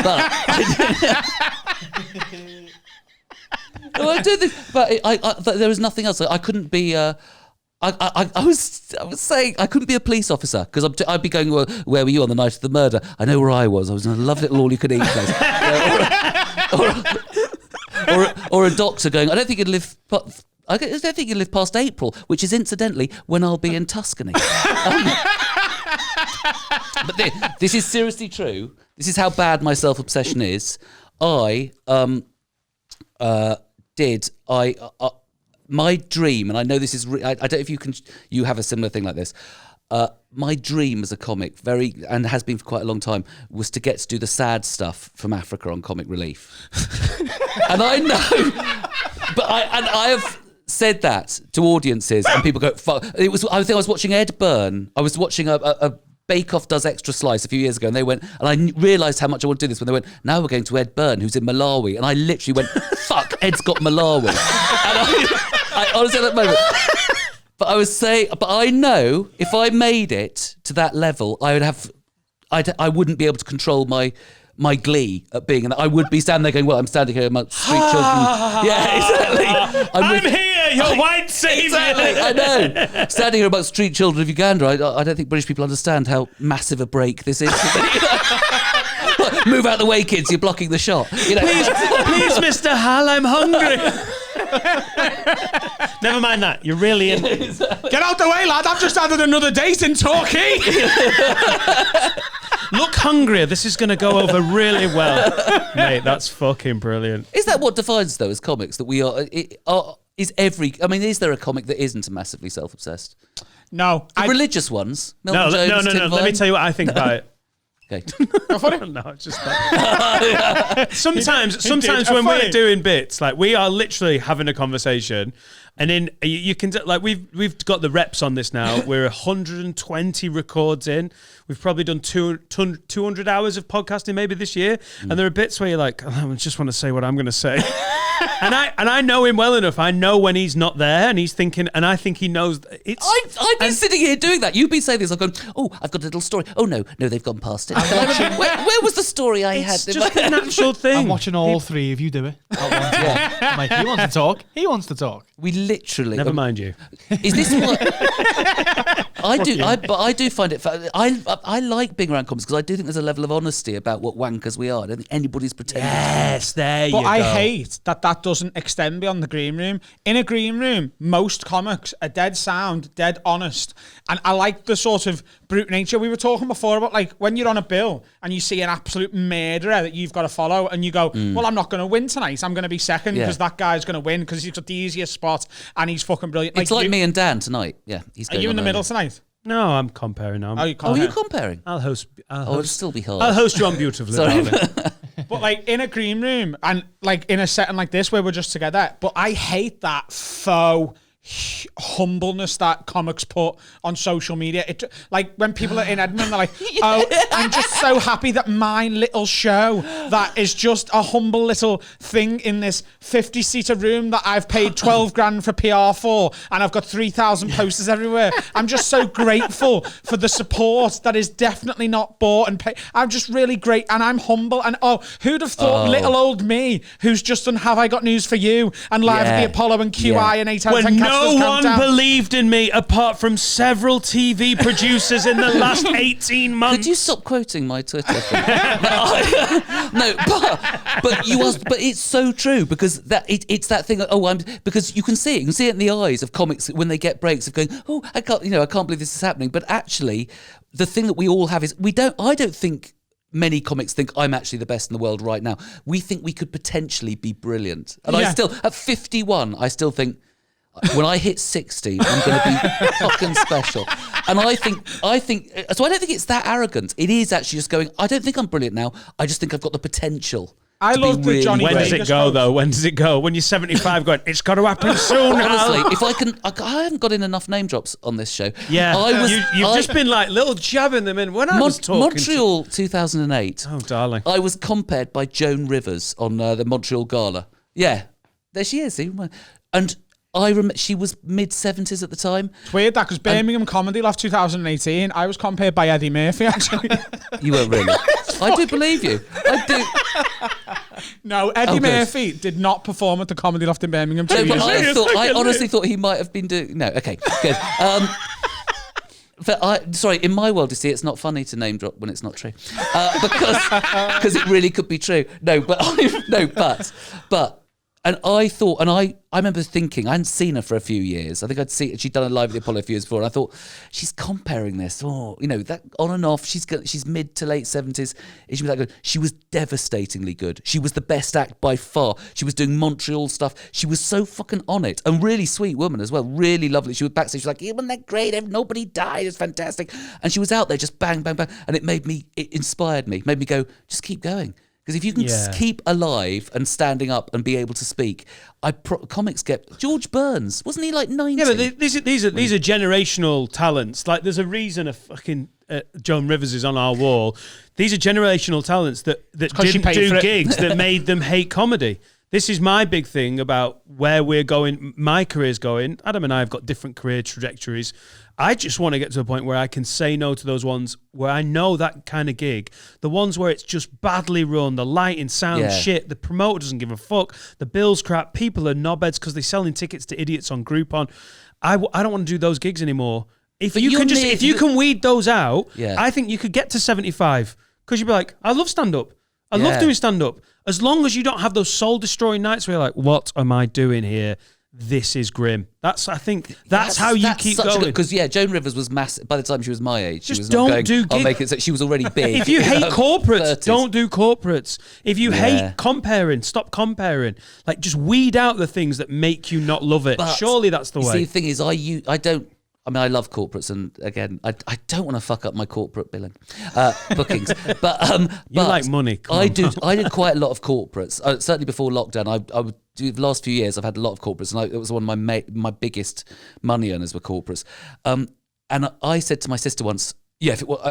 I do this, but there was nothing else. I couldn't be... I was saying I couldn't be a police officer, because I'd be going, well, where were you on the night of the murder? I know where I was. I was in a lovely little all-you-can-eat place. or a doctor going, I don't think you'd live past April, which is incidentally when I'll be in Tuscany. But this is seriously true. This is how bad my self-obsession is. My dream, and I know this is... I don't know if you have a similar thing like this. My dream as a comic, and has been for quite a long time, was to get to do the sad stuff from Africa on Comic Relief. And I know... But I have said that to audiences, and people go, fuck. I think I was watching Ed Byrne. I was watching a Bake Off does Extra Slice a few years ago, and they went, and I realised how much I want to do this when they went, now we're going to Ed Byrne, who's in Malawi. And I literally went, fuck, Ed's got Malawi. And I honestly, at that moment... But I was saying, but I know if I made it to that level, I wouldn't be able to control my glee at being, and I would be standing there going, well, I'm standing here amongst street children. Yeah, exactly. I'm here, your white saviour. Exactly, I know. Standing here amongst street children of Uganda, I don't think British people understand how massive a break this is. Move out the way, kids, you're blocking the shot. You know? Please, Mr. Hal, I'm hungry. Never mind that. You're really in. Get out the way, lad. I've just added another date in Torquay. Look hungrier. This is going to go over really well. Mate, that's fucking brilliant. Is that what defines, though, as comics, that we are... is there a comic that isn't massively self-obsessed? No. The religious ones? Milton No. Jones, Tim Let me Vine? tell you what I think about it. Okay. No, it's just that. Sometimes when we're doing bits, like we are literally having a conversation, and then you can like we've got the reps on this now. We're 120 records in. We've probably done 200 hours of podcasting maybe this year, and there are bits where you're like, oh, I just want to say what I'm going to say. And I know him well enough. I know when he's not there, and he's thinking, and I think he knows. I've been sitting here doing that. You've been saying this. I've gone, oh, I've got a little story. Oh, no, they've gone past it. Where was the story I had? It's just a natural thing. I'm watching all three of you do it at once. Yeah. I'm like, he wants to talk. He wants to talk. We literally... Never mind you. Is this what... I do, but I do find it... I like being around comics because I do think there's a level of honesty about what wankers we are. I don't think anybody's pretending. Yes, there you go. But I hate that doesn't extend beyond the green room. In a green room, most comics are dead sound, dead honest. And I like the sort of brute nature. We were talking before about like when you're on a bill and you see an absolute murderer that you've got to follow and you go, well, I'm not going to win tonight. I'm going to be second because that guy's going to win because he's got the easiest spot and he's fucking brilliant. It's like me and Dan tonight. Yeah, he's going Are you in the on middle early. tonight? No, I'm comparing now. Oh, you Oh, are you comparing? I'll host. It'll still be hard. I'll host you on beautifully. Sorry. But like in a green room and like in a setting like this where we're just together, but I hate that faux humbleness that comics put on social media. It like when people are in Edinburgh, they're like, oh, I'm just so happy that my little show that is just a humble little thing in this 50-seater room that I've paid 12 grand for PR for and I've got 3,000 posters everywhere. I'm just so grateful for the support that is definitely not bought and paid. I'm just really great and I'm humble and who'd have thought little old me who's just done Have I Got News for You and Live at the Apollo and QI and 8 out of 10 no one believed in me apart from several TV producers in the last 18 months. Could you stop quoting my Twitter thing? No, but you are. But it's so true because it's that thing. Because you can see it. You can see it in the eyes of comics when they get breaks of going, oh, I can't believe this is happening. But actually, the thing that we all have is I don't think many comics think I'm actually the best in the world right now. We think we could potentially be brilliant. And I still, at 51, I still think, when I hit 60, I'm going to be fucking special. And I think, so I don't think it's that arrogant. It is actually just going, I don't think I'm brilliant now. I just think I've got the potential. I love the Johnny When does it go, though? When does it go? When you're 75 going, it's got to happen soon. Honestly, if I haven't got in enough name drops on this show. Yeah, you've just been like little jabbing them in. When I was talking Montreal 2008. Oh, darling. I was compared by Joan Rivers on the Montreal Gala. Yeah, there she is. And I remember she was mid-70s at the time. It's weird that because Birmingham Comedy Loft 2018, I was compared by Eddie Murphy, actually. You weren't really. I do believe you. I do. No, Eddie Murphy did not perform at the Comedy Loft in Birmingham 2 years ago. I honestly thought he might have been doing... No, okay, good. Sorry, in my world, you see, it's not funny to name drop when it's not true. Because it really could be true. And I thought, and I remember thinking, I hadn't seen her for a few years. I think she'd done a Live at the Apollo a few years before. And I thought, she's comparing this. Oh, that on and off. She's mid to late 70s. Is she that good? She was devastatingly good. She was the best act by far. She was doing Montreal stuff. She was so fucking on it. And really sweet woman as well. Really lovely. She was backstage. She was like, wasn't that great? Nobody died. It was fantastic. And she was out there just bang, bang, bang. And it inspired me. Made me go, just keep going. Because if you can Yeah. keep alive and standing up and be able to speak, comics get... George Burns, wasn't he like 90? Yeah, but these are generational talents. Like, there's a reason a fucking Joan Rivers is on our wall. These are generational talents that didn't do gigs that made them hate comedy. This is my big thing about where we're going, my career's going. Adam and I have got different career trajectories. I just want to get to a point where I can say no to those ones where I know that kind of gig. The ones where it's just badly run, the lighting, sound shit, the promoter doesn't give a fuck, the bill's crap, people are knobheads because they're selling tickets to idiots on Groupon. I don't want to do those gigs anymore. If you can weed those out, I think you could get to 75 because you'd be like, I love stand-up. I love doing stand-up. As long as you don't have those soul-destroying nights where you're like, what am I doing here? This is grim. I think that's how you keep going. Because Joan Rivers was massive. By the time she was my age, Just she was don't not going, do I'll make it so she was already big. If you hate corporates, 30s. don't do corporates. If you hate comparing, stop comparing. Like, just weed out the things that make you not love it. But Surely that's the way. See, the thing is, I love corporates, and again, I don't want to fuck up my corporate billing, bookings. But You like money. I did quite a lot of corporates. Certainly before lockdown, I would do the last few years. I've had a lot of corporates, and it was one of my biggest money earners were corporates. And I said to my sister once,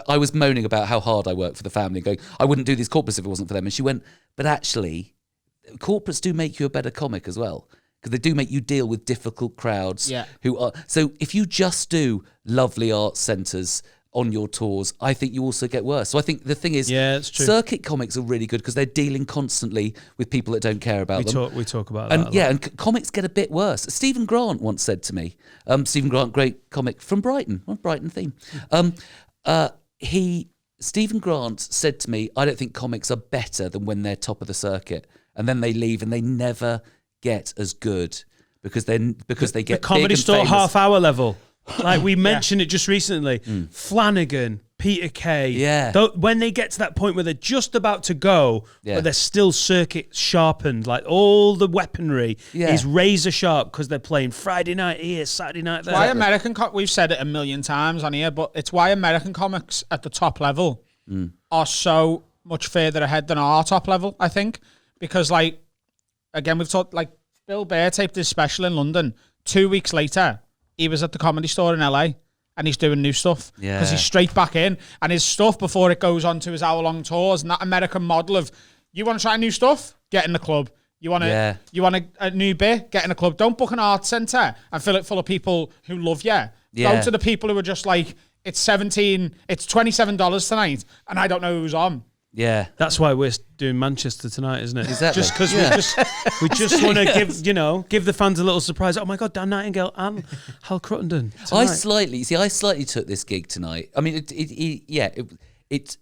I was moaning about how hard I work for the family, going, I wouldn't do these corporates if it wasn't for them. And she went, but actually, corporates do make you a better comic as well. Because they do make you deal with difficult crowds who are... So if you just do lovely arts centres on your tours, I think you also get worse. So I think the thing is, it's true. Circuit comics are really good because they're dealing constantly with people that don't care about them. We talk about that a lot. And comics get a bit worse. Stephen Grant once said to me, Stephen Grant, great comic from Brighton, on Brighton theme. Stephen Grant said to me, I don't think comics are better than when they're top of the circuit. And then they leave and they never... get as good because they get the Comedy big and Store famous. half-hour level. Like we mentioned it just recently. Flanagan, Peter Kay. When they get to that point where they're just about to go, but they're still circuit sharpened, like all the weaponry is razor sharp because they're playing Friday night here, Saturday night there. Why we've said it a million times on here, but it's why American comics at the top level are so much further ahead than our top level, I think. Because, like, again, we've talked, like, Bill Burr taped his special in London. 2 weeks later, he was at the Comedy Store in LA and he's doing new stuff. Because he's straight back in. And his stuff before it goes on to his hour-long tours and that American model of, you want to try new stuff? Get in the club. You want a new bit? Get in the club. Don't book an art centre and fill it full of people who love you. Go to the people who are just like, it's $27 tonight and I don't know who's on. Yeah, that's why we're doing Manchester tonight, isn't it? Exactly. Just because we just want to give the fans a little surprise. Oh my God, Dan Nightingale and Hal Cruttenden. I slightly took this gig tonight. I mean,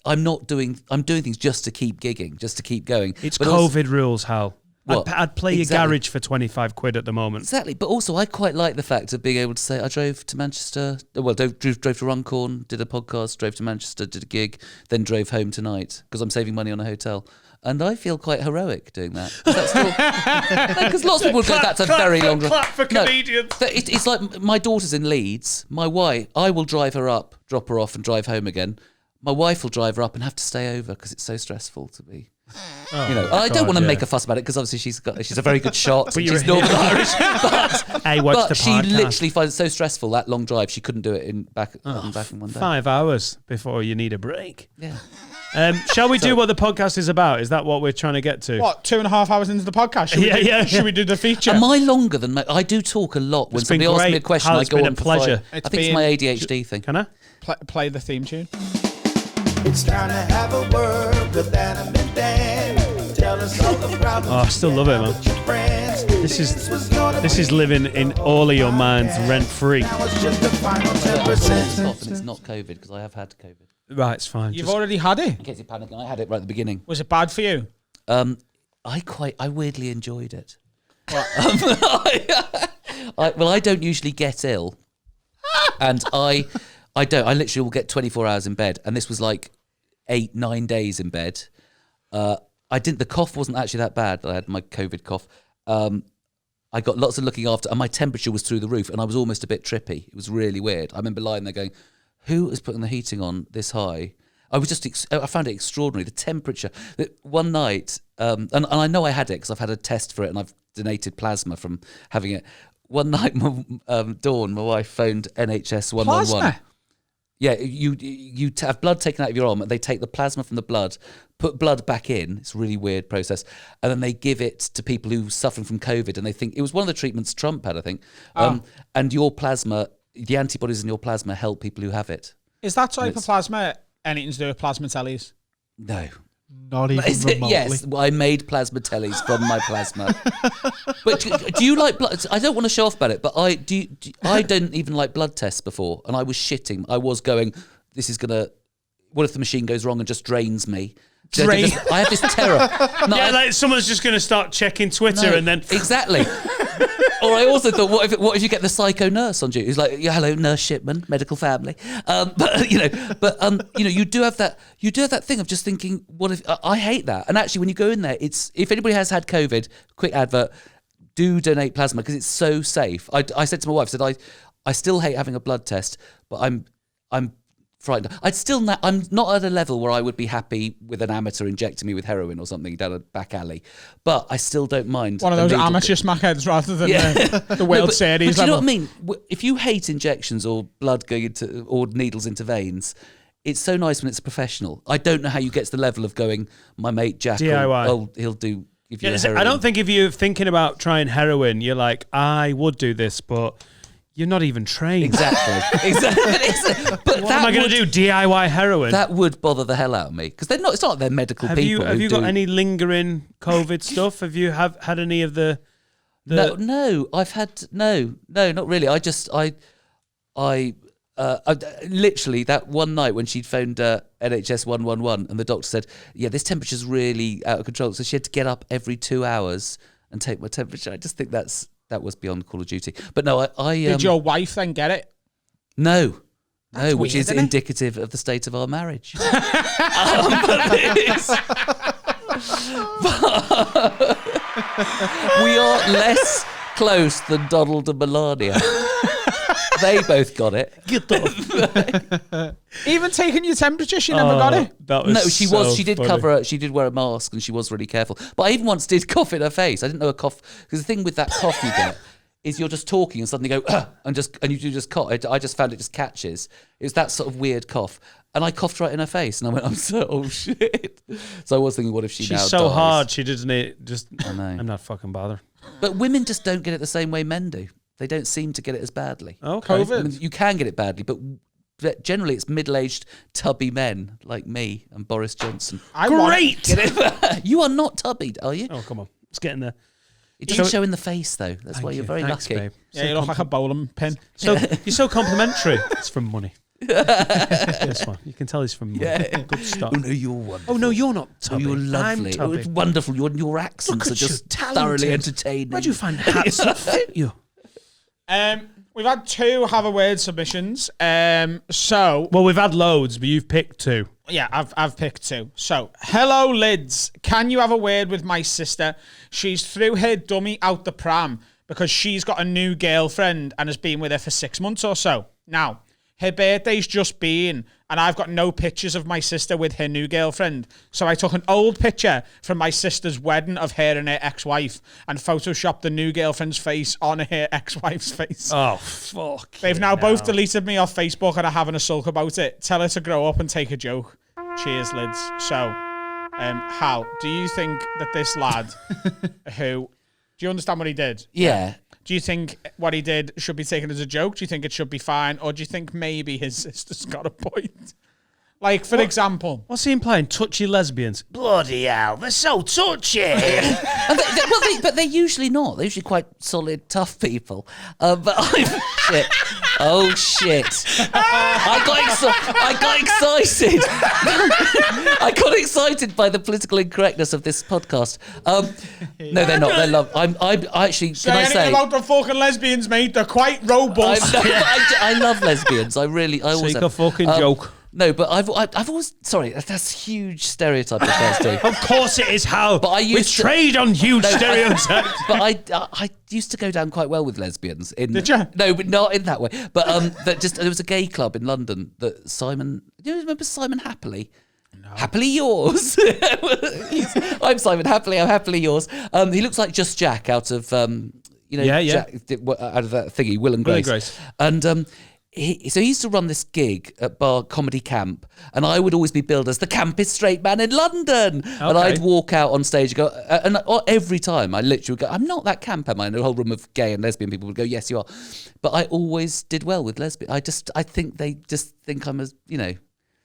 I'm doing things just to keep gigging, just to keep going. It's but COVID rules, Hal. What? I'd play your garage for 25 quid at the moment. Exactly, but also I quite like the fact of being able to say I drove to Manchester, drove to Runcorn, did a podcast, drove to Manchester, did a gig, then drove home tonight because I'm saving money on a hotel. And I feel quite heroic doing that. Because lots of people go, that's a very long drive. Clap for comedians. It's like my daughter's in Leeds. My wife, I will drive her up, drop her off and drive home again. My wife will drive her up and have to stay over because it's so stressful to be... I don't want to make a fuss about it because obviously she's a very good shot. But she's Northern Irish. But she literally finds it so stressful, that long drive, she couldn't do it in one day. 5 hours before you need a break. Yeah. Shall we do what the podcast is about? Is that what we're trying to get to? What, 2.5 hours into the podcast? Should we do the feature? Am I longer than... I do talk a lot. When somebody asks me a question, I go on for pleasure. I think it's my ADHD thing. Can I? Play the theme tune. It's time to have a word with Adam and Dan. Tell us all the problems. I still love it, man. This is living in all of your minds rent free. It's not COVID because I have had COVID. Right, it's fine. You've already had it? In case you're panicking, I had it right at the beginning. Was it bad for you? I weirdly enjoyed it. I don't usually get ill, and I literally will get 24 hours in bed, and this was like 8-9 days in bed. The cough wasn't actually that bad. I had my COVID cough. I got lots of looking after, and my temperature was through the roof, and I was almost a bit trippy. It was really weird. I remember lying there going, who is putting the heating on this high? I found it extraordinary. The temperature. One night, and I know I had it because I've had a test for it and I've donated plasma from having it. One night, Dawn, my wife, phoned NHS 111. Plasma? Yeah, you have blood taken out of your arm, and they take the plasma from the blood, put blood back in. It's a really weird process, and then they give it to people who are suffering from COVID, and they think it was one of the treatments Trump had, I think. And your plasma, the antibodies in your plasma help people who have it. Is that type of plasma anything to do with plasma tellies? No. Not even remotely. Yes, I made plasma tellies from my plasma. But do you like blood? I don't want to show off about it, but I don't even like blood tests before, and I was shitting. I was going, this is gonna. What if the machine goes wrong and just drains me? I have this terror. No, like someone's just going to start checking Twitter and then exactly. Or I also thought, what if you get the psycho nurse on duty? Who's like, yeah, hello, Nurse Shipman, medical family. You do have that thing of just thinking, what if I hate that? And actually, when you go in there, it's if anybody has had COVID, quick advert, do donate plasma because it's so safe. I said to my wife, I still hate having a blood test, but I'm frightened. I'm not at a level where I would be happy with an amateur injecting me with heroin or something down a back alley, but I still don't mind. One of those amateur smackheads rather than the World Series but level. You know what I mean? If you hate injections or blood going into or needles into veins, it's so nice when it's professional. I don't know how you get to the level of going, my mate Jack, DIY. He'll do. If Yeah, I don't think if you're thinking about trying heroin, you're like, I would do this, but you're not even trained. Exactly. But what am I going to do? DIY heroin? That would bother the hell out of me because it's not like they're medical people. Have you got any lingering COVID stuff? Have you had any of the? No. I've had no, not really. I literally that one night when she'd phoned NHS 111 and the doctor said, yeah, this temperature's really out of control. So she had to get up every 2 hours and take my temperature. I just think that was beyond Call of Duty. But no, Did your wife then get it? No. That's which weird, is isn't it? indicative of the state of our marriage. We are less close than Donald and Melania. They both got it. Even taking your temperature, she never got it. That was She did funny. cover her. She did wear a mask and she was really careful. But I even once did cough in her face. I didn't know a cough because the thing with that cough you get is you're just talking and suddenly go and you do just cough. I just found it just catches. It was that sort of weird cough. And I coughed right in her face, and I went, oh shit. So I was thinking, what if she now She's so dies? hard, she doesn't it? Just, I know. I'm not fucking bothered. But women just don't get it the same way men do. They don't seem to get it as badly. Okay. COVID. I mean, you can get it badly, but generally it's middle-aged, tubby men like me and Boris Johnson. Great! Get it? You are not tubby, are you? Oh, come on. It's getting there. It doesn't So- show in the face, though. That's why you're very Thanks, lucky. babe. Yeah, you look like a bowling pin. So you're so complimentary. It's from money. This one, you can tell he's from money. Yeah. Good stuff. Oh, no, you're wonderful. Oh no, you're not Oh, tubby. you're lovely. I'm Oh, tubby. it's wonderful. Your accents Look are at you, just talented. thoroughly entertaining. Where'd you find hats that fit you? We've had 2 Have a Word submissions. So Well, we've had loads, but you've picked 2. yeah, I've picked 2. So, hello Lids, can you have a word with my sister? She's threw her dummy out the pram because she's got a new girlfriend and has been with her for 6 months or so. Now, her birthday's just been, and I've got no pictures of my sister with her new girlfriend. So I took an old picture from my sister's wedding of her and her ex-wife and photoshopped the new girlfriend's face on her ex-wife's face. Oh, fuck. They've now both deleted me off Facebook and are having a sulk about it. Tell her to grow up and take a joke. Cheers, Lids. So, Hal, do you think that this lad do you understand what he did? Yeah. Do you think what he did should be taken as a joke? Do you think it should be fine? Or do you think maybe his sister's got a point? Like, for example... What's he implying? Touchy lesbians? Bloody hell, they're so touchy. But they're usually not. They're usually quite solid, tough people. But I'm shit. Oh shit! I got excited. I got excited by the political incorrectness of this podcast. No, they're not. They're love. I actually. Say Can I anything say? about the fucking lesbians, mate. They're quite robust. I love lesbians. I Take always a have. fucking joke. No, but I've always sorry. That's a huge stereotype. Of course it is, Hal. But I we used to- trade on huge stereotypes. But I used to go down quite well with lesbians. Did you? No, but not in that way. But there was a gay club in London that Simon. Do you remember Simon Happily? No. Happily yours. I'm Simon Happily. I'm happily yours. He looks like Just Jack out of Jack, out of that thingy, Will and Grace. And he used to run this gig at Bar Comedy Camp, and I would always be billed as the campest straight man in London. Okay. And I'd walk out on stage and go, and every time I literally would go, I'm not that camp, am I? And a whole room of gay and lesbian people would go, yes, you are. But I always did well with lesbian. I think they just think I'm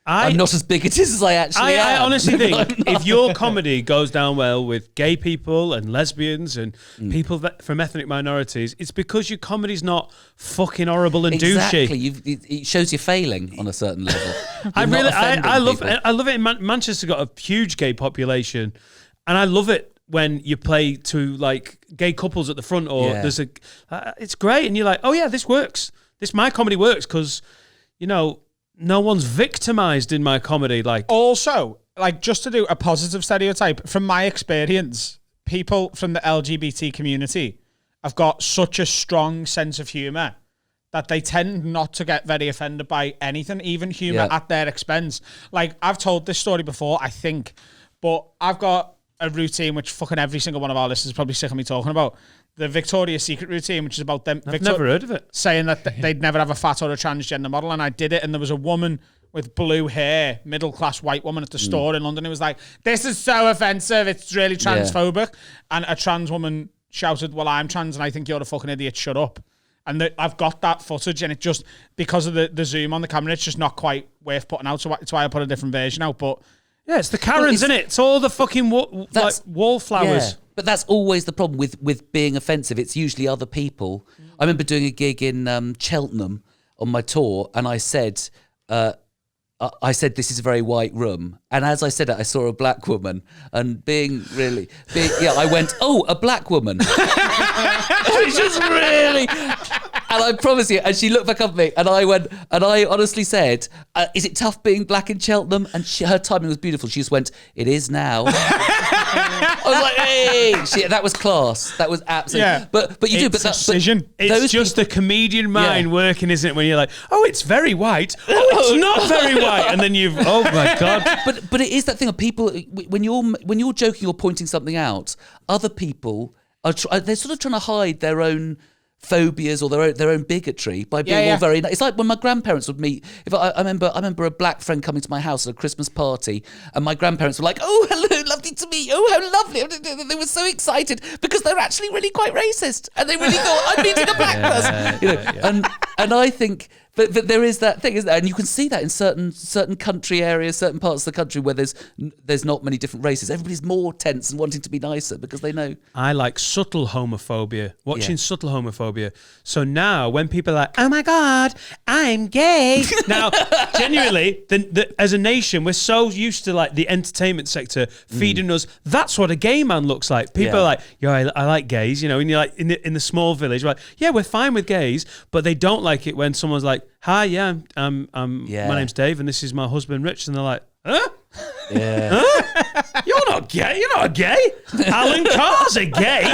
I'm not as bigoted as I actually am. I honestly think if your comedy goes down well with gay people and lesbians and people from ethnic minorities, it's because your comedy's not fucking horrible and douchey. Exactly. It shows you're failing on a certain level. I love it. Manchester's got a huge gay population, and I love it when you play to like gay couples at the front, or there's it's great, and you're like, oh yeah, this works. My comedy works because, no one's victimized in my comedy. Also, just to do a positive stereotype, from my experience, people from the LGBT community have got such a strong sense of humor that they tend not to get very offended by anything, even humor at their expense. I've told this story before, I think, but I've got a routine which fucking every single one of our listeners is probably sick of me talking about. The Victoria's Secret routine, which is about them. I've never heard of it. Saying that they'd never have a fat or a transgender model, and I did it, and there was a woman with blue hair, middle-class white woman at the store in London who was like, this is so offensive, it's really transphobic. And a trans woman shouted, well, I'm trans, and I think you're a fucking idiot, shut up. And I've got that footage, and it just, because of the zoom on the camera, it's just not quite worth putting out, so that's why I put a different version out, but... Yeah, it's the Karens, isn't it? It's all the fucking wallflowers. Yeah. But that's always the problem with being offensive. It's usually other people. I remember doing a gig in Cheltenham on my tour, and I said, this is a very white room. And as I said it, I saw a black woman, and I went, oh, a black woman. It's just really... And I promise you, and she looked back up at me, and I went, and I honestly said, is it tough being black in Cheltenham? And her timing was beautiful. She just went, it is now. I was like, hey, that was class. That was absolutely. Yeah. But you do, but precision. It's just the comedian mind working, isn't it? When you're like, oh, it's very white. Oh, it's not very white, and then oh my god. But it is that thing of people when you're joking or pointing something out, other people they're sort of trying to hide their own phobias or their own bigotry by being all very nice. It's like when my grandparents would meet. I remember a black friend coming to my house at a Christmas party, and my grandparents were like, "Oh, hello, lovely to meet you. Oh, how lovely!" They were so excited because they're actually really quite racist, and they really thought I'm meeting a black person. And I think. But there is that thing, isn't there? And you can see that in certain country areas, certain parts of the country where there's not many different races. Everybody's more tense and wanting to be nicer because they know. I like subtle homophobia, watching subtle homophobia. So now when people are like, oh my God, I'm gay. Now, genuinely, as a nation, we're so used to like the entertainment sector feeding us. That's what a gay man looks like. People are like, yo, I like gays, and you're like in the small village, right? Yeah, we're fine with gays, but they don't like it when someone's like, hi, my name's Dave, and this is my husband, Rich. And they're like, huh? Yeah. Huh? You're not gay. You're not gay. Alan Carr's a gay.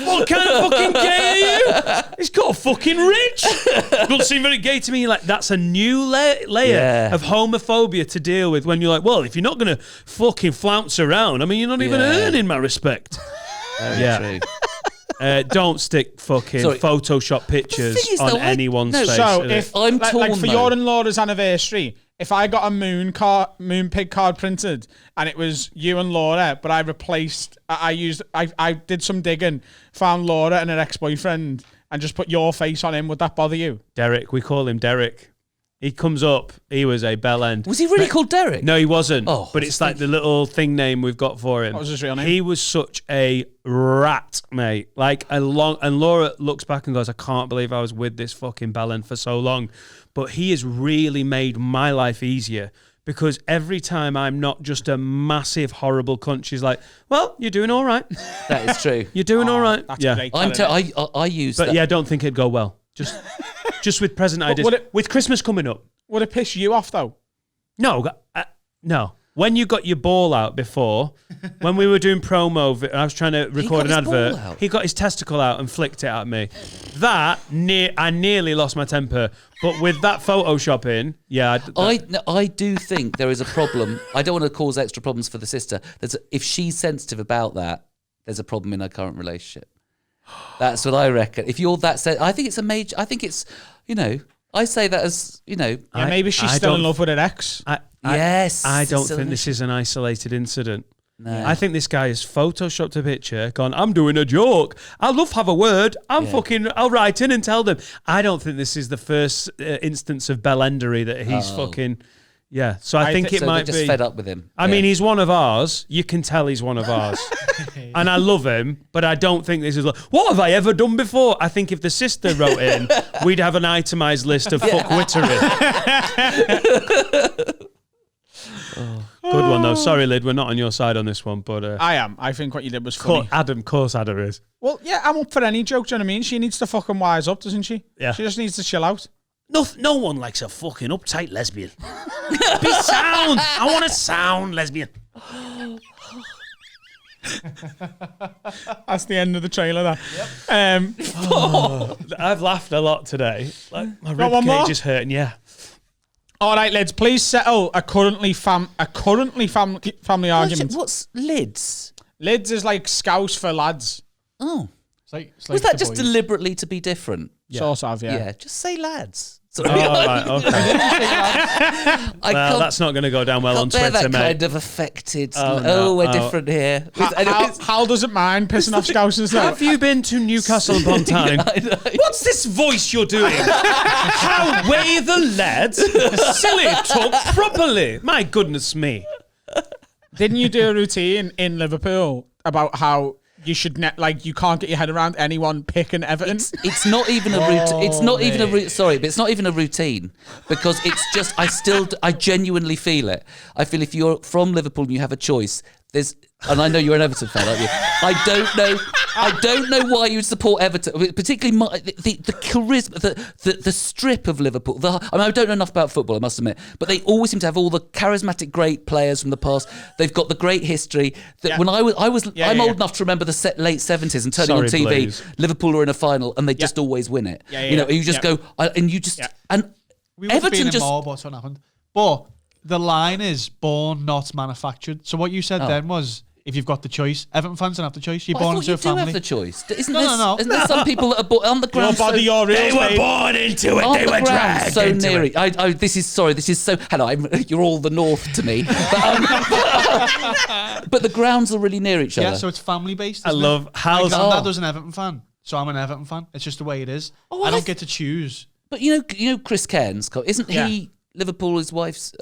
What kind of fucking gay are you? He's got a fucking Rich. Doesn't seem very gay to me. Like, that's a new layer of homophobia to deal with when you're like, well, if you're not going to fucking flounce around, I mean, you're not even earning my respect. Very true. Don't stick fucking Photoshop pictures on anyone's face. So if I'm torn, for your and Laura's anniversary, if I got a moon pig card printed and it was you and Laura, but I replaced, I did some digging, found Laura and her ex-boyfriend, and just put your face on him, would that bother you? Derek, we call him Derek. He comes up. He was a bell-end. Was he really called Derek? No, he wasn't. Oh, but it's like the little thing name we've got for him. What was his real name? He was such a rat, mate. And Laura looks back and goes, I can't believe I was with this fucking bell-end for so long. But he has really made my life easier because every time I'm not just a massive, horrible cunt, she's like, well, you're doing all right. That is true. You're doing all right. That's great. I don't think it'd go well. Just with present ideas. With Christmas coming up. Would it piss you off though? No, no. When you got your ball out before, when we were doing promo, I was trying to record an advert. He got his testicle out and flicked it at me. I nearly lost my temper. But with that photoshopping, yeah. I do think there is a problem. I don't want to cause extra problems for the sister. If she's sensitive about that, there's a problem in her current relationship. That's what I reckon. If you're that I think it's a major. I think it's, I say that as, Yeah, maybe she's still in love with her ex. Yes. I don't think this is an isolated incident. No. I think this guy has photoshopped a picture, gone, I'm doing a joke. I'll have a word. I'll write in and tell them. I don't think this is the first instance of bellendery that he's fucking... Yeah, so I think it might be... just fed up with him. I mean, he's one of ours. You can tell he's one of ours. And I love him, but I don't think this is... What have I ever done before? I think if the sister wrote in, we'd have an itemised list of fuckwittery. Good one, though. Sorry, Lyd, we're not on your side on this one, but... I am. I think what you did was funny. Course Adam is. Well, yeah, I'm up for any joke, do you know what I mean? She needs to fucking wise up, doesn't she? Yeah. She just needs to chill out. No one likes a fucking uptight lesbian. Be sound. I want a sound lesbian. That's the end of the trailer there. Yep. I've laughed a lot today. Like, my Got one rib more? cage is hurting, yeah. All right, Lids, please settle a currently family argument. What's lids? Lids is like scouse for lads. Oh. It's Was like that just deliberately to be different? Sort of, yeah. Yeah, just say lads. Sorry. Right, okay. Well, that's not going to go down well on Twitter, that mate. kind of affected. no. We're different here. Hal doesn't mind pissing off scousers though. Have you been to Newcastle upon Tyne? What's this voice you're doing? How weigh the lads? Silly, talk properly. My goodness me. Didn't you do a routine in Liverpool about how you should you can't get your head around anyone picking Everton? It's not even a routine. It's not even a sorry, but it's not even a routine because it's just I genuinely feel it. I feel if you're from Liverpool and you have a choice, and I know you're an Everton fan, aren't you? I don't know why you would support Everton, particularly the charisma, the strip of Liverpool. I don't know enough about football, I must admit, but they always seem to have all the charismatic great players from the past. They've got the great history. When I'm old enough to remember the late 70s and turning on TV, Blues. Liverpool are in a final and they just always win it. You just go and you just and We would have Everton been just in more, but what happened? But the line is born, not manufactured. So what you said then was, if you've got the choice, Everton fans don't have the choice. You're born into a family. You do have the choice. Isn't No. Isn't there some people that are born on the ground? Your body, your They real were babe. born into it. On They the were ground, dragged so into near it. it. This is so. Hello, you're all the north to me, but the grounds are really near each other. Yeah, so it's family based. I love My Hal's... granddad was an Everton fan, so I'm an Everton fan. It's just the way it is. Oh, I don't get to choose. But you know Chris Cairns, isn't he Liverpool? His wife's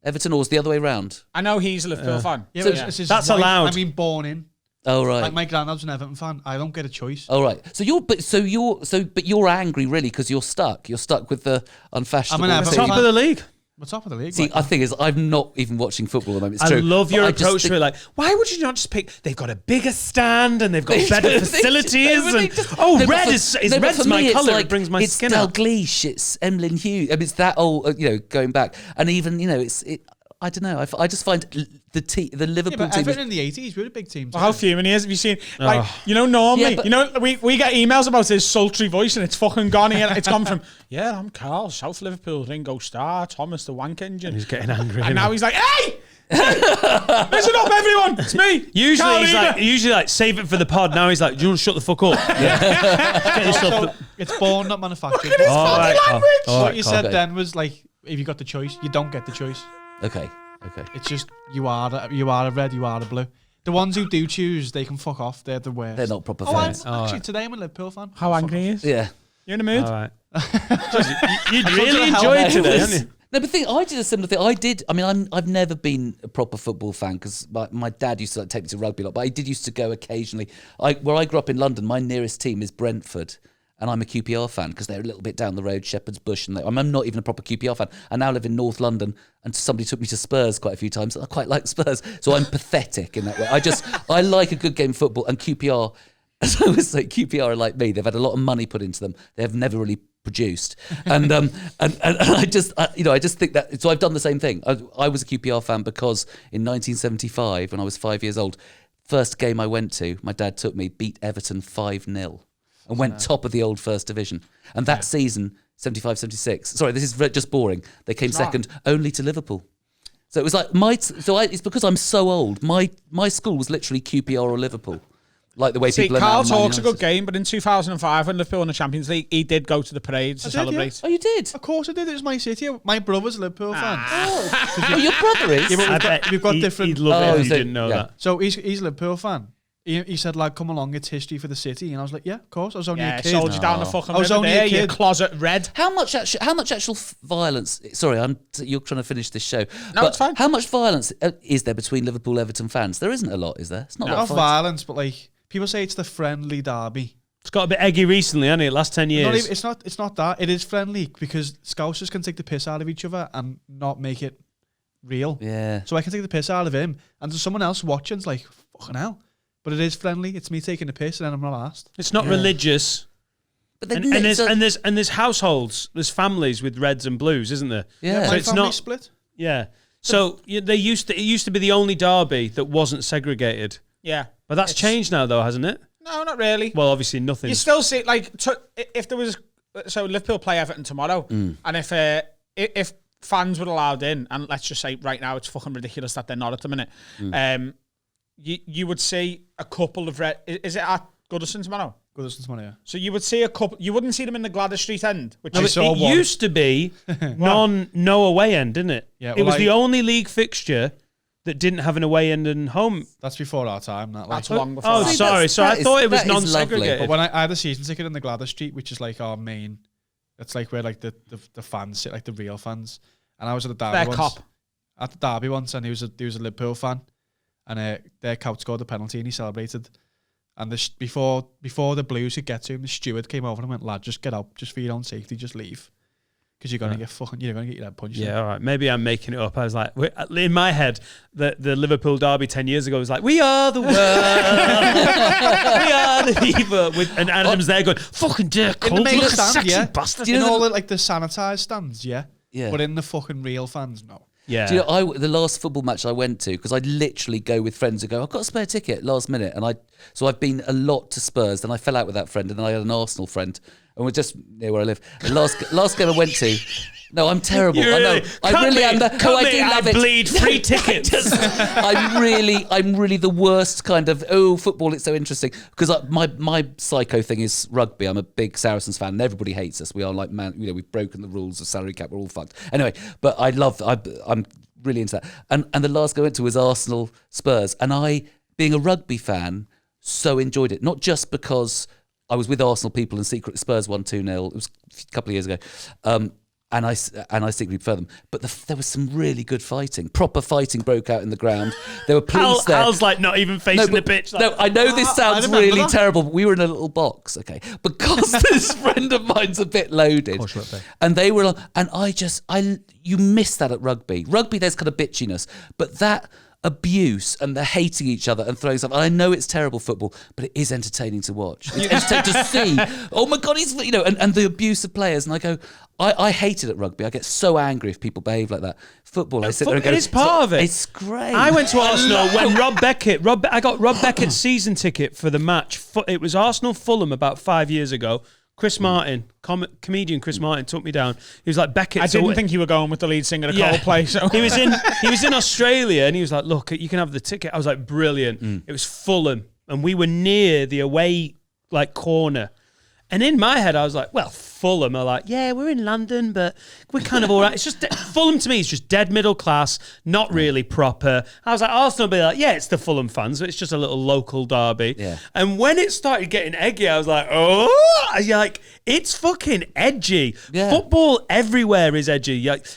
Everton, or was it the other way round? I know he's a Liverpool fan. Yeah, So but it's his that's wife. allowed. I mean, born in. Oh right. Like my granddad's an Everton fan. I don't get a choice. Oh right. So you're angry really because you're stuck. You're stuck with the unfashionable. I'm an Everton team. Top of the league. We're top of the league. See, the thing is, I'm not even watching football at the moment. It's I true. love your But I just approach think- to it. Like, why would you not just pick? They've got a bigger stand and they've got better facilities. Red's my colour. It brings my skin out. It's Dalglish. It's Emlyn Hughes. I mean, it's that old. Going back, and even I don't know. I just find the Liverpool but team. Everton in the 80s, we were a big team. How fuming he is. Have you seen, normally, Yeah, but- we get emails about his sultry voice and it's fucking gone. It's gone from, I'm Carl, South Liverpool, Ringo Starr, Thomas the Wank Engine. He's getting angry. And now he's like, hey! Listen up, everyone! It's me! Usually like, save it for the pod. Now he's like, do you want to shut the fuck up? Get yourself It's born, not manufactured. What you said then was like, if you got the choice, you don't get the choice. Okay. It's just you are a red, you are a blue. The ones who do choose, they can fuck off. They're the worst. They're not proper Oh, fans. actually, today I'm a Liverpool fan. How angry he is. Yeah. You in the mood? All right. You'd really enjoy it today, haven't you? No, but I did a similar thing. I've never been a proper football fan because my dad used to take me to rugby a lot, but I did used to go occasionally. Where I grew up in London, my nearest team is Brentford, and I'm a QPR fan because they're a little bit down the road, Shepherd's Bush, and I'm not even a proper QPR fan. I now live in North London, and somebody took me to Spurs quite a few times, and I quite like Spurs, so I'm pathetic in that way. I like a good game of football, and QPR, as I would say, QPR are like me. They've had a lot of money put into them. They have never really produced, and I just think that. So I've done the same thing. I was a QPR fan because in 1975, when I was 5 years old, first game I went to, my dad took me, beat Everton 5-0, and went top of the old First Division. And that season, 75-76. Sorry, this is just boring. They came second only to Liverpool. So it was like it's because I'm so old. My school was literally QPR or Liverpool. Like the way people are Carl now. talks a good game, but in 2005 when Liverpool won the Champions League, he did go to the parades to celebrate. Oh, you did? Of course I did. It was my city. My brother's a Liverpool fan. Oh, your brother is? Yeah, but we've got different. He'd love it if you didn't know that. So he's a Liverpool fan. He said, like, come along, it's history for the city. And I was like, yeah, of course. I was only a kid. Sold you down the fucking I was river only there, a kid. you closet red. How much actual violence? Sorry, you're trying to finish this show. No, it's fine. How much violence is there between Liverpool Everton fans? There isn't a lot, is there? It's not a lot Not of fights. violence, but like people say it's the friendly derby. It's got a bit eggy recently, hasn't it? Last 10 years. It's not that. It is friendly because Scousers can take the piss out of each other and not make it real. Yeah. So I can take the piss out of him, and there's someone else watching. It's like, fucking hell. But it is friendly. It's me taking the piss, and then I'm not asked. It's not religious. But there's households, there's families with reds and blues, isn't there? Yeah. My it's family not split. Yeah. So it used to be the only derby that wasn't segregated. Yeah. But that's changed now, though, hasn't it? No, not really. Well, obviously nothing. You still see, like, if there was... So Liverpool play Everton tomorrow, and if fans were allowed in, and let's just say right now it's fucking ridiculous that they're not at the minute, you would see a couple of red... Is it at Goodison tomorrow? Goodison tomorrow, yeah. So you would see a couple... You wouldn't see them in the Gladys Street end, which No, is... it used to be no away end, didn't it? Yeah, it was the only league fixture that didn't have an away end and home. That's before our time. That's long before. Oh, that. sorry. So I thought it was non-segregated. But when I had a season ticket in the Gladys Street, which is like our main... It's like where like the fans sit, like the real fans. And I was at the derby once. At the derby once, and he was a Liverpool fan. And their coach scored a penalty and he celebrated. And before the Blues could get to him, the steward came over and went, lad, just get up, just for your own safety, just leave. Because you're going to get your head punched. Yeah, all right. Maybe I'm making it up. I was like, in my head, the Liverpool derby 10 years ago was like, we are the world. We are the people. And Adam's there going, fucking Dirk Cole, look at sexy bastard. Do you know all the sanitised stands, yeah? Yeah. But in the fucking real fans, no. Yeah. Do you know, the last football match I went to, because I'd literally go with friends who go, I've got a spare ticket last minute. And so I've been a lot to Spurs, then I fell out with that friend, and then I had an Arsenal friend. And we're just near where I live. The last game I went to, no, I'm terrible. I know. I really am. I do love it. Bleed free tickets. I'm really the worst kind of, football, it's so interesting. Because my psycho thing is rugby. I'm a big Saracens fan, and everybody hates us. We are like, man, we've broken the rules of salary cap. We're all fucked. Anyway, but I'm really into that. And the last game I went to was Arsenal Spurs. And I, being a rugby fan, so enjoyed it. Not just because I was with Arsenal people and secretly Spurs won 2-0. It was a couple of years ago. And I secretly prefer them. But there was some really good fighting. Proper fighting broke out in the ground. There were police there. Hal's like not even facing the pitch. Like, no, I know this sounds really terrible, but we were in a little box, okay? Because this friend of mine's a bit loaded. And they were, and you miss that at rugby. Rugby, there's kind of bitchiness. But that abuse and the hating each other and throwing stuff. And I know it's terrible football, but it is entertaining to watch. It's entertaining to see. Oh my God, he's, and the abuse of players. And I go, I hate it at rugby. I get so angry if people behave like that. Football, I sit there and go, it is part of it. It's great. I went to Arsenal when I got Rob Beckett's season ticket for the match. It was Arsenal-Fulham about 5 years ago. Chris Martin, comedian Chris Martin, took me down. He was like, Beckett. I didn't think you were going with the lead singer of Coldplay. So he was in Australia, and he was like, look, you can have the ticket. I was like, brilliant. It was Fulham, and we were near the away corner. And in my head, I was like, well, Fulham are like, yeah, we're in London, but we're kind of all right. It's just, Fulham to me is just dead middle class, not really proper. I was like, Arsenal will be like, yeah, it's the Fulham fans, but it's just a little local derby. Yeah. And when it started getting eggy, I was like, oh, it's fucking edgy. Yeah. Football everywhere is edgy.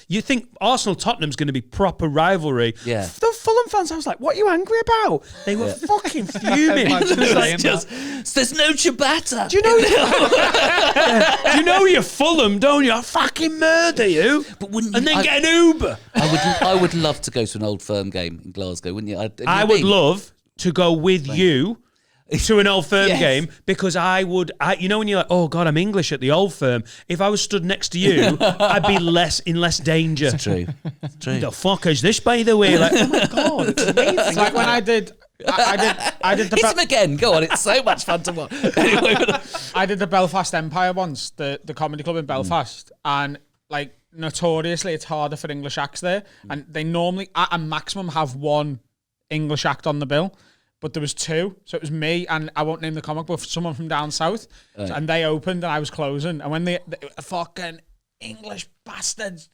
You think Arsenal-Tottenham's going to be proper rivalry. Yeah. The Fulham fans, I was like, what are you angry about? They were fucking fuming. There's no ciabatta. Do you know you're Fulham, don't you? I'll fucking murder you. But wouldn't and then get an Uber. I would love to go to an Old Firm game in Glasgow, wouldn't you? I would love to go with you to an Old Firm game because I you know when you're like, oh God, I'm English at the Old Firm. If I was stood next to you, I'd be in less danger. It's true. It's true. The fuck is this, by the way? Like, oh my God, it's amazing. It's like when I did the Hit him again. Go on, it's so much fun to watch. Anyway, I did the Belfast Empire once, the comedy club in Belfast, and like notoriously it's harder for English acts there, and they normally at a maximum have one English act on the bill. But there was two, so it was me and I won't name the comic, but someone from down south, and they opened and I was closing. And when they fucking English bastards,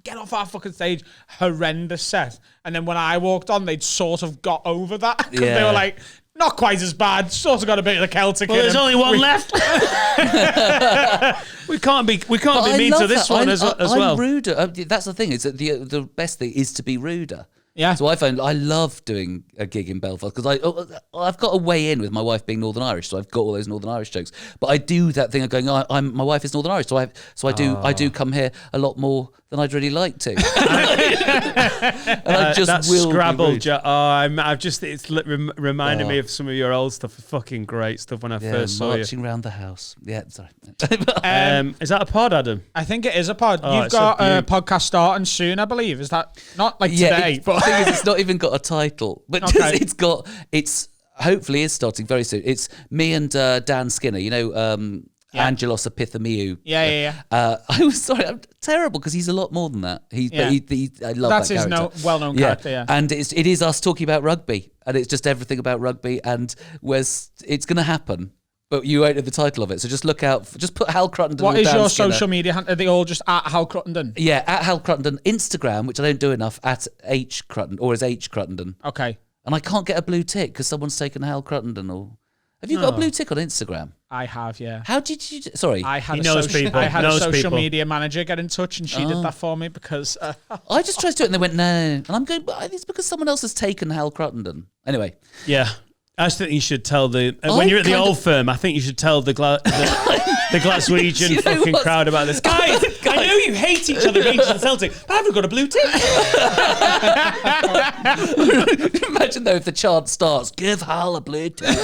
get off our fucking stage, horrendous set. And then when I walked on, they'd sort of got over that because they were like, not quite as bad, sort of got a bit of the Celtic. Well, there's only one left. we can't be mean to this one as well. I'm ruder. That's the thing. Is that the best thing is to be ruder. Yeah. So I love doing a gig in Belfast because I've got a way in with my wife being Northern Irish, so I've got all those Northern Irish jokes. But I do that thing of going, my wife is Northern Irish, so I do come here a lot more than I'd really like to. And I just that will Scrabble. It's Reminded me of some of your old stuff. Fucking great stuff when I first saw you. marching round the house. Yeah, sorry. Is that a pod, Adam? I think it is a pod. Oh, You've got a podcast starting soon, I believe. Is that not like today? The thing is, it's not even got a title, but Okay. it's hopefully is starting very soon. It's me and Dan Skinner. You know. Angelos Epithemiou. Yeah. I'm terrible because he's a lot more than that. I love That's that character. his well-known character, yeah. And it is us talking about rugby, and it's just everything about rugby, and it's going to happen, but you won't know the title of it. So just look out. Just put Hal Cruttenden. What or is Dan your Skinner. social media? Are they all just at Hal Cruttenden? Yeah, at Hal Cruttenden. Instagram, which I don't do enough, at H Cruttenden, or is H Cruttenden. Okay. And I can't get a blue tick because someone's taken Hal Cruttenden. Or have you got a blue tick on Instagram? I have, yeah. How did you? Sorry, I had Knows a social people. media manager get in touch, and she did that for me because I just tried to do it, and they went no, and I'm going. But it's because someone else has taken Hal Cruttenden. Anyway, Yeah. I just think you should tell when you're at the Old Firm, I think you should tell the Glaswegian You know fucking what? crowd about this. Guys, I know you hate each other, Rangers and Celtic, but I haven't got a blue tick. imagine though if the chant starts, "Give Hal a blue tick."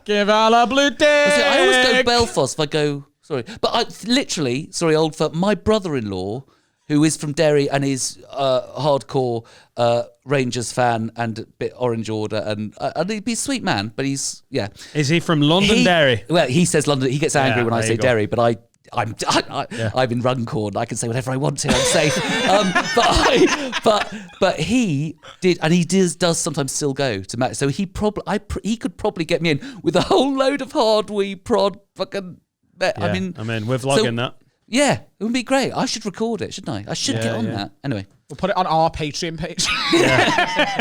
give Hal a blue dick. I always go Belfast if I go. Sorry, but Old Firm. My brother-in-law, who is from Derry and is hardcore Rangers fan and a bit Orange Order, and he'd be a sweet man, but he's Is he from Londonderry? Well, he says London. He gets angry when I there say you go. Derry, but I'm in Runcorn. I can say whatever I want to. I'm safe. But he did, and he does sometimes still go to match. So he could probably get me in with a whole load of hard wee prod fucking. I mean, we're vlogging that. Yeah, it would be great. I should record it, shouldn't I? I should get on that. Anyway. We'll put it on our Patreon page.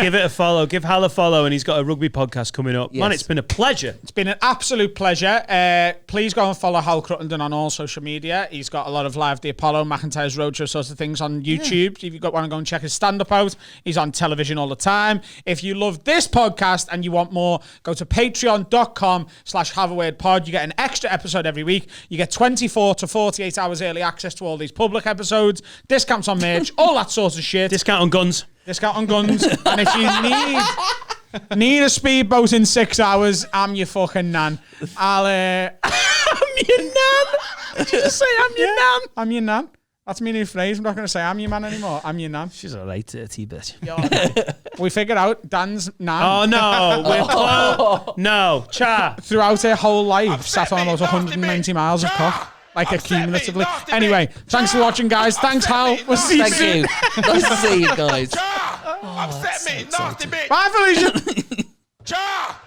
Give it a follow. Give Hal a follow, and he's got a rugby podcast coming up. Yes. Man, it's been a pleasure. It's been an absolute pleasure. Please go and follow Hal Cruttenden on all social media. He's got a lot of Live the Apollo, McIntyre's Roadshow sorts of things on YouTube. If you want to go and check his stand-up out, he's on television all the time. If you love this podcast and you want more, go to patreon.com/haveawordpod. You get an extra episode every week. You get 24 to 48 hours early access to all these public episodes, discounts on merch, all that sort of shit. Discount on guns. Discount on guns. And if you need a speedboat in 6 hours, I'm your fucking nan. I'm your nan. Did you just say I'm your nan? I'm your nan. That's my new phrase. I'm not going to say I'm your man anymore. I'm your nan. She's a right dirty bitch. We figured out Dan's nan. Oh no, no, cha. Throughout her whole life, sat on about 190 miles of cock. Like accumulatively. Anyway, thanks for watching, guys. Thanks, Hal. We'll see you soon. Thank you. Nice to see you guys. Upset me, nasty bitch. Bye, Felicia. Cha!